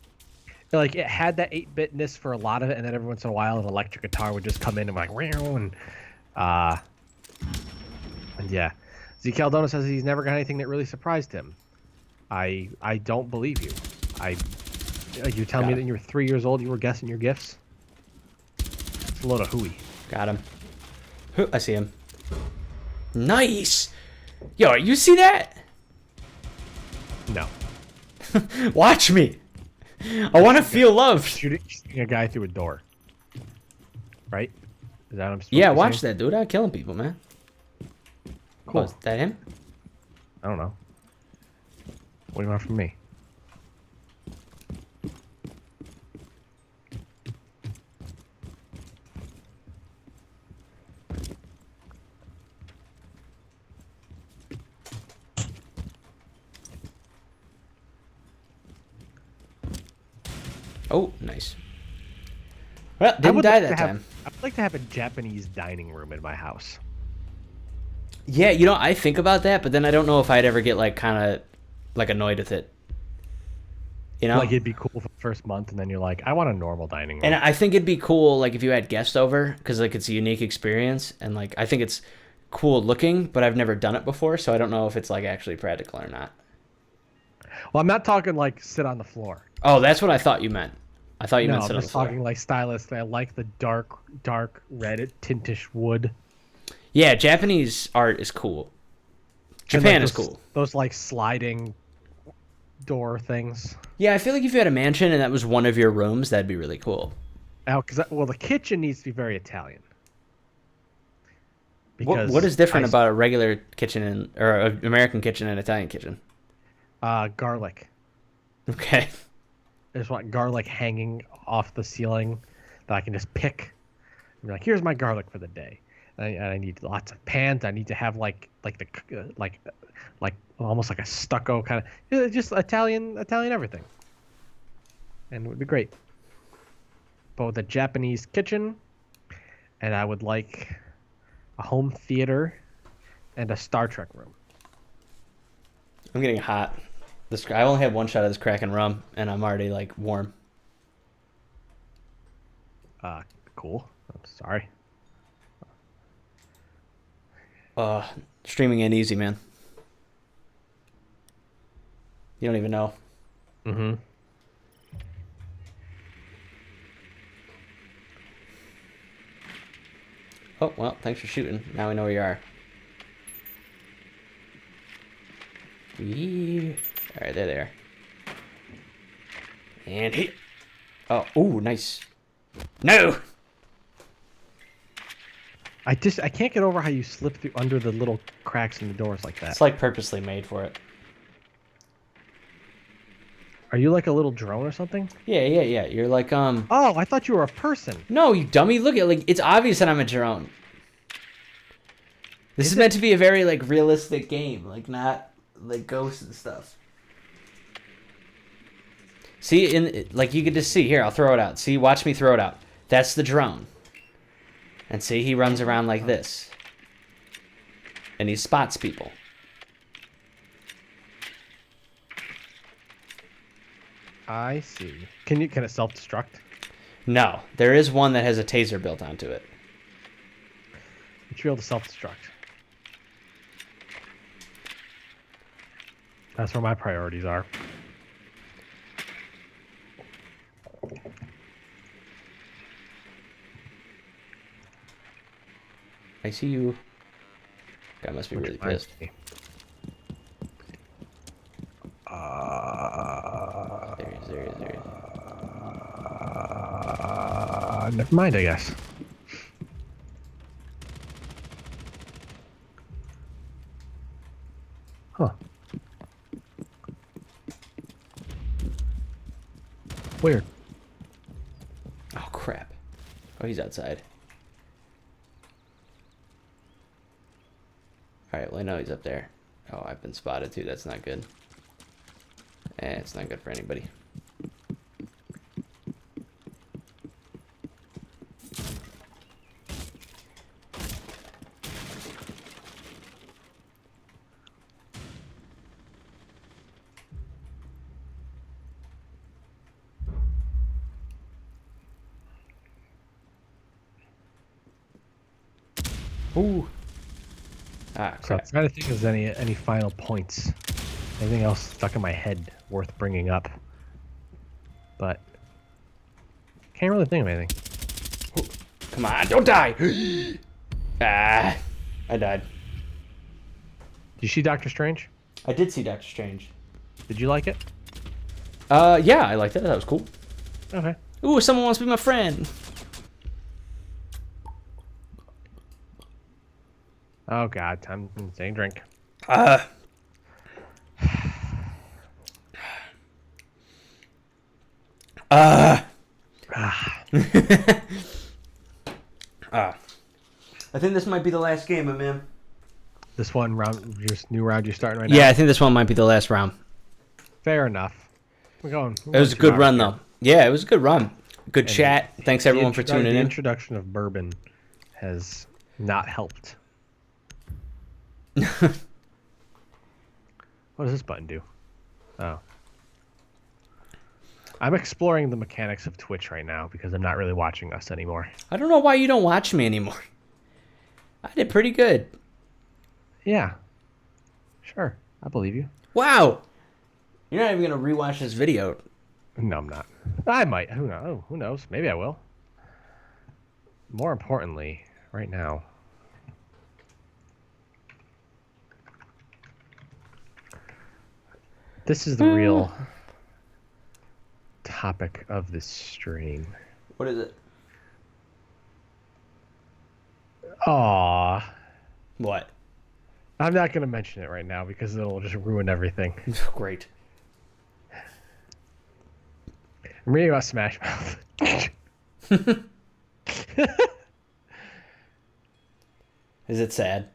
Like it had that 8-bitness for a lot of it, and then every once in a while, an electric guitar would just come in and like, and yeah. Zeke Aldona says he's never got anything that really surprised him. I don't believe you. You tell me that you were 3 years old, you were guessing your gifts? It's a load of hooey.
Got him. I see him. Nice. Yo, you see that?
No.
Watch me. I want to feel loved.
Shooting a guy through a door. Right? Is that what I'm supposed
Yeah,
to
watch
say?
that, dude. I'm killing people, man.
Cool.
Oh, is that him?
I don't know. What do you want from me?
Oh, nice. Well, didn't die that time.
I would like to have a Japanese dining room in my house.
Yeah, you know, I think about that, but then I don't know if I'd ever get like kind of like annoyed with it. You know,
Like it'd be cool for the first month, and then you're like, I want a normal dining room.
and I think it'd be cool like if you had guests over because like it's a unique experience, and like I think it's cool looking, but I've never done it before, so I don't know if it's like actually practical or not.
Well, I'm not talking like sit on the floor.
Oh, that's what I thought you meant. I thought you
No,
meant
I'm
sit on the
just
floor.
talking like stylist. I like the dark red tintish wood.
Yeah, Japanese art is cool.
And,
Japan
like,
is
those,
cool.
Those like sliding door things.
Yeah, I feel like if you had a mansion and that was one of your rooms, that'd be really cool.
Well, the kitchen needs to be very Italian.
What is different about a regular kitchen or an American kitchen and Italian kitchen?
Garlic?
Okay.
I just want garlic hanging off the ceiling that I can just pick. And be like, here's my garlic for the day. And I need lots of pans. I need to have like almost like a stucco kind of just Italian everything, and it would be great. But with a Japanese kitchen, and I would like a home theater and a Star Trek room.
I'm getting hot. I only had one shot of this Kraken rum, and I'm already like warm.
Cool. I'm sorry.
Streaming ain't easy, man. You don't even know.
Mm-hmm.
Oh, well, thanks for shooting. Now we know where you are. Alright, there they are. And hit. Oh, ooh, nice. No!
I can't get over how you slip through under the little cracks in the doors like that.
It's like purposely made for it.
Are you like a little drone or something?
Yeah. You're like,
Oh, I thought you were a person.
No, you dummy. Look at, like, it's obvious that I'm a drone. This is meant to be a very, like, realistic game. Like, not, like, ghosts and stuff. See, like, you could just see. Here, I'll throw it out. See, watch me throw it out. That's the drone. And see, he runs around like this. And he spots people.
I see. Can it self-destruct?
No, there is one that has a taser built onto it.
You should be able to self-destruct. That's where my priorities are.
I see you. Guy must be really pissed. There he is.
Never mind, I guess. Huh. Weird.
Oh, crap. Oh, he's outside. Alright, well, I know he's up there. Oh, I've been spotted, too. That's not good. It's not good for anybody. Ooh. Ah,
So I'm
crap.
trying to think if there's any final points. Anything else stuck in my head worth bringing up? But can't really think of anything.
Come on, don't die! Ah, I died.
Did you see Doctor Strange?
I did see Doctor Strange.
Did you like it?
Yeah, I liked it. That was cool.
Okay.
Ooh, someone wants to be my friend.
Oh God, time to take a drink.
I think this might be the last game, my man.
This one round, just new round you're starting right now.
Yeah, I think this one might be the last round.
Fair enough. We're going.
It was a good run, though. Yeah, it was a good run. Good chat. Thanks, everyone, for tuning
The
in.
introduction of bourbon has not helped. What does this button do? Oh. I'm exploring the mechanics of Twitch right now because I'm not really watching us anymore.
I don't know why you don't watch me anymore. I did pretty good.
Yeah. Sure. I believe you.
Wow. You're not even going to rewatch this video.
No, I'm not. I might. Who knows? Oh, who knows? Maybe I will. More importantly, right now. This is the real topic of this stream.
What is it?
Aw.
What?
I'm not going to mention it right now because it'll just ruin everything.
Great.
I'm reading about Smash Mouth.
Is it sad?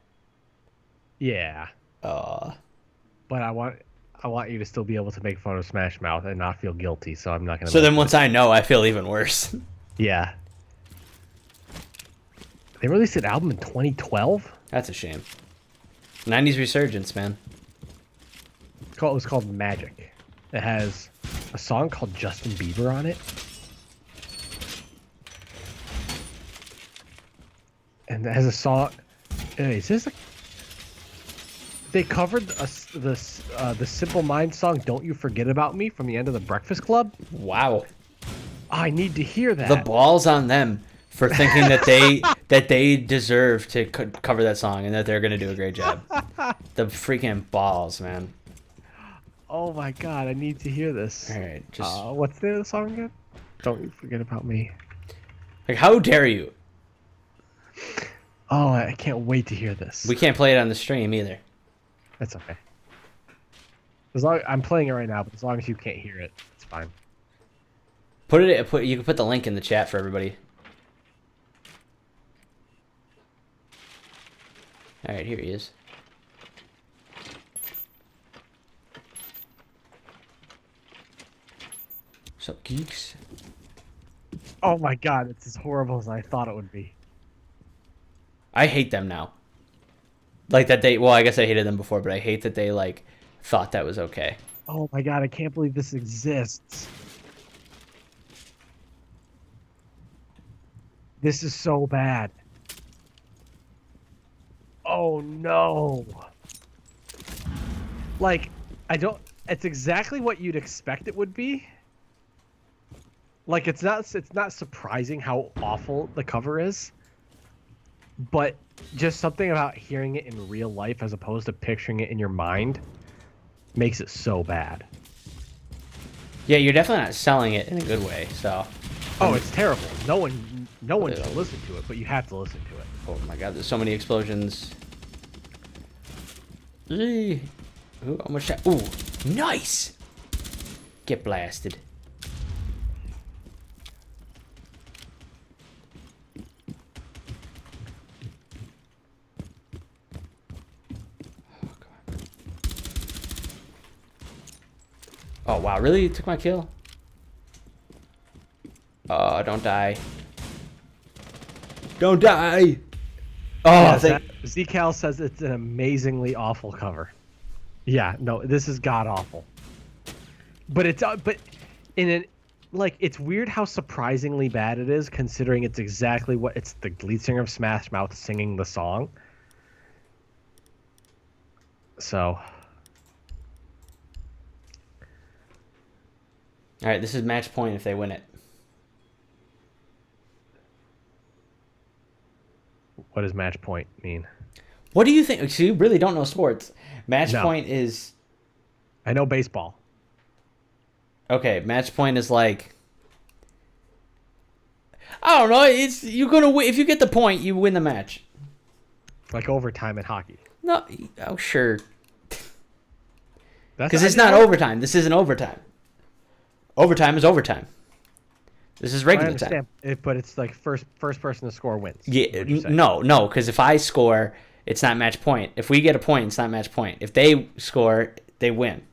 Yeah. But I want you to still be able to make fun of Smash Mouth and not feel guilty, so I'm not going to.
So then once I know, I feel even worse.
Yeah. They released an album in 2012?
That's a shame. 90s resurgence, man.
It was called Magic. It has a song called Justin Bieber on it. And it has a song. Is this they covered the Simple Minds song "Don't You Forget About Me" from the end of the Breakfast Club?
Wow.
I need to hear that.
The balls on them for thinking that they deserve to cover that song and that they're going to do a great job. The freaking balls, man.
Oh my god, I need to hear this.
All right, just
what's the name of the song again? Don't You Forget About Me.
like, how dare you?
Oh, I can't wait to hear this.
We can't play it on the stream either.
That's okay. As long I'm playing it right now, but as long as you can't hear it, it's fine.
You can put the link in the chat for everybody. All right, here he is. What's up, geeks?
Oh my god, it's as horrible as I thought it would be.
I hate them now. Like that they. Well, I guess I hated them before, but I hate that they like thought that was okay.
Oh my god, I can't believe this exists. This is so bad. Oh no. Like, it's exactly what you'd expect it would be. Like, it's not surprising how awful the cover is. But just something about hearing it in real life as opposed to picturing it in your mind makes it so bad.
Yeah, you're definitely not selling it in a good way. So.
Oh, it's terrible. No one should listen to it, but you have to listen to it.
Oh my god, there's so many explosions. Ooh, almost shot. Ooh, nice! Get blasted. Oh wow, really? You took my kill? Oh, don't die. Don't die! Oh,
Yeah, Zcal says it's an amazingly awful cover. Yeah, no, this is god awful. But it's it's weird how surprisingly bad it is, considering it's exactly what it's the lead singer of Smash Mouth singing the song. So.
All right, this is match point if they win it.
What does match point mean?
What do you think? So you really don't know sports. Match point is...
I know baseball.
Okay, match point is like... I don't know. It's you're gonna win. If you get the point, you win the match.
Like overtime in hockey.
No, oh sure. Because it's not overtime. This isn't overtime. Overtime is overtime. This is regular time.
But it's like first person to score wins.
Yeah, no, because if I score, it's not match point. If we get a point, it's not match point. If they score, they win.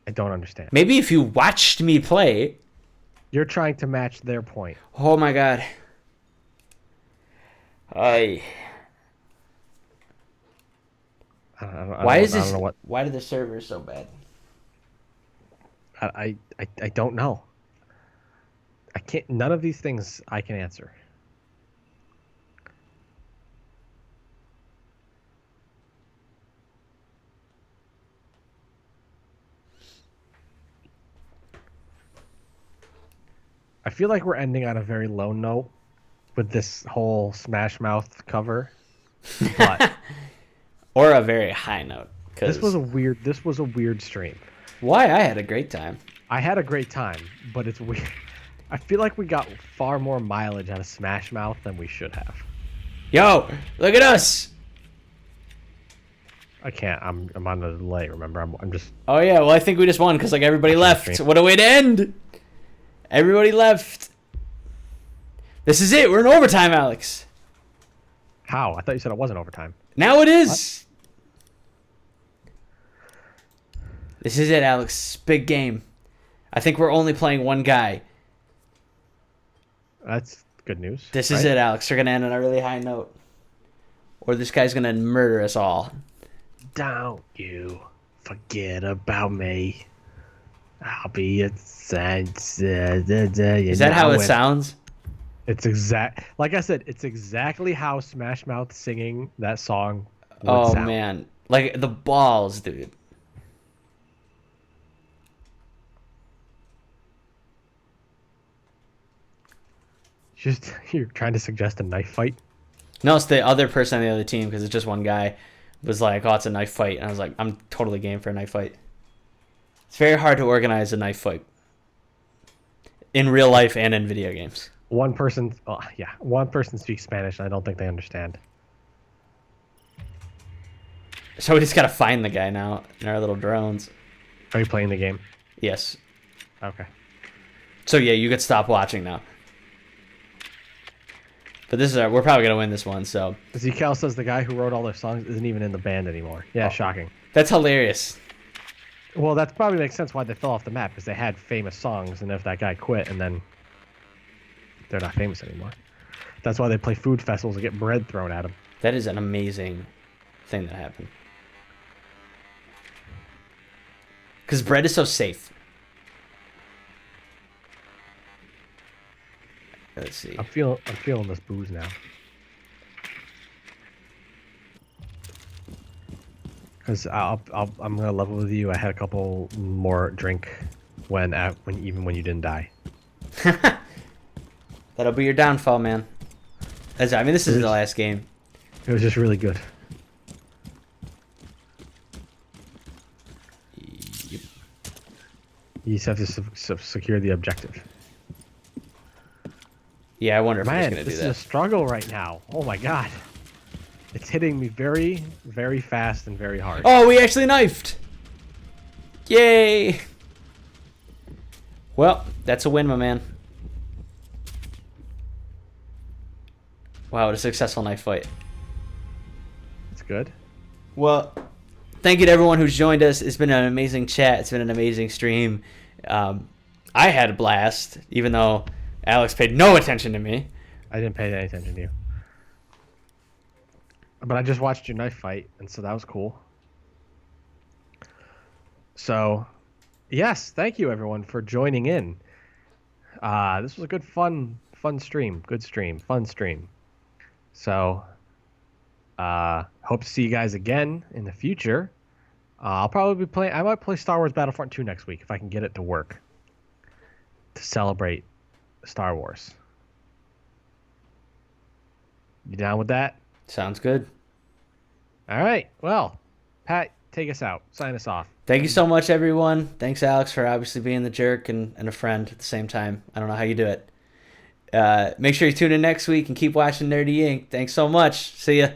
I don't understand.
Maybe if you watched me play.
You're trying to match their point.
Oh my god.
I don't know what.
Why did the server so bad?
I don't know. I can't. None of these things I can answer. I feel like we're ending on a very low note with this whole Smash Mouth cover, but
Or a very high note.
this was a weird. This was a weird stream.
Why? I had a great time.
I had a great time, but it's weird. I feel like we got far more mileage out of Smash Mouth than we should have.
Yo, look at us.
I can't. I'm on the delay. Remember, I'm just.
Oh yeah, well I think we just won because like everybody left. What a way to end. Everybody left. This is it. We're in overtime, Alex.
How? I thought you said it wasn't overtime.
Now it is. What? This is it, Alex. Big game. I think we're only playing one guy.
That's good news.
This is it, Alex. We're going to end on a really high note. Or this guy's going to murder us all.
Don't you forget about me. I'll be a sense. Is
that how it sounds?
It's like I said, it's exactly how Smash Mouth singing that song would
Oh,
sound.
man. Like, the balls, dude.
Just, you're trying to suggest a knife fight?
No, it's the other person on the other team because it's just one guy was like, oh, it's a knife fight. And I was like, I'm totally game for a knife fight. It's very hard to organize a knife fight in real life and in video games.
One person speaks Spanish, and I don't think they understand.
So we just got to find the guy now in our little drones.
Are you playing the game?
Yes.
Okay.
So yeah, you could stop watching now. But this is we're probably going to win this one, so.
Zekel says the guy who wrote all their songs isn't even in the band anymore. Yeah, shocking.
That's hilarious.
Well, that probably makes sense why they fell off the map, because they had famous songs, and if that guy quit, and then they're not famous anymore. That's why they play food festivals and get bread thrown at them.
That is an amazing thing that happened. Because bread is so safe. Let's see.
I'm feeling this booze now. Because I'm gonna level with you. I had a couple more drink when you didn't die.
That'll be your downfall, man. I mean, this is the last game.
It was just really good.
Yep.
You just have to secure the objective.
Yeah, I wonder if
Man,
I'm going to do
this
that.
is a struggle right now. Oh my god. It's hitting me very, very fast and very hard.
Oh, we actually knifed! Yay! Well, that's a win, my man. Wow, what a successful knife fight.
It's good.
Well, thank you to everyone who's joined us. It's been an amazing chat. It's been an amazing stream. I had a blast, even though Alex paid no attention to me.
I didn't pay any attention to you. But I just watched your knife fight, and so that was cool. So, yes, thank you everyone for joining in. This was a good, fun stream. Good stream. Fun stream. So, hope to see you guys again in the future. I'll probably be playing. I might play Star Wars Battlefront 2 next week if I can get it to work. To celebrate Star Wars. You down with that?
Sounds good.
All right. Well, Pat, take us out. Sign us off.
Thank you so much, everyone. Thanks, Alex, for obviously being the jerk and a friend at the same time. I don't know how you do it. Make sure you tune in next week and keep watching Nerdy Inc. Thanks so much. See ya.